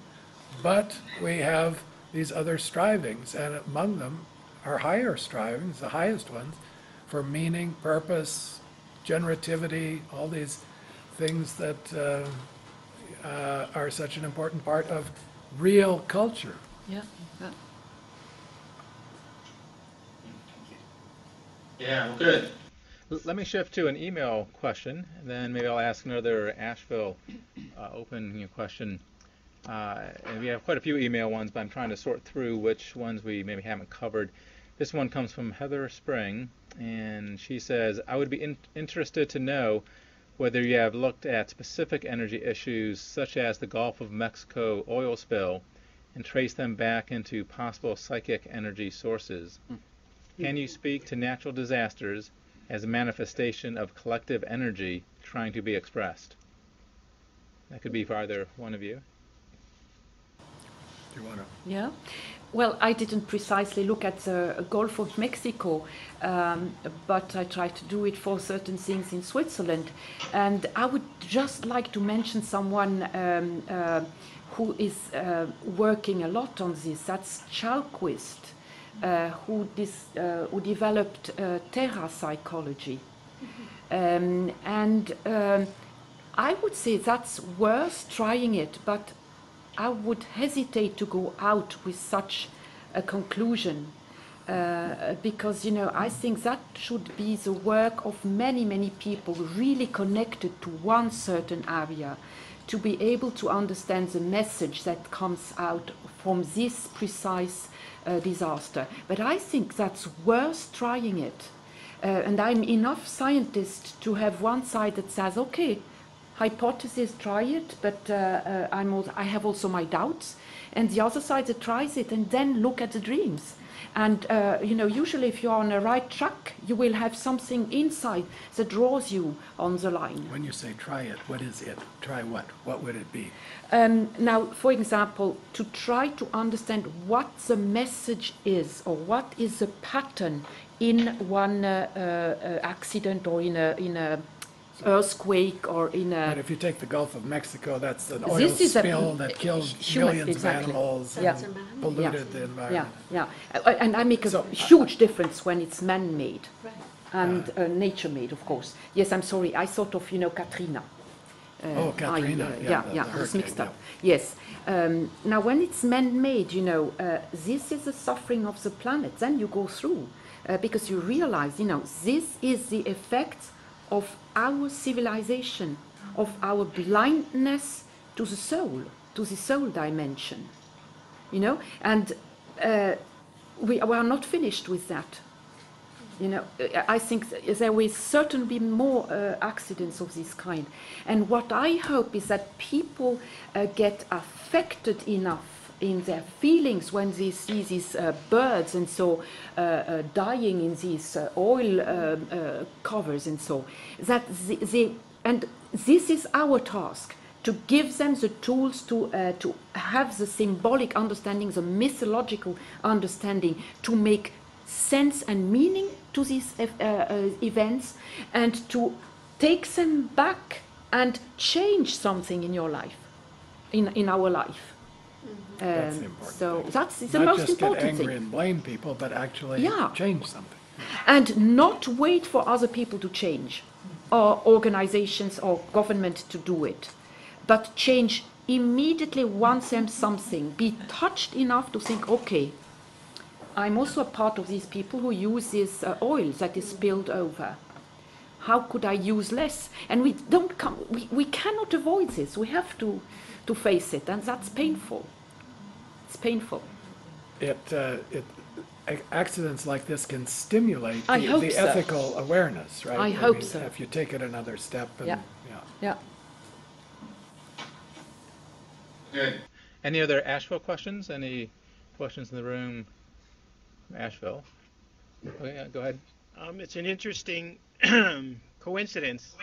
but we have these other strivings, and among them are higher strivings, the highest ones, for meaning, purpose, generativity, all these things that are such an important part of real culture. Yeah. Yeah, well, good. Let me shift to an email question, and then maybe I'll ask another Asheville open question. And we have quite a few email ones, but I'm trying to sort through which ones we maybe haven't covered. This one comes from Heather Spring, and she says, I would be interested to know whether you have looked at specific energy issues such as the Gulf of Mexico oil spill and traced them back into possible psychic energy sources. Can you speak to natural disasters as a manifestation of collective energy trying to be expressed? That could be for either one of you. Do you want to? Yeah. Well, I didn't precisely look at the Gulf of Mexico, but I tried to do it for certain things in Switzerland. And I would just like to mention someone who is working a lot on this. That's Chalquist, who developed Terra Psychology. And I would say that's worth trying it, but I would hesitate to go out with such a conclusion because, I think that should be the work of many, many people really connected to one certain area, to be able to understand the message that comes out from this precise disaster. But I think that's worth trying it. And I'm enough scientist to have one side that says, okay, hypothesis, try it, but I have also my doubts. And the other side that tries it and then look at the dreams. And, usually if you're on the right track, you will have something inside that draws you on the line. When you say try it, what is it? Try what? What would it be? Now, for example, to try to understand what the message is or what is the pattern in one accident or in a earthquake or in a... But if you take the Gulf of Mexico, that's an oil spill that killed millions of animals and polluted the environment. Yeah. And I make a huge difference when it's man-made and nature-made, of course. Yes, I'm sorry, I thought of, Katrina. Katrina, I was mixed up. Yes. Now, when it's man-made, this is the suffering of the planet. Then you go through because you realize, this is the effect of our civilization, of our blindness to the soul dimension, and we are not finished with that. I think there will certainly be more accidents of this kind. And what I hope is that people get affected enough in their feelings when they see these birds and so dying in these oil covers and so, that and this is our task, to give them the tools to have the symbolic understanding, the mythological understanding, to make sense and meaning to these events, and to take them back and change something in your life, in our life. That's the important so thing. that's the Not most just important get angry thing. and blame people, but actually change something. and not wait for other people to change, or organizations or government to do it, but change immediately once and something. Be touched enough to think, okay, I'm also a part of these people who use this oil that is spilled over. How could I use less? And we cannot avoid this. We have to face it, and that's painful. It's painful. Accidents like this can stimulate I hope the so. ethical awareness, right? I hope mean, so. If you take it another step. And, Yeah. Yeah. Good. Any other Asheville questions? Any questions in the room from Asheville? Oh, yeah, go ahead. It's an interesting coincidence,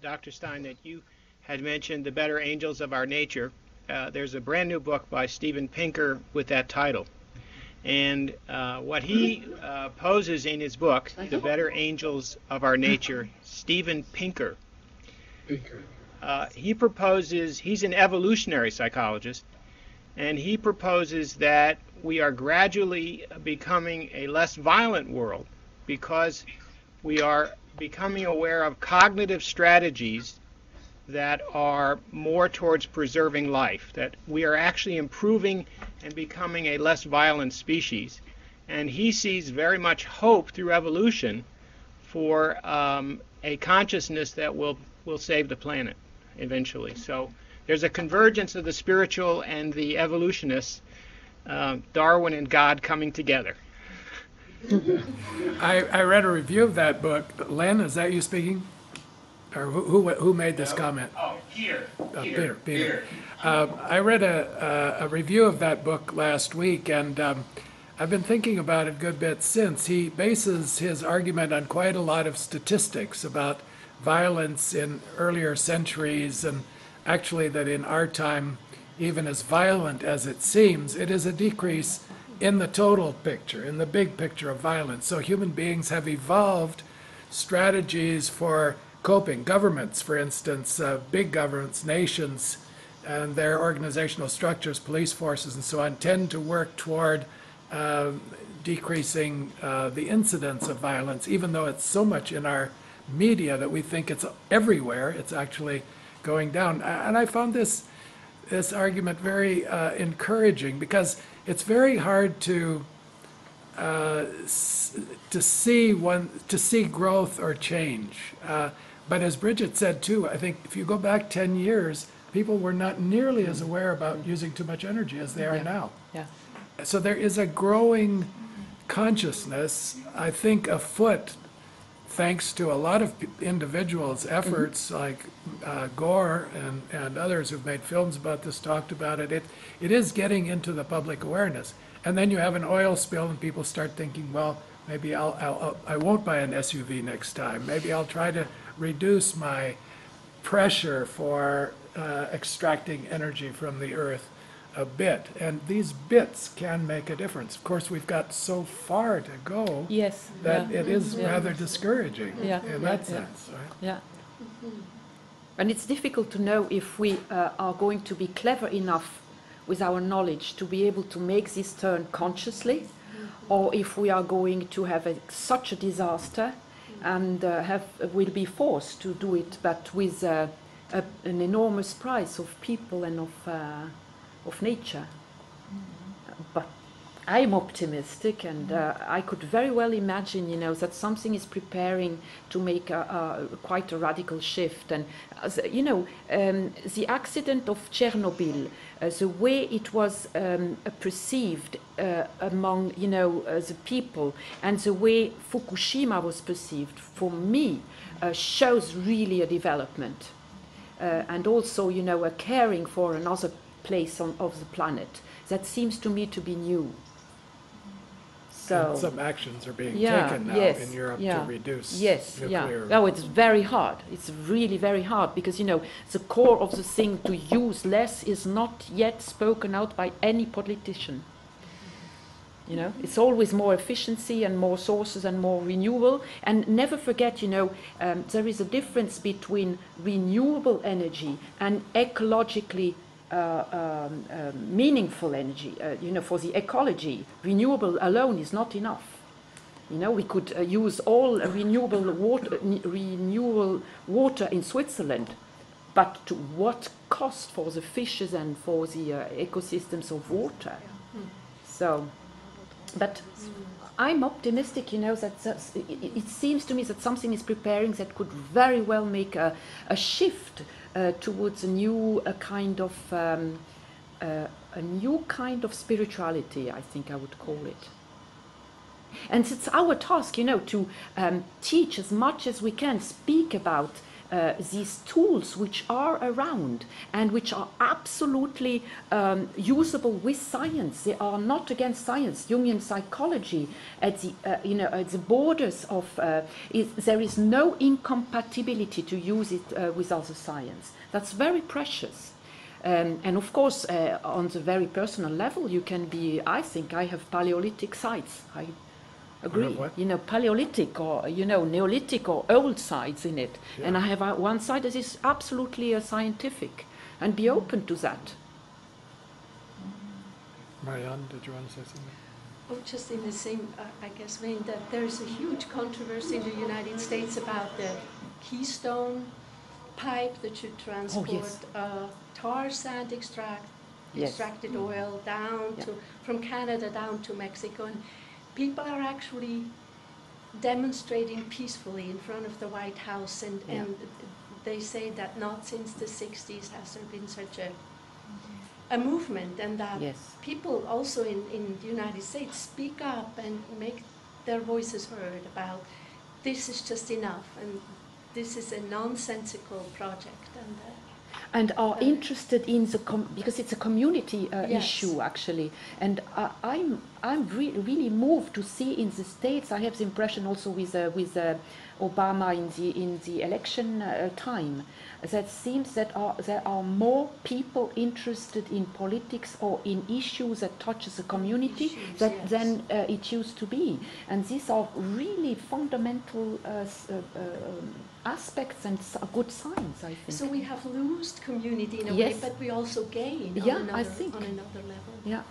Dr. Stein, that you had mentioned The Better Angels of Our Nature. There's a brand new book by Steven Pinker with that title. And what he poses in his book, The Better Angels of Our Nature, Steven Pinker, he proposes, he's an evolutionary psychologist, and he proposes that we are gradually becoming a less violent world because we are becoming aware of cognitive strategies that are more towards preserving life, that we are actually improving and becoming a less violent species. And he sees very much hope through evolution for a consciousness that will save the planet eventually. So there's a convergence of the spiritual and the evolutionists, Darwin and God coming together. I read a review of that book. Len, is that you speaking? Or who made this comment? Oh, Peter. Peter. I read a review of that book last week, and I've been thinking about it a good bit since. He bases his argument on quite a lot of statistics about violence in earlier centuries, and actually that in our time, even as violent as it seems, it is a decrease in the total picture, in the big picture of violence. So human beings have evolved strategies for coping. Governments, for instance, big governments, nations, and their organizational structures, police forces and so on, tend to work toward decreasing the incidence of violence, even though it's so much in our media that we think it's everywhere. It's actually going down. And I found this argument very encouraging, because it's very hard to see growth or change. But as Bridget said too, I think if you go back 10 years, people were not nearly as aware about using too much energy as they are now. Yeah. So there is a growing consciousness, I think, afoot, thanks to a lot of individuals' efforts, like Gore and others who've made films about this, talked about it. It is getting into the public awareness. And then you have an oil spill and people start thinking, well, maybe I won't buy an SUV next time. Maybe I'll try to reduce my pressure for extracting energy from the earth a bit. And these bits can make a difference. Of course, we've got so far to go that it is rather discouraging in that sense. Right? Yeah. And it's difficult to know if we are going to be clever enough with our knowledge to be able to make this turn consciously, or if we are going to have such a disaster and will be forced to do it, but with an enormous price of people and of nature. But I'm optimistic, and I could very well imagine, that something is preparing to make quite a radical shift. And the accident of Chernobyl, the way it was perceived among the people, and the way Fukushima was perceived, for me, shows really a development, and also a caring for another place of the planet that seems to me to be new. So and some actions are being taken now in Europe to reduce nuclear. Oh, it's very hard. It's really very hard, because the core of the thing, to use less, is not yet spoken out by any politician. It's always more efficiency and more sources and more renewable. And never forget, there is a difference between renewable energy and ecologically meaningful energy. For the ecology, renewable alone is not enough. You know, we could use all renewable water in Switzerland, but to what cost for the fishes and for the ecosystems of water? So, but I'm optimistic, you know, that it seems to me that something is preparing that could very well make a shift towards a new kind of spirituality, I think I would call it. And it's our task, you know, to teach as much as we can, speak about these tools which are around and which are absolutely usable with science. They are not against science. Jungian psychology at the at the borders of there is no incompatibility to use it with other science. That's very precious. And of course, on the very personal level, you can be. I think I have Paleolithic sites. I agree. You know, Paleolithic or, you know, Neolithic or old sides in it. Yeah. And I have one side that is absolutely scientific, and be open to that. Marianne, did you want to say something? Oh, just in the same, I guess, vein, that there's a huge controversy in the United States about the Keystone pipe that should transport tar sand extracted oil down from Canada down to Mexico. And people are actually demonstrating peacefully in front of the White House, and they say that not since the 60s has there been such a movement, and that people also in the United States speak up and make their voices heard about this is just enough, and this is a nonsensical project, and are interested in the because it's a community issue actually, and I'm really moved to see in the States. I have the impression also with Obama in the election time, that seems that there are more people interested in politics or in issues that touches the community than it used to be, and these are really fundamental aspects and good signs, I think. So we have lost community in a way, but we also gain on another level. Yeah.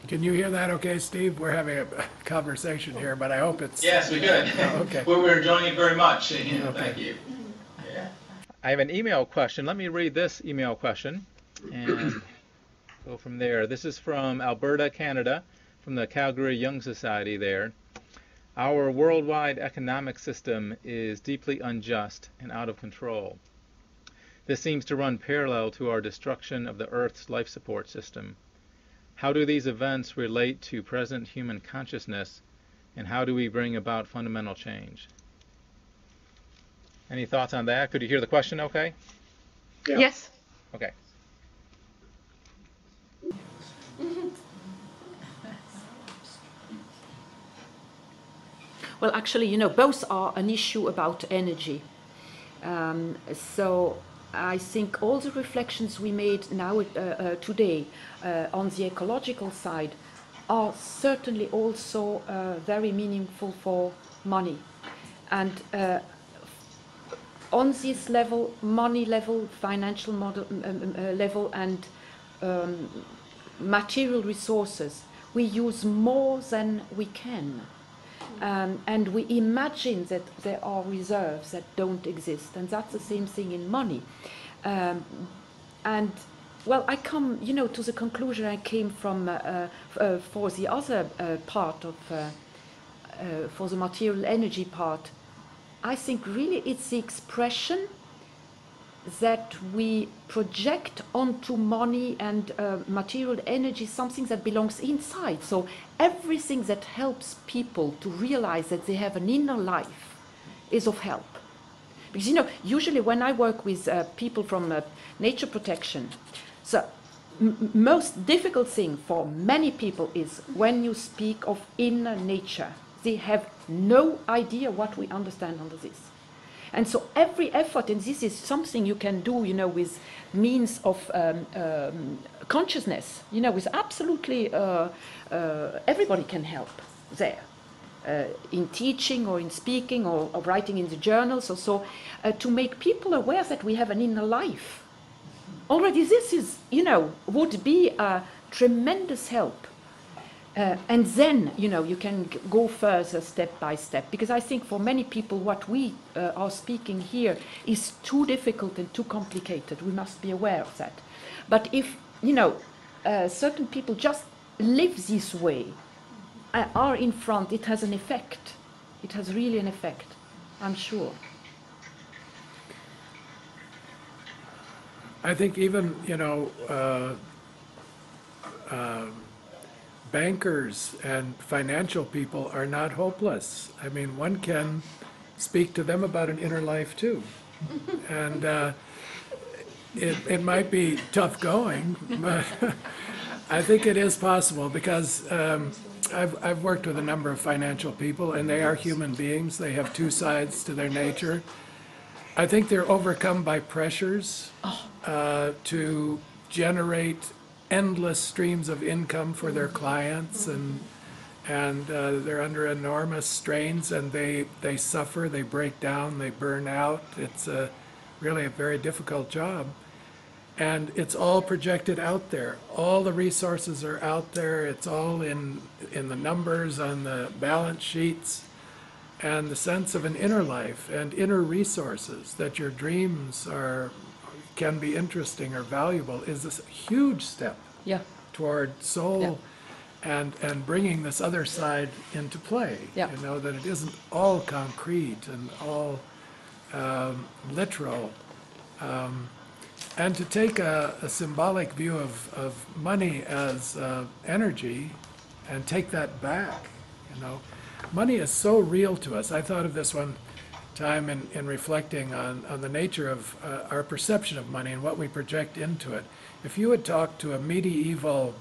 Can you hear that okay, Steve? We're having a conversation here, but I hope it's... Yes, we could. Okay. We're enjoying it very much. Thank you. Yeah. I have an email question. Let me read this email question and go from there. This is from Alberta, Canada, from the Calgary Young Society there. Our worldwide economic system is deeply unjust and out of control. This seems to run parallel to our destruction of the Earth's life support system. How do these events relate to present human consciousness, and how do we bring about fundamental change? Any thoughts on that? Could you hear the question okay? Yeah. Yes. Okay. Well, actually, you know, both are an issue about energy. So I think all the reflections we made now today on the ecological side are certainly also very meaningful for money. And on this level, money level, financial model, level, and material resources, we use more than we can. And we imagine that there are reserves that don't exist, and that's the same thing in money. And well, I come, you know, to the conclusion I came from for the other part of for the material energy part. I think really it's the expression that we project onto money and material energy, something that belongs inside. So everything that helps people to realize that they have an inner life is of help. Because, you know, usually when I work with people from nature protection, the most difficult thing for many people is when you speak of inner nature. They have no idea what we understand under this. And so every effort, and this is something you can do, you know, with means of consciousness, you know, with absolutely, everybody can help there. In teaching or in speaking or writing in the journals or so, to make people aware that we have an inner life. Already this is, you know, would be a tremendous help And then, you can go further step by step. Because I think for many people, what we are speaking here is too difficult and too complicated. We must be aware of that. But if, certain people just live this way, are in front, it has an effect. It has really an effect, I'm sure. I think even, bankers and financial people are not hopeless. I mean, one can speak to them about an inner life too. And it might be tough going, but I think it is possible because I've worked with a number of financial people, and they are human beings. They have two sides to their nature. I think they're overcome by pressures to generate endless streams of income for their clients, and they're under enormous strains, and they suffer, they break down, they burn out. It's really a very difficult job. And it's all projected out there. All the resources are out there. It's all in the numbers on the balance sheets. And the sense of an inner life and inner resources, that your dreams can be interesting or valuable, is a huge step toward soul and bringing this other side into play. That it isn't all concrete and all literal. And to take a symbolic view of money as energy and take that back, Money is so real to us. I thought of this one time in reflecting on the nature of our perception of money and what we project into it. If you had talked to a medieval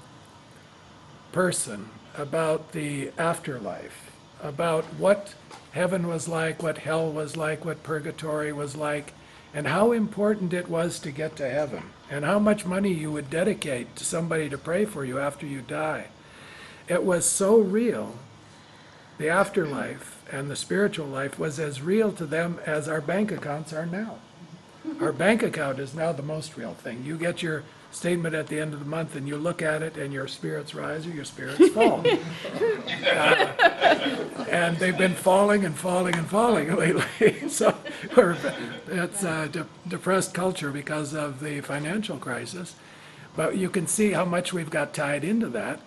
person about the afterlife, about what heaven was like, what hell was like, what purgatory was like, and how important it was to get to heaven, and how much money you would dedicate to somebody to pray for you after you die. It was so real. The afterlife and the spiritual life was as real to them as our bank accounts are now. Our bank account is now the most real thing. You get your statement at the end of the month and you look at it and your spirits rise or your spirits fall. And they've been falling and falling and falling lately. So it's a depressed culture because of the financial crisis. But you can see how much we've got tied into that.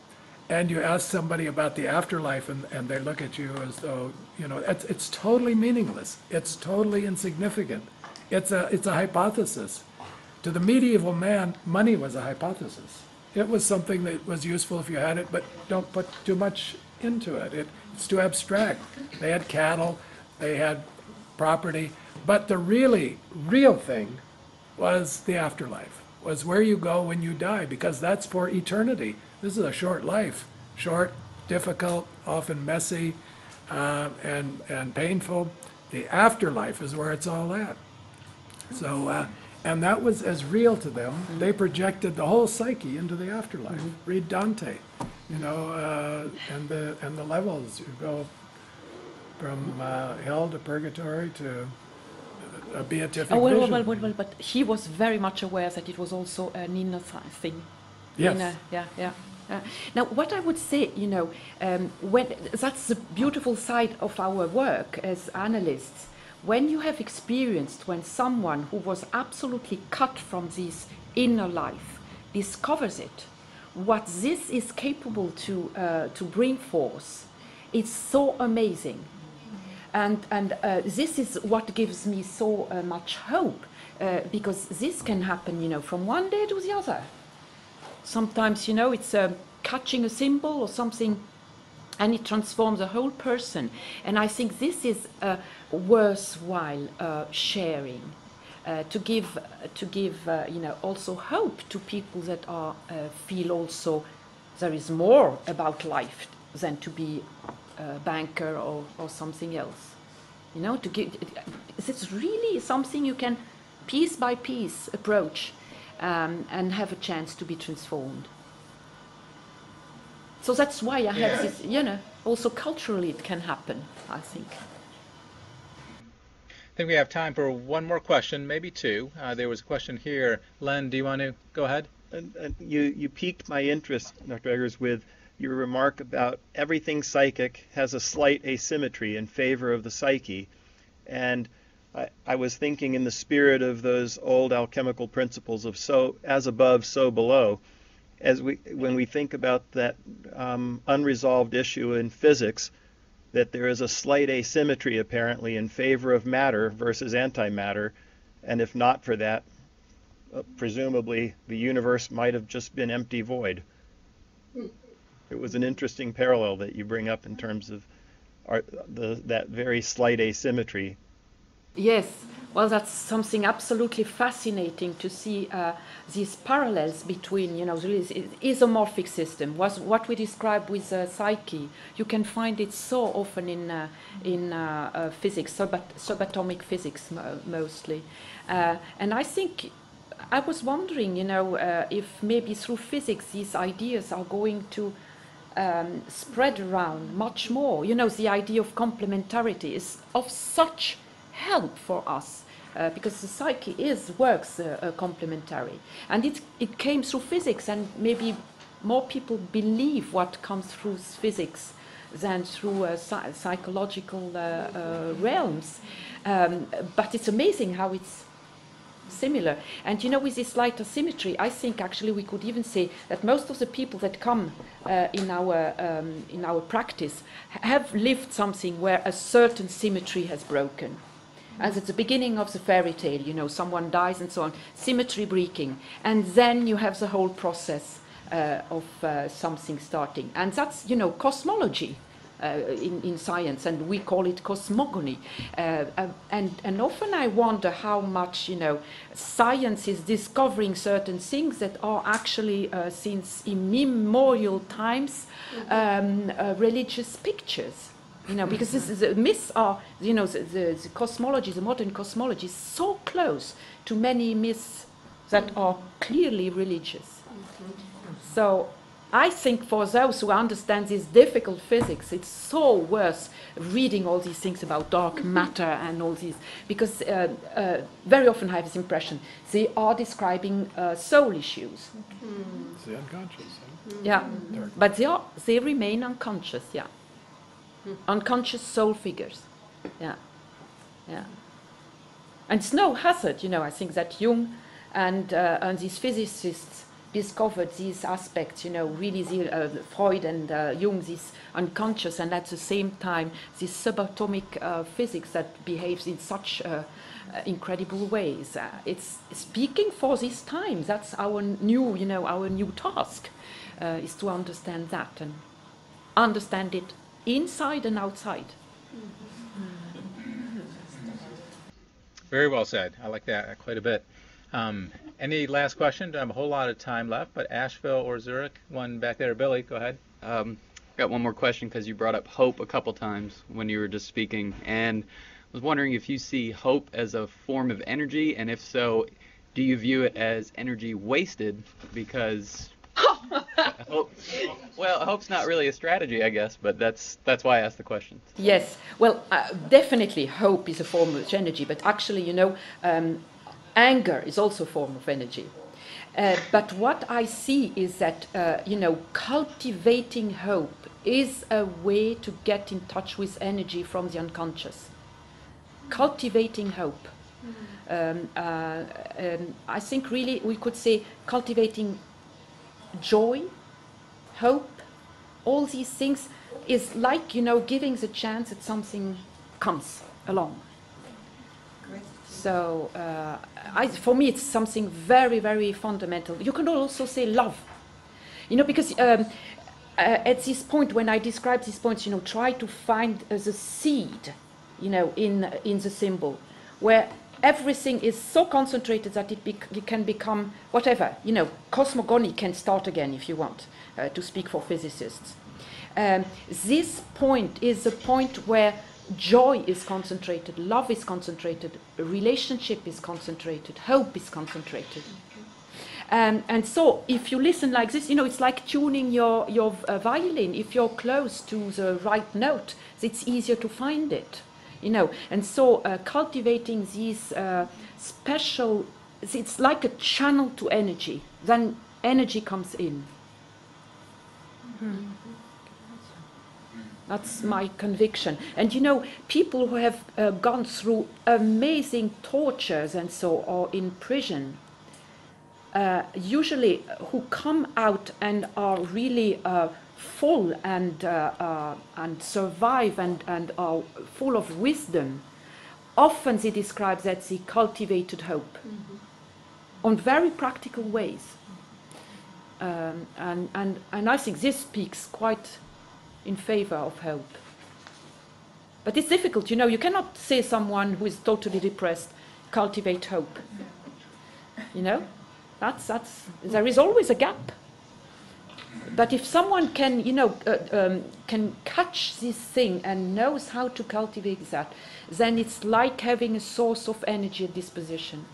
And you ask somebody about the afterlife and they look at you as though, it's totally meaningless. It's totally insignificant. It's a hypothesis. To the medieval man, money was a hypothesis. It was something that was useful if you had it, but don't put too much into it. It's too abstract. They had cattle, they had property, but the really real thing was the afterlife, was where you go when you die, because that's for eternity. This is a short life, short, difficult, often messy, and painful. The afterlife is where it's all at. So, and that was as real to them. They projected the whole psyche into the afterlife. Read Dante, and the levels. You go from hell to purgatory to a beatific vision. Well, but he was very much aware that it was also an inner thing. Yes. Now, what I would say, when that's the beautiful side of our work as analysts. When you have experienced when someone who was absolutely cut from this inner life discovers it, what this is capable to bring forth, it's so amazing. And this is what gives me so much hope, because this can happen, from one day to the other. Sometimes, it's catching a symbol or something, and it transforms the whole person. And I think this is worthwhile sharing, to give also hope to people that are feel also there is more about life than to be a banker or something else. To give it's really something you can piece by piece approach and have a chance to be transformed. So that's why I have this, also culturally it can happen, I think. I think we have time for one more question, maybe two. There was a question here. Len, do you want to go ahead? And you piqued my interest, Dr. Eggers, with your remark about everything psychic has a slight asymmetry in favor of the psyche. And I was thinking in the spirit of those old alchemical principles of so as above, so below, when we think about that unresolved issue in physics, that there is a slight asymmetry apparently in favor of matter versus antimatter, and if not for that, presumably the universe might have just been empty void. It was an interesting parallel that you bring up in terms of that very slight asymmetry. Yes, well, that's something absolutely fascinating to see these parallels between, you know, the isomorphic system, what we describe with Psyche. You can find it so often in physics, subatomic physics mostly. And I think, I was wondering, you know, if maybe through physics these ideas are going to spread around much more. You know, the idea of complementarity is of such help for us because the psyche works complementary, and it came through physics, and maybe more people believe what comes through physics than through psychological realms, but it's amazing how it's similar. And you know, with this slight asymmetry, I think actually we could even say that most of the people that come in our practice have lived something where a certain symmetry has broken. As at the beginning of the fairy tale, you know, someone dies and so on, symmetry breaking, and then you have the whole process of something starting. And that's, you know, cosmology in science, and we call it cosmogony. And often I wonder how much, you know, science is discovering certain things that are actually, since immemorial times, religious pictures. You know, because the myths are, you know, the cosmology, the modern cosmology is so close to many myths that are clearly religious. So I think for those who understand this difficult physics, it's so worth reading all these things about dark matter and all these, because very often I have this impression they are describing soul issues. It's the unconscious. Huh? Yeah, but they remain unconscious, yeah. Unconscious soul figures, yeah. And it's no hazard, you know. I think that Jung and these physicists discovered these aspects, you know, really Freud and Jung, this unconscious, and at the same time this subatomic physics that behaves in such incredible ways. It's speaking for this time. That's our new, you know, our new task is to understand that and understand it inside and outside. Very well said. I like that quite a bit. Any last question? Don't have a whole lot of time left, but Asheville or Zurich? One back there. Billy, go ahead. Got one more question because you brought up hope a couple times when you were just speaking, and I was wondering if you see hope as a form of energy, and if so, do you view it as energy wasted? Because hope's not really a strategy, I guess, but that's why I asked the question. Yes, well, definitely hope is a form of energy, but actually, you know, anger is also a form of energy. But what I see is that, you know, cultivating hope is a way to get in touch with energy from the unconscious. Cultivating hope. I think really we could say cultivating joy, hope, all these things is like, you know, giving the chance that something comes along. So for me it's something very, very fundamental. You can also say love, you know, because at this point, when I describe these points, you know, try to find the seed, you know, in the symbol, where everything is so concentrated that it can become whatever, you know, cosmogony can start again if you want, to speak for physicists. This point is the point where joy is concentrated, love is concentrated, relationship is concentrated, hope is concentrated. And so if you listen like this, you know, it's like tuning your violin. If you're close to the right note, it's easier to find it. You know, and so cultivating these special, it's like a channel to energy. Then energy comes in. Mm-hmm. That's my conviction. And you know, people who have gone through amazing tortures and so, or in prison, usually who come out and are really full and survive and are full of wisdom, often they describe that they cultivated hope on very practical ways. And I think this speaks quite in favor of hope. But it's difficult, you know, you cannot say someone who is totally depressed, cultivate hope. You know, there is always a gap. But if someone can, you know, can catch this thing and knows how to cultivate that, then it's like having a source of energy at disposition.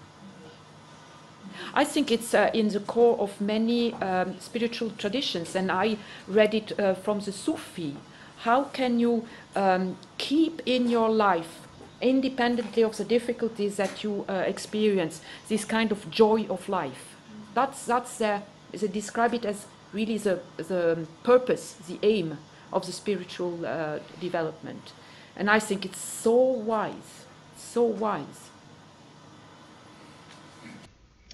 I think it's in the core of many spiritual traditions, and I read it from the Sufi. How can you keep in your life, independently of the difficulties that you experience, this kind of joy of life? They describe it as really the purpose, the aim of the spiritual development. And I think it's so wise, so wise.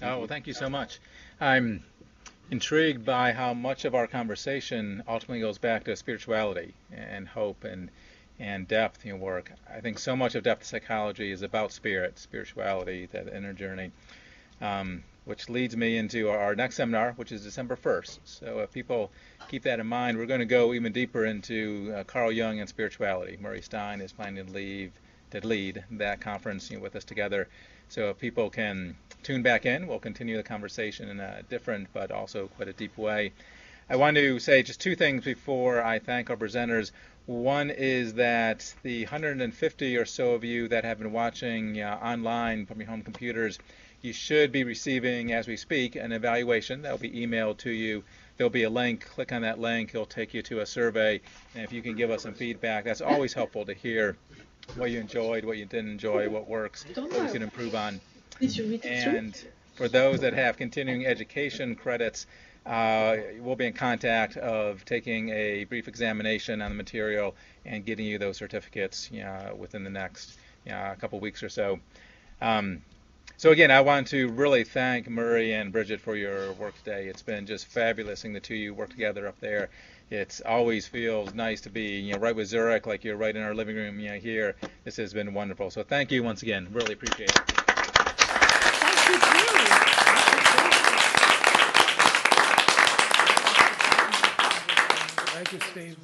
Oh, well, thank you so much. I'm intrigued by how much of our conversation ultimately goes back to spirituality and hope and depth in work. I think so much of depth psychology is about spirit, spirituality, that inner journey, which leads me into our next seminar, which is December 1st. So if people keep that in mind, we're going to go even deeper into Carl Jung and spirituality. Murray Stein is planning to lead that conference with us together. So if people can tune back in, we'll continue the conversation in a different but also quite a deep way. I want to say just two things before I thank our presenters. One is that the 150 or so of you that have been watching online from your home computers, you should be receiving, as we speak, an evaluation that will be emailed to you. There'll be a link. Click on that link. It'll take you to a survey. And if you can give us some feedback, that's always helpful to hear what you enjoyed, what you didn't enjoy, what works, what we can improve on. And for those that have continuing education credits, we'll be in contact of taking a brief examination on the material and getting you those certificates within the next couple weeks or so. So again, I want to really thank Murray and Bridget for your work today. It's been just fabulous seeing the two of you work together up there. It always feels nice to be right with Zurich, like you're right in our living room here. This has been wonderful. So thank you once again. Really appreciate it. Thank you, Steve.